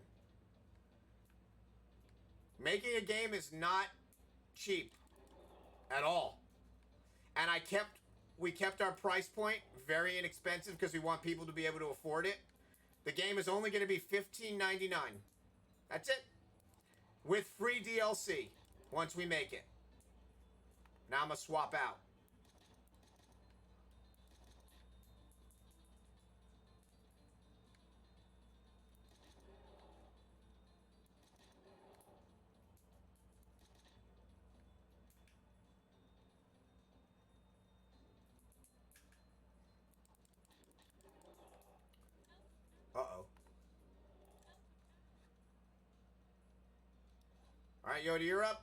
Making a game is not cheap at all. And I kept we kept our price point very inexpensive because we want people to be able to afford it. The game is only going to be $15.99. That's it. With free DLC once we make it. Now I'm going to swap out. Uh-oh. Alright, Yoda, you're up.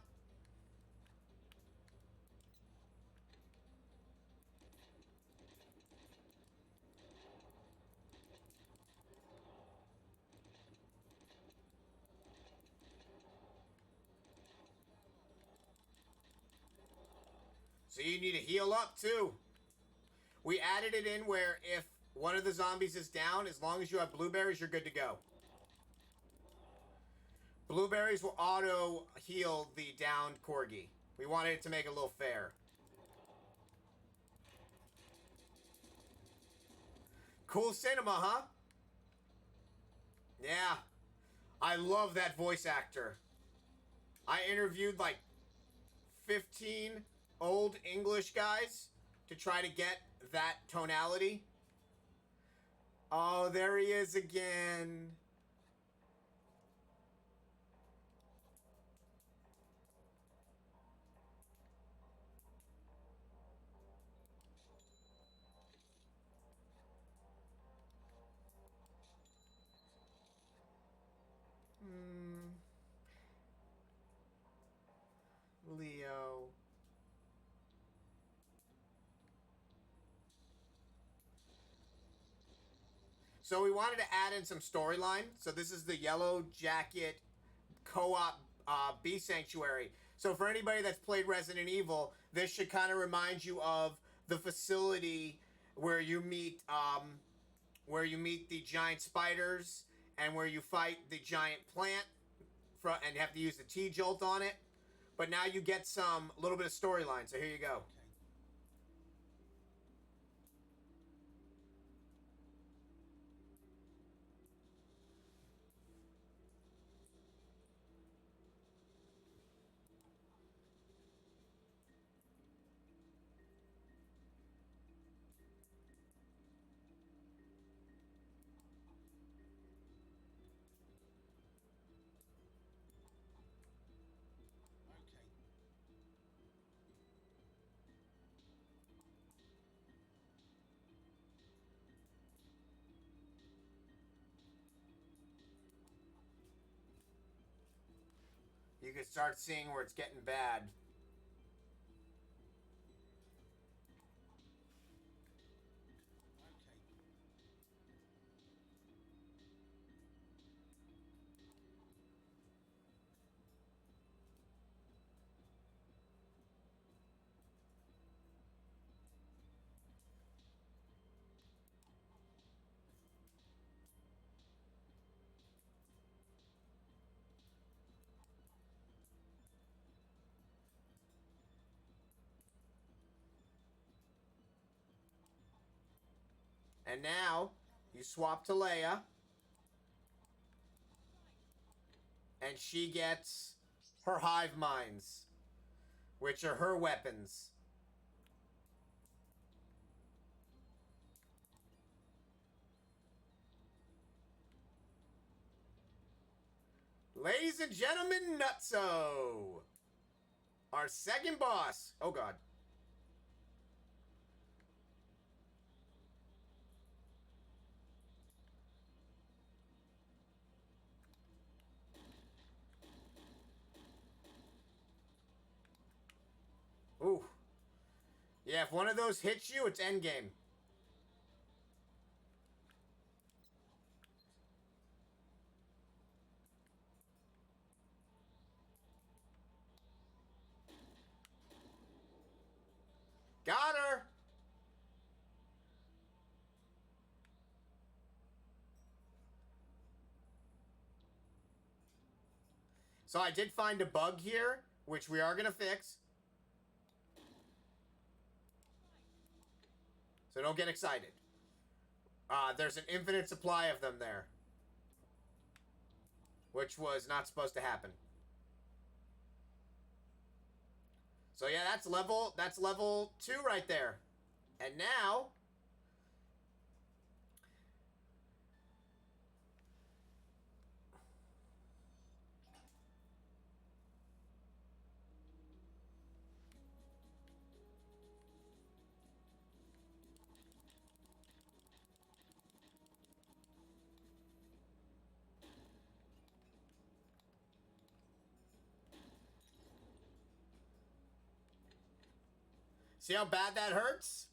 So you need to heal up, too. We added it in where if one of the zombies is down, as long as you have blueberries, you're good to go. Blueberries will auto-heal the downed corgi. We wanted it to make it a little fair. Cool cinema, huh? Yeah. I love that voice actor. I interviewed like 15 old English guys to try to get that tonality. Oh, there he is again. Leo. So we wanted to add in some storyline. So this is the Yellow Jacket co-op Bee Sanctuary. So for anybody that's played Resident Evil, this should kind of remind you of the facility where you meet the giant spiders and where you fight the giant plant and have to use the T-Jolt on it. But now you get some little bit of storyline. So here you go. You can start seeing where it's getting bad. And now, you swap to Leia. And she gets her hive minds, which are her weapons. Ladies and gentlemen, Nutso! Our second boss. Oh, God. Ooh. Yeah, if one of those hits you, it's endgame. Got her! So I did find a bug here, which we are going to fix. So don't get excited. There's an infinite supply of them there. Which was not supposed to happen. So yeah, that's level 2 right there. And now... See how bad that hurts?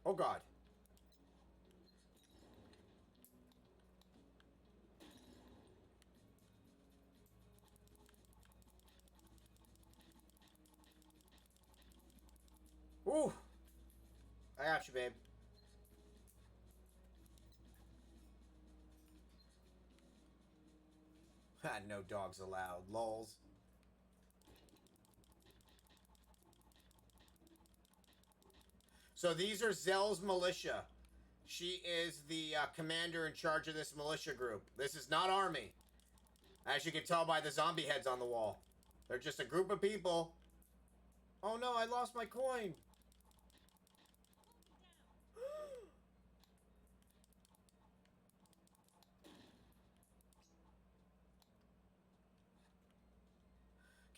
Oh God. Ooh. I got you, babe. No dogs allowed. Lols. So these are Zell's militia. She is the commander in charge of this militia group. This is not army. As you can tell by the zombie heads on the wall. They're just a group of people. Oh no, I lost my coin.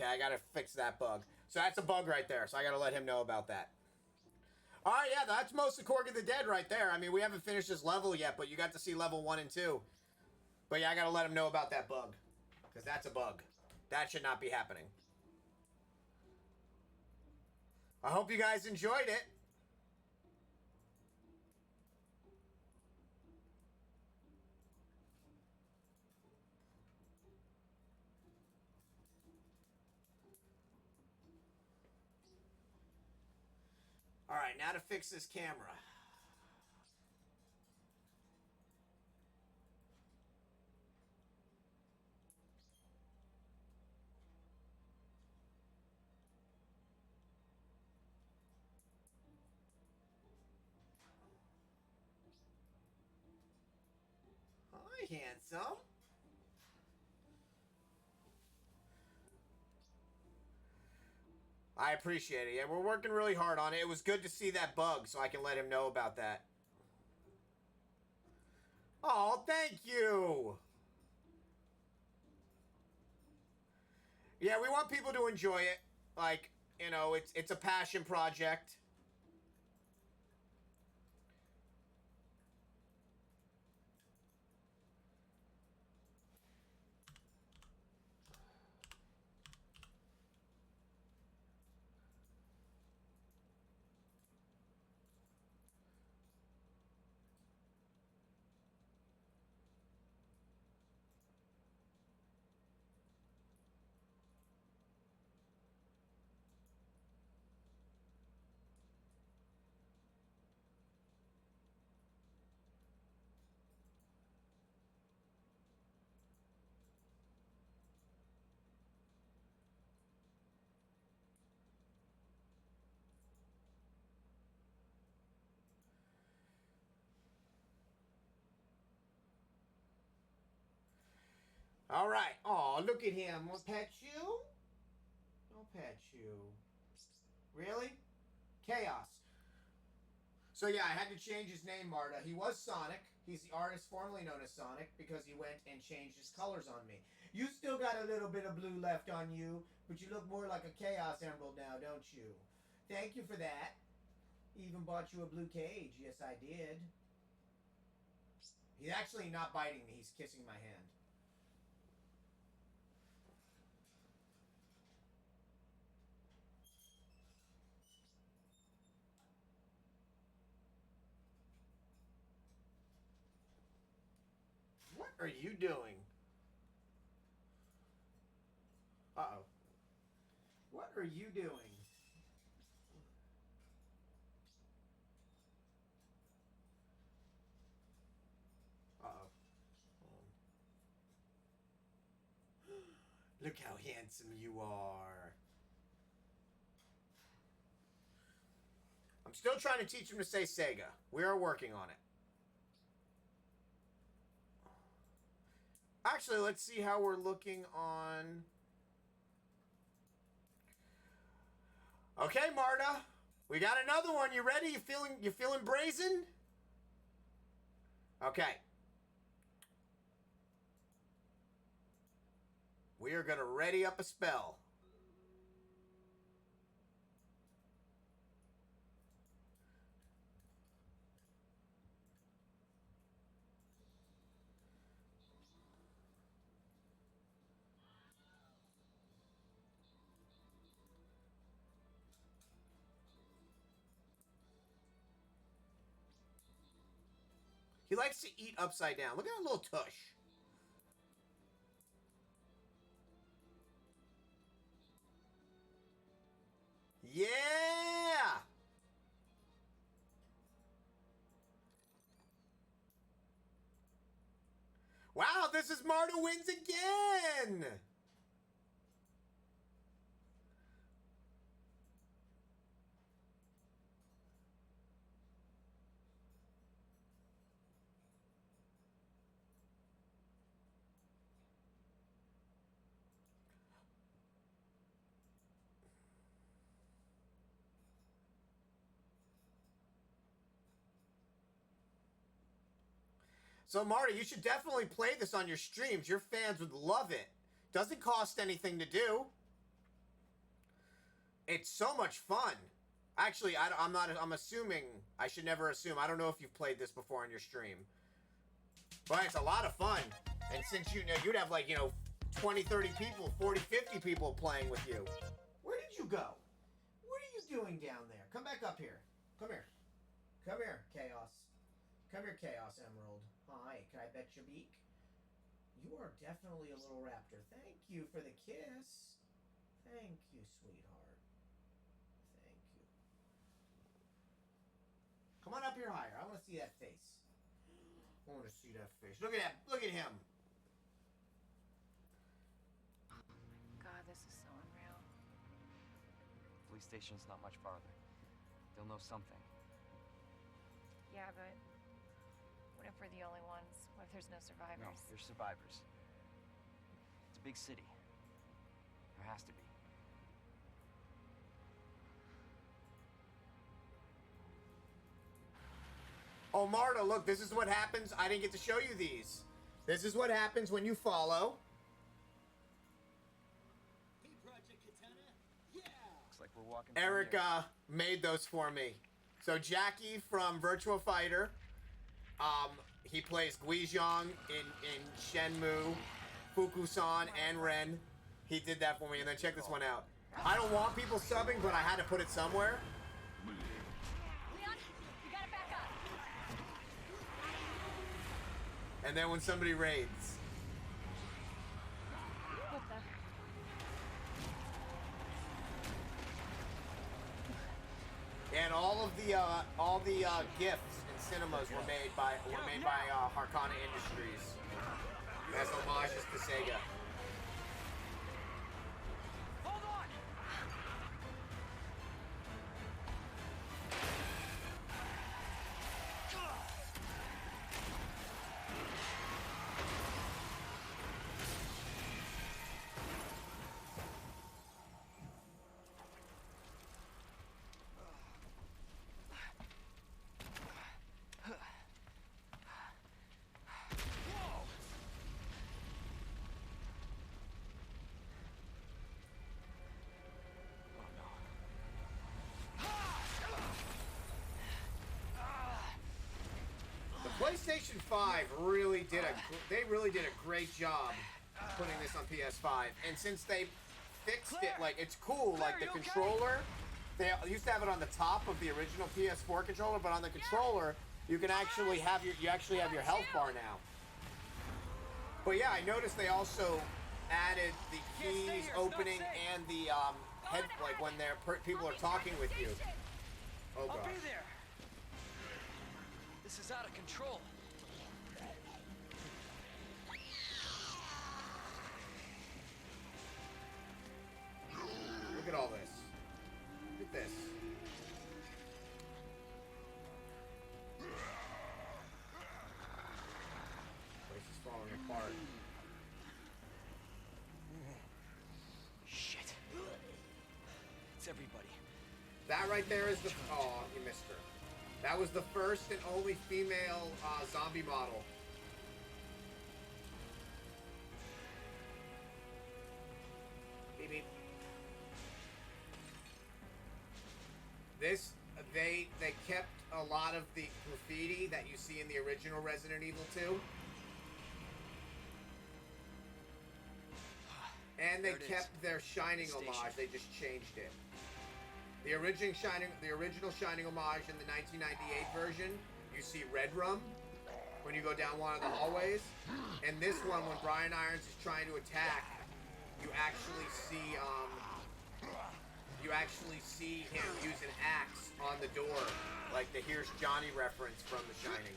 Okay, I gotta fix that bug. So that's a bug right there, so I gotta let him know about that. Alright, yeah, that's most of Cork of the Dead right there. I mean, we haven't finished this level yet, but you got to see level 1 and 2. But yeah, I gotta let him know about that bug. Because that's a bug. That should not be happening. I hope you guys enjoyed it. Alright, now to fix this camera. Hi, handsome. I appreciate it. Yeah, we're working really hard on it. It was good to see that bug, so I can let him know about that. Oh, thank you. Yeah, we want people to enjoy it. Like, you know, it's a passion project. All right. Oh, look at him. I'll pet you? I'll pet you. Really? Chaos. So yeah, I had to change his name, Marta. He was Sonic. He's the artist formerly known as Sonic because he went and changed his colors on me. You still got a little bit of blue left on you, but you look more like a Chaos Emerald now, don't you? Thank you for that. Even bought you a blue cage. Yes, I did. He's actually not biting me. He's kissing my hand. are you doing? Uh-oh. What are you doing? Uh-oh. Look how handsome you are. I'm still trying to teach him to say Sega. We are working on it. Actually, let's see how we're looking on... Okay, Marta. We got another one. You ready? You feeling brazen? Okay. We are going to ready up a spell. He likes to eat upside down. Look at that little tush. Yeah! Wow, this is Marta wins again! So, Marta, you should definitely play this on your streams. Your fans would love it. Doesn't cost anything to do. It's so much fun. Actually, I'm assuming, I should never assume. I don't know if you've played this before on your stream. But it's a lot of fun. And since you'd have like, 20, 30 people, 40, 50 people playing with you. Where did you go? What are you doing down there? Come back up here. Come here. Come here, Chaos. Come here, Chaos Emerald. Hi, can I bet your beak? You are definitely a little raptor. Thank you for the kiss. Thank you, sweetheart. Thank you. Come on up here higher. I want to see that face. I want to see that face. Look at that. Look at him. God, this is so unreal. Police station's not much farther. They'll know something. Yeah, but what if we're the only ones? What if there's no survivors? No, there's survivors. It's a big city. There has to be. Oh, Marta, look, this is what happens. I didn't get to show you these. This is what happens when you follow. Hey, Project Katana. Yeah. Looks like we're walking. Erica made those for me. So Jackie from Virtua Fighter, he plays Guizhong in Shenmue, Fukusan, and Ren. He did that for me, and then check this one out. I don't want people subbing, but I had to put it somewhere. Leon, you gotta back up. And then when somebody raids. What the? And all the gifts and cinemas were made by Harkana Industries as homages to Sega. Hold on. PlayStation 5 really did a great job putting this on PS5, and since they fixed it, like, it's cool, like the controller, they used to have it on the top of the original PS4 controller, but on the controller you can actually have your health bar now. But yeah, I noticed they also added the keys opening and the head, like when they're people are talking with you. Oh I'll gosh. be there. This is out of control. Look at all this. Look at this. Place is falling apart. Shit. It's everybody. That right there is the... Oh, you missed her. That was the first and only female zombie model. Beep, beep. This, they kept a lot of the graffiti that you see in the original Resident Evil 2. And they kept their Shining homage. They just changed it. The original Shining homage in the 1998 version, you see red rum when you go down one of the hallways. And this one, when Brian Irons is trying to attack, you actually see him use an axe on the door, like the Here's Johnny reference from The Shining.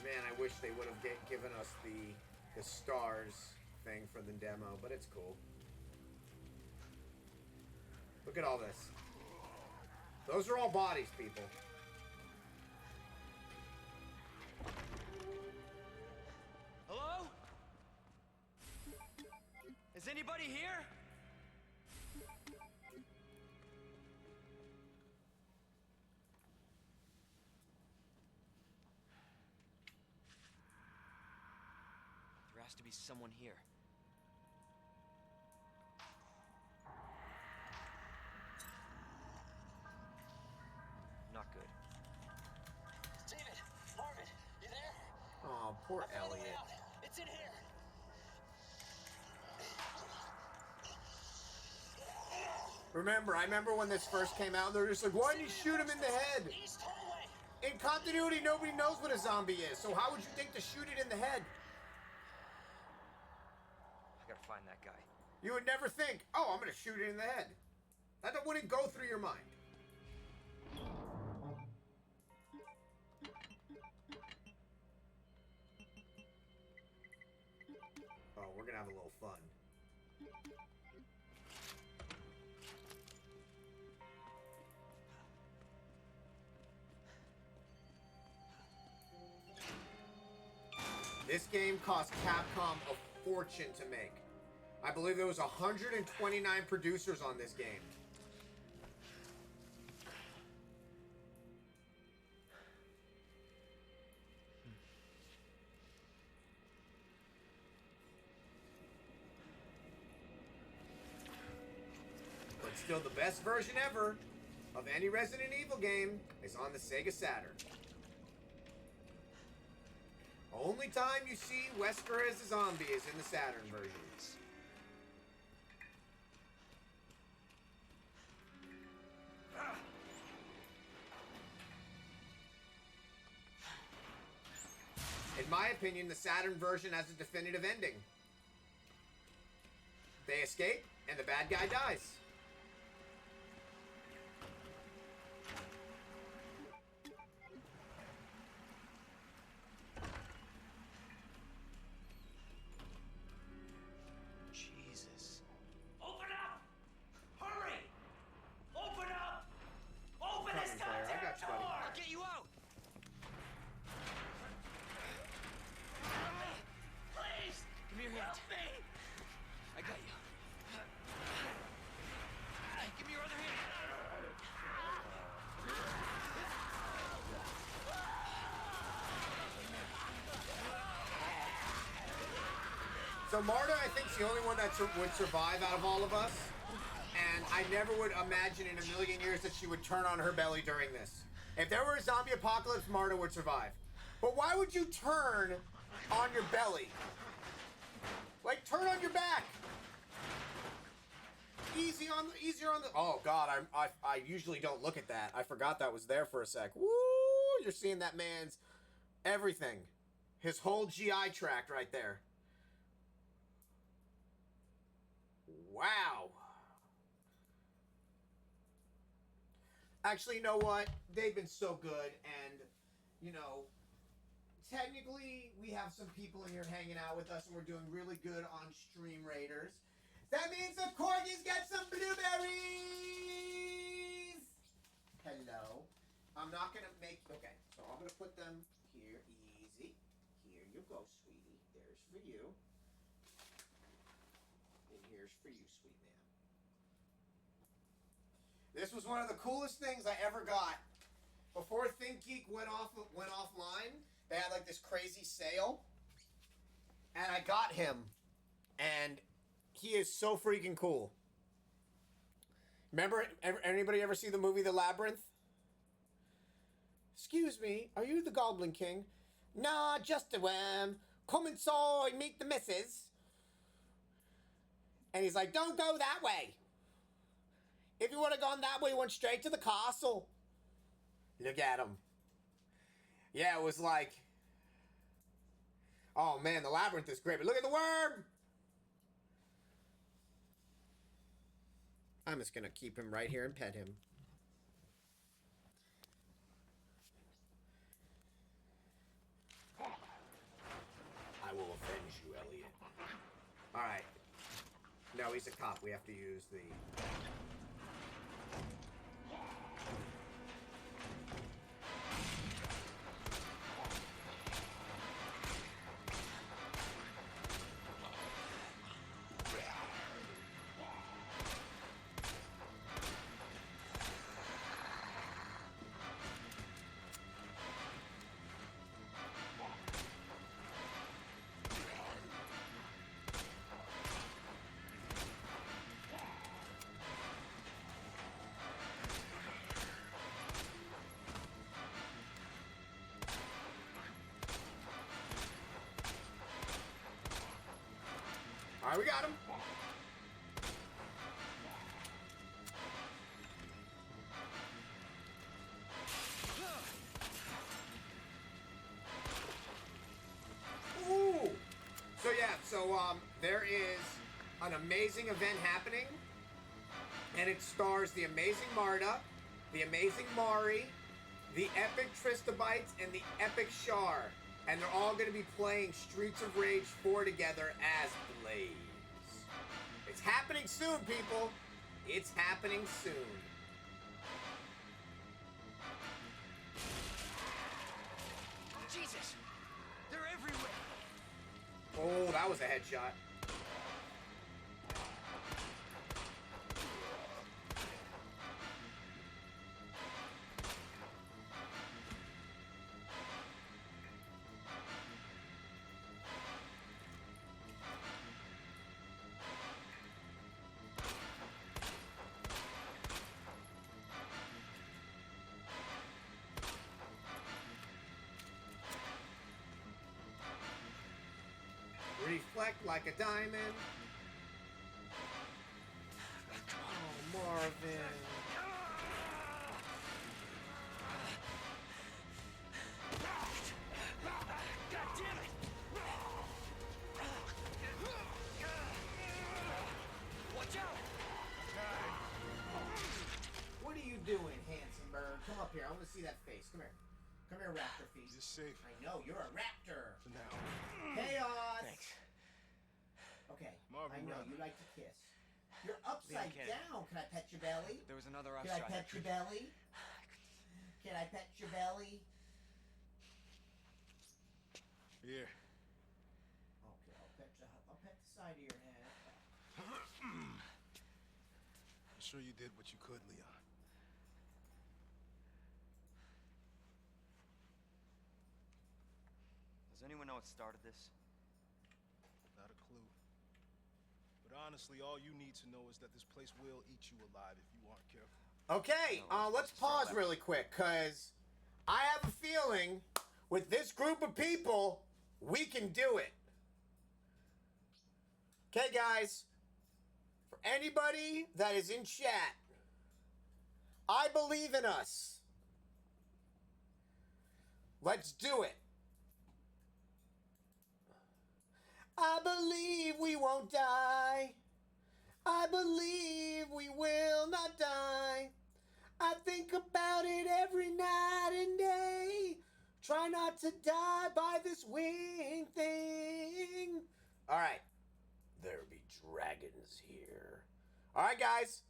Man, I wish they would have given us the stars thing for the demo, but it's cool. Look at all this. Those are all bodies, people. Hello? Is anybody here? There has to be someone here. Not good. David, Marvin, you there? Oh, poor I'm finding a way Elliot. out. It's in here. I remember when this first came out, they were just like, why did you shoot him in the head? East hallway. In continuity, nobody knows what a zombie is, so how would you think to shoot it in the head? I gotta find that guy. You would never think, oh, I'm gonna shoot it in the head. That wouldn't go through your mind. Oh, we're gonna have a little fun. This game cost Capcom a fortune to make. I believe there was 129 producers on this game. But still, the best version ever of any Resident Evil game is on the Sega Saturn. Only time you see Wesker as a zombie is in the Saturn versions. In my opinion, the Saturn version has a definitive ending. They escape, and the bad guy dies. Jesus. Open up! Hurry! Open up! Open this Coming, Claire. I goddamn got you, buddy. door! I'll get you out. Please! Give me your hand. Help me! I got you. So Marta, I think, is the only one that would survive out of all of us. And I never would imagine in a million years that she would turn on her belly during this. If there were a zombie apocalypse, Marta would survive. But why would you turn on your belly? Like, turn on your back. Easier on the. Oh God, I usually don't look at that. I forgot that was there for a sec. Woo! You're seeing that man's everything, his whole GI tract right there. Wow. Actually, you know what? They've been so good, and you know, technically, we have some people in here hanging out with us, and we're doing really good on Stream Raiders. That means the corgis got some blueberries! Hello. I'm not gonna make... Okay, so I'm gonna put them here. Easy. Here you go, sweetie. There's for you. And here's for you, sweet man. This was one of the coolest things I ever got. Before ThinkGeek went offline, they had like this crazy sale. And I got him. And... he is so freaking cool. Remember, anybody ever see the movie The Labyrinth? Excuse me, are you the Goblin King? Nah, just a worm. Come inside, meet the missus. And he's like, don't go that way. If you would have gone that way, you went straight to the castle. Look at him. Yeah, it was like... oh man, The Labyrinth is great, but look at the worm! I'm just gonna keep him right here and pet him. I will avenge you, Elliot. Alright. No, he's a cop. We have to use the... Alright, we got him. Ooh! So yeah, there is an amazing event happening, and it stars the amazing Marta, the amazing Mari, the epic Tristobites, and the epic Char. And they're all going to be playing Streets of Rage 4 together as Blaze. It's happening soon, people. It's happening soon. Jesus! They're everywhere! Oh, that was a headshot. Reflect like a diamond. Oh, Marvin. God damn it! Watch out! What are you doing, handsome bird? Come up here. I want to see that face. Come here. Come here, raptor feet. Is this safe? I know, you're a raptor. For now. Chaos! Thanks. Okay, Marvin, I know, run. you like to kiss. You're upside Liam, down. Can I pet your belly? There was another Can I offshot. pet your belly? Can I pet your belly? Here. Okay, I'll pet the side of your head. I'm sure you did what you could, Leon. Does anyone know what started this? Not a clue. honestly, all you need to know is that this place will eat you alive if you aren't careful. Okay, let's pause really quick, because I have a feeling with this group of people, we can do it. Okay, guys, for anybody that is in chat, I believe in us. Let's do it. I believe we won't die. I believe we will not die. I think about it every night and day. Try not to die by this wing thing. All right. There be dragons here. All right, guys.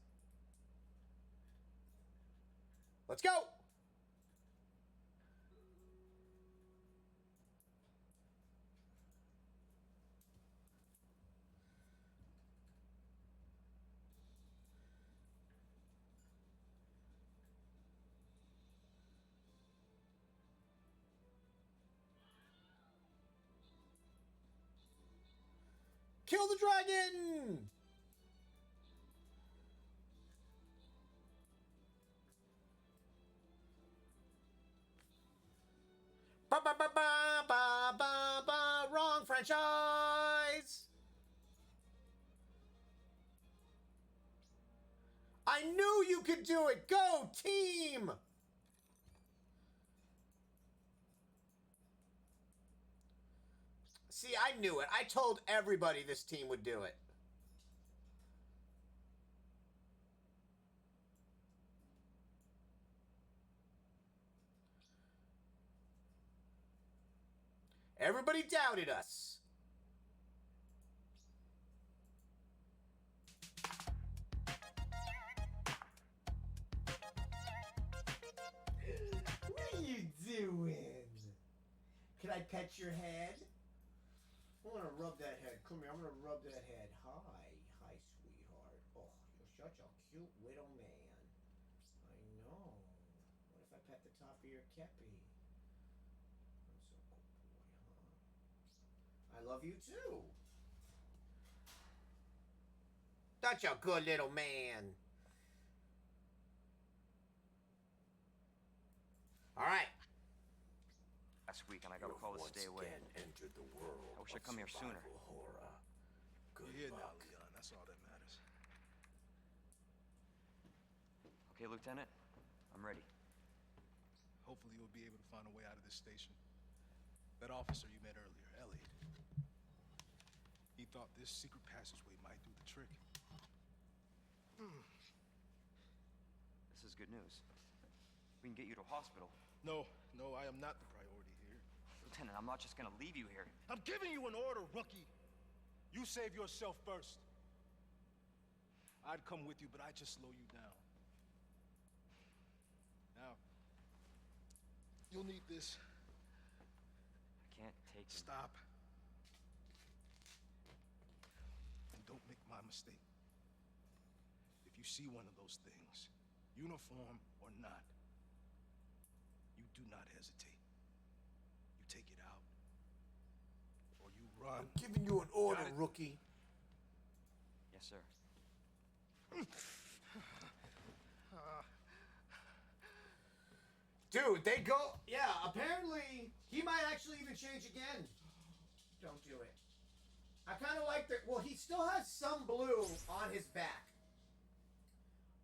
Let's go. Kill the dragon! Ba ba ba ba ba ba ba. Wrong franchise! I knew you could do it! Go, team! See, I knew it. I told everybody this team would do it. Everybody doubted us. What are you doing? Can I pet your head? I want to rub that head. Come here, I'm going to rub that head. Hi, sweetheart. Oh, you're such a cute little man. I know. What if I pet the top of your kepi? I'm so cool boy, huh? I love you too. Such a good little man. All right. Last week, and I got a call to stay away. Entered the world I wish I'd come here sooner. horror. Good You're here now, luck. Leon. That's all that matters. Okay, Lieutenant, I'm ready. Hopefully you'll be able to find a way out of this station. That officer you met earlier, Elliot. He thought this secret passageway might do the trick. This is good news. We can get you to a hospital. No, I am not the priority here. Lieutenant, I'm not just gonna leave you here. I'm giving you an order, rookie. You save yourself first. I'd come with you, but I'd just slow you down. Now, you'll need this. I can't take him. Stop. And don't make my mistake. If you see one of those things, uniform or not, you do not hesitate. You take it out, or you run. I'm giving you an order, Got it. rookie. Yes, sir. Dude, they go... Yeah, apparently he might actually even change again. Don't do it. I kind of like that. Well, he still has some blue on his back.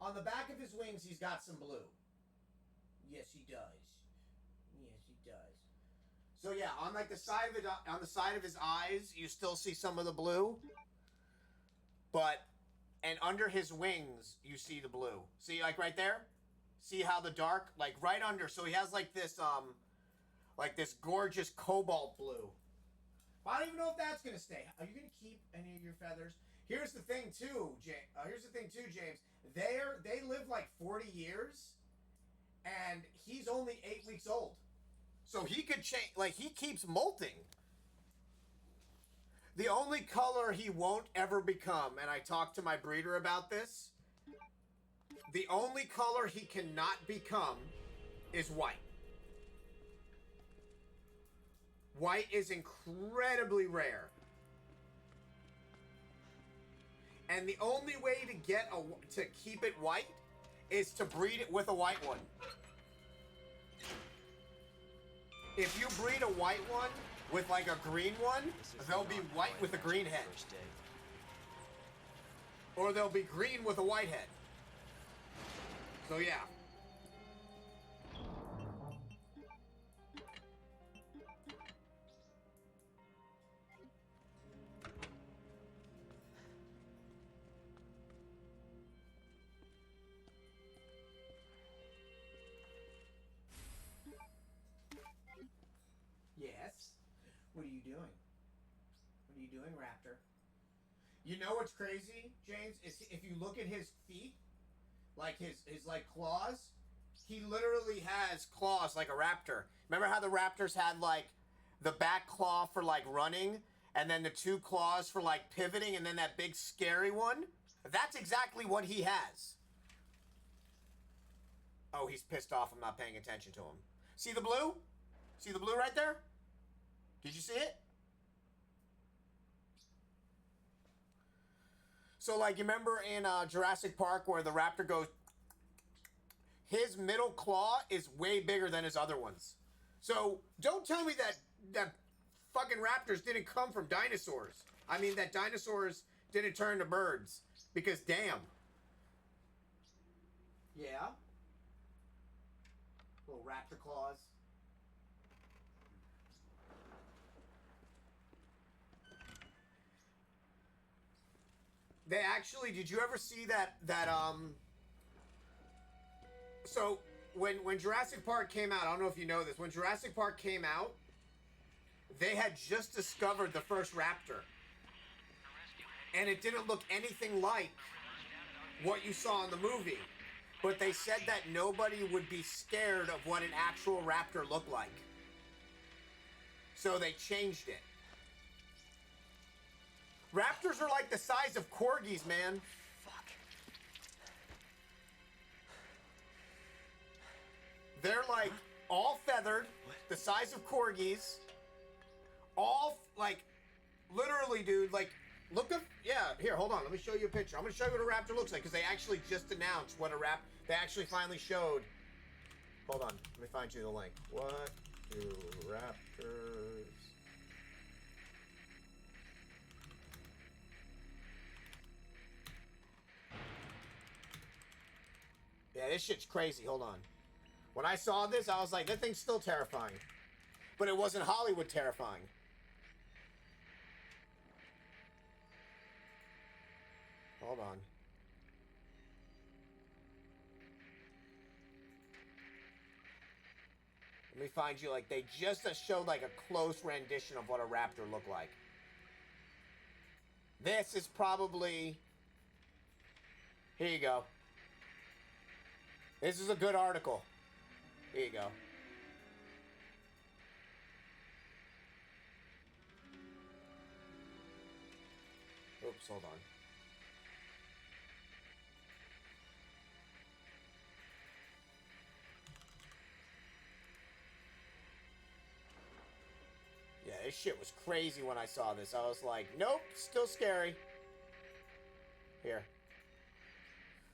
On the back of his wings, he's got some blue. Yes, he does. Yes, he does. So yeah, on like the side of it, on the side of his eyes, you still see some of the blue. But, and under his wings, you see the blue. See, like right there? See how the dark, like right under, so he has like this gorgeous cobalt blue. I don't even know if that's gonna stay. Are you gonna keep any of your feathers? Here's the thing too, James. They live like 40 years, and he's only 8 weeks old. So he could change, like he keeps molting. The only color he won't ever become, and I talked to my breeder about this, the only color he cannot become is white. White is incredibly rare. And the only way to to keep it white is to breed it with a white one. If you breed a white one with like a green one, they'll be white with a green head. Or they'll be green with a white head. So yeah. Yes? What are you doing? What are you doing, Raptor? You know what's crazy, James? Is if you look at his feet, like his like claws, he literally has claws like a raptor. Remember how the raptors had like the back claw for like running, and then the two claws for like pivoting, and then that big scary one? That's exactly what he has. Oh, he's pissed off I'm not paying attention to him. See the blue? See the blue right there? Did you see it? So, like, you remember in Jurassic Park where the raptor goes... His middle claw is way bigger than his other ones. So, don't tell me that fucking raptors didn't come from dinosaurs. I mean, that dinosaurs didn't turn to birds. Because, damn. Yeah? Little raptor claws. They actually, did you ever see that so when Jurassic Park came out, I don't know if you know this, when Jurassic Park came out, they had just discovered the first raptor. And it didn't look anything like what you saw in the movie. But they said that nobody would be scared of what an actual raptor looked like. So they changed it. Raptors are like the size of corgis, man. Fuck. They're like all feathered, the size of corgis. All like, literally, dude. Like, look up. Yeah, here, hold on. Let me show you a picture. I'm gonna show you what a raptor looks like because they actually just announced what a They actually finally showed. Hold on. Let me find you the link. What do raptors? Yeah, this shit's crazy. Hold on. When I saw this, I was like, that thing's still terrifying. But it wasn't Hollywood terrifying. Hold on. Let me find you, like, they just showed, like, a close rendition of what a raptor looked like. This is probably... Here you go. This is a good article. Here you go. Oops, hold on. Yeah, this shit was crazy when I saw this. I was like, nope, still scary. Here.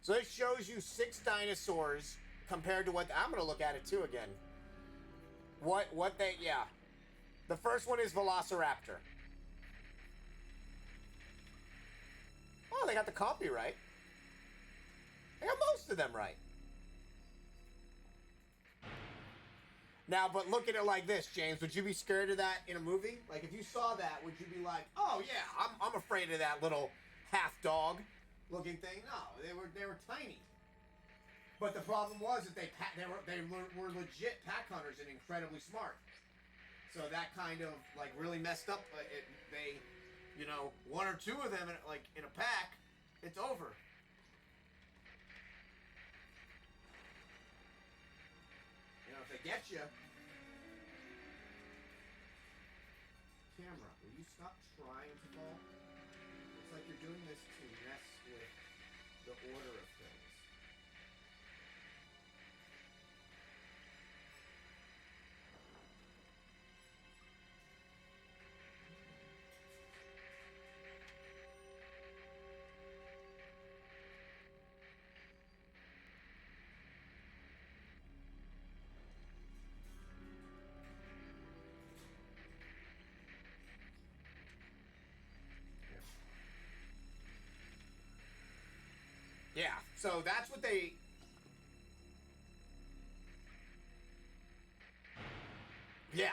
So this shows you 6 dinosaurs compared to what... I'm going to look at it too again. Yeah. The first one is Velociraptor. Oh, they got the copy right. They got most of them right. Now, but look at it like this, James. Would you be scared of that in a movie? Like, if you saw that, would you be like, oh, yeah, I'm afraid of that little half-dog looking thing? No, they were tiny. But the problem was that they were legit pack hunters and incredibly smart. So that kind of, like, really messed up. They, you know, 1 or 2 of them, in a pack, it's over. You know, if they get you... Camera, will you stop trying to fall? Looks like you're doing this to mess with the order of things. So that's what they... Yeah.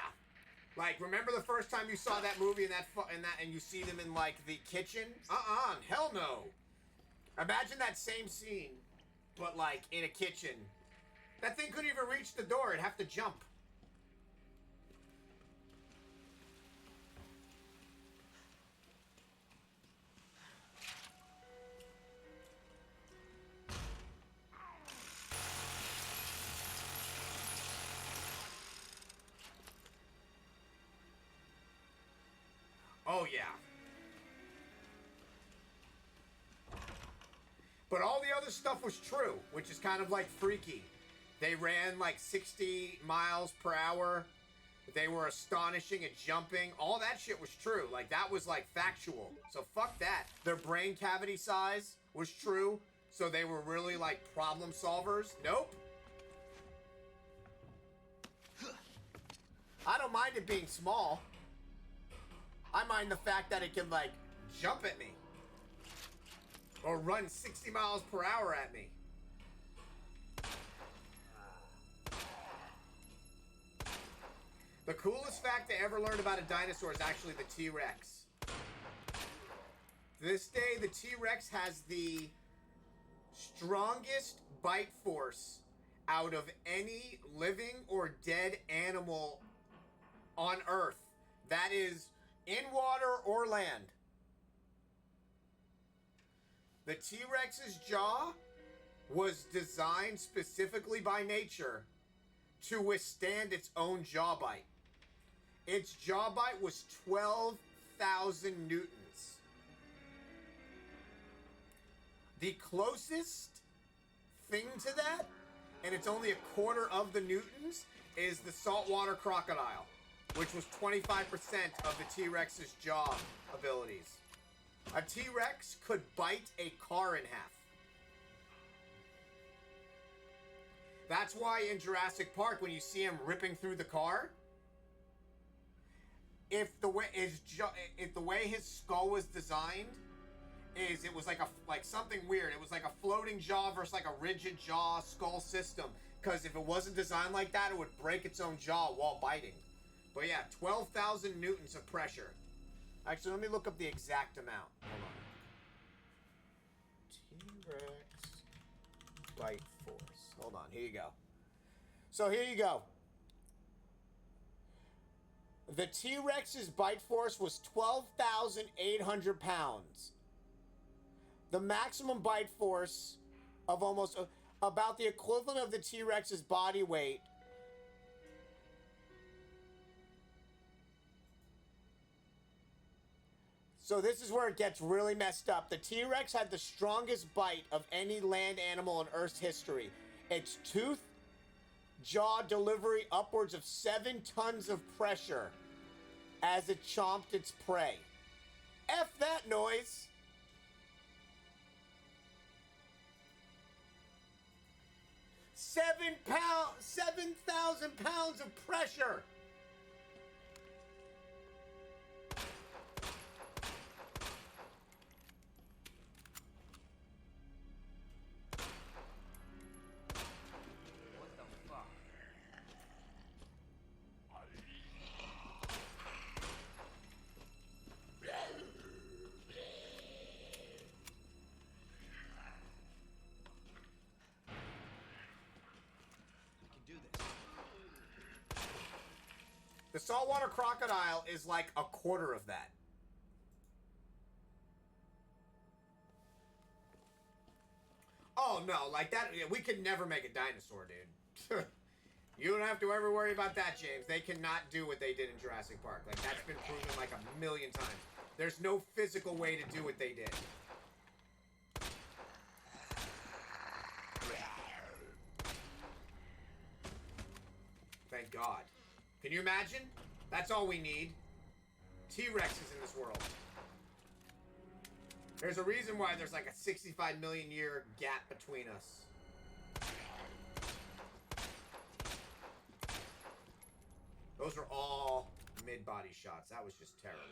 Like, remember the first time you saw that movie and you see them in, like, the kitchen? Hell no. Imagine that same scene, but, like, in a kitchen. That thing couldn't even reach the door. It'd have to jump. Oh, yeah. But all the other stuff was true, which is kind of like freaky. They ran like 60 miles per hour. They were astonishing at jumping. All that shit was true. Like, that was like factual. So fuck that. Their brain cavity size was true. So they were really like problem solvers. Nope. I don't mind it being small. I mind the fact that it can, like, jump at me. Or run 60 miles per hour at me. The coolest fact I ever learned about a dinosaur is actually the T-Rex. To this day, the T-Rex has the strongest bite force out of any living or dead animal on Earth. That is... in water or land. The T-Rex's jaw was designed specifically by nature to withstand its own jaw bite. Its jaw bite was 12,000 newtons. The closest thing to that, and it's only a quarter of the newtons, is the saltwater crocodile, which was 25% of the T-Rex's jaw abilities. A T-Rex could bite a car in half. That's why in Jurassic Park, when you see him ripping through the car, if the way his skull was designed, it was like something weird. It was like a floating jaw versus like a rigid jaw skull system. Because if it wasn't designed like that, it would break its own jaw while biting. But yeah, 12,000 newtons of pressure. Actually, let me look up the exact amount. Hold on. T-Rex bite force. Hold on, here you go. So here you go. The T-Rex's bite force was 12,800 pounds. The maximum bite force of almost about the equivalent of the T-Rex's body weight. So this is where it gets really messed up. The T-Rex had the strongest bite of any land animal in Earth's history. Its tooth, jaw delivery upwards of 7 tons of pressure as it chomped its prey. F that noise. $7,000 pounds of pressure. The saltwater crocodile is like a quarter of that. Oh no, like that, we could never make a dinosaur, dude. You don't have to ever worry about that, James. They cannot do what they did in Jurassic Park. Like, that's been proven like a million times. There's no physical way to do what they did. Thank God. Can you imagine? That's all we need. T-Rexes in this world. There's a reason why there's like a 65 million year gap between us. Those are all mid-body shots. That was just terrible.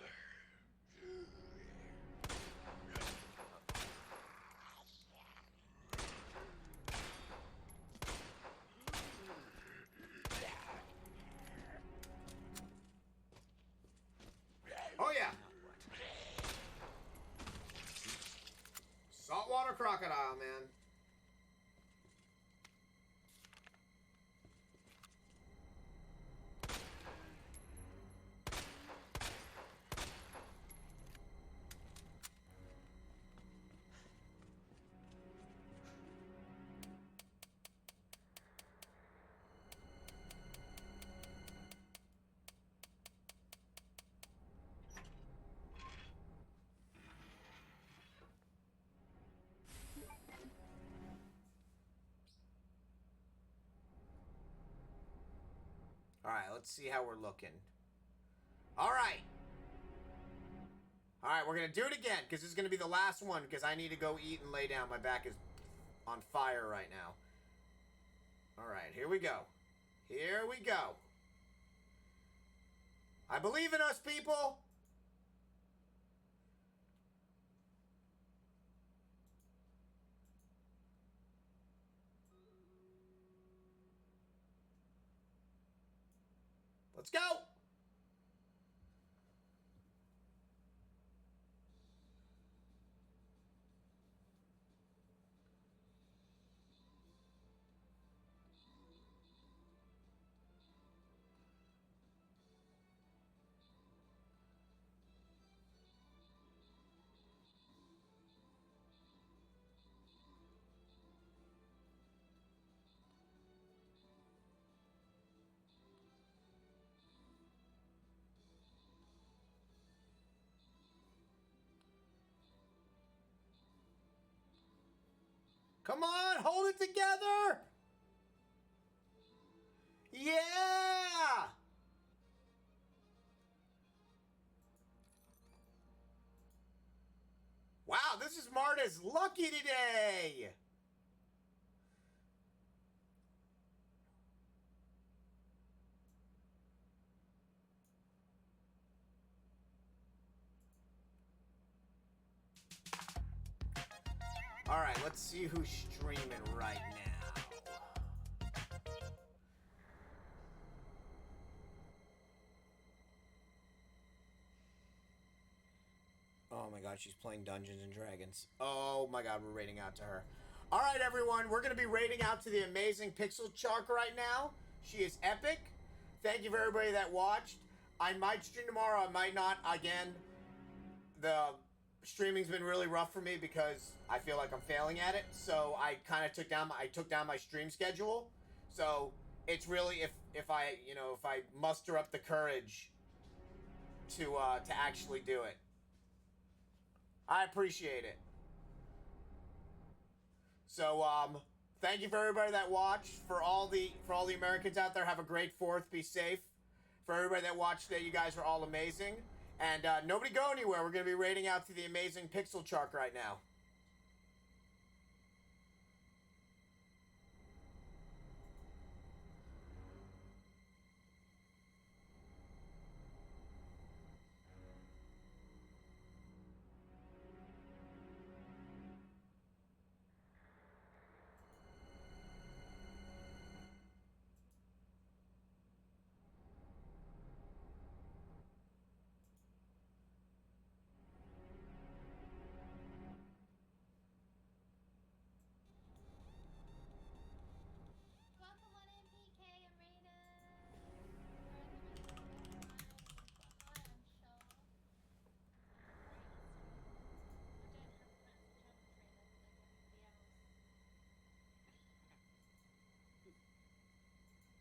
let's see how we're looking. All right. All right, we're going to do it again because this is going to be the last one because I need to go eat and lay down. My back is on fire right now. All right, here we go. Here we go. I believe in us, people. Let's go. Come on, hold it together. Yeah. Wow, this is Marta's lucky today. All right, let's see who's streaming right now. Oh my god, she's playing Dungeons and Dragons. Oh my god, we're raiding out to her. All right, everyone, we're going to be raiding out to the amazing Pixel Shark right now. She is epic. Thank you for everybody that watched. I might stream tomorrow, I might not. Again, the streaming's been really rough for me because I feel like I'm failing at it. So I kind of took down my stream schedule. So it's really if I muster up the courage to actually do it. I appreciate it. So thank you for everybody that watched. For all the Americans out there, have a great 4th. Be safe. For everybody that watched today, you guys are all amazing. And nobody go anywhere. We're going to be raiding out to the amazing Pixel Shark right now.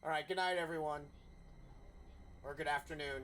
All right, good night, everyone. Or good afternoon.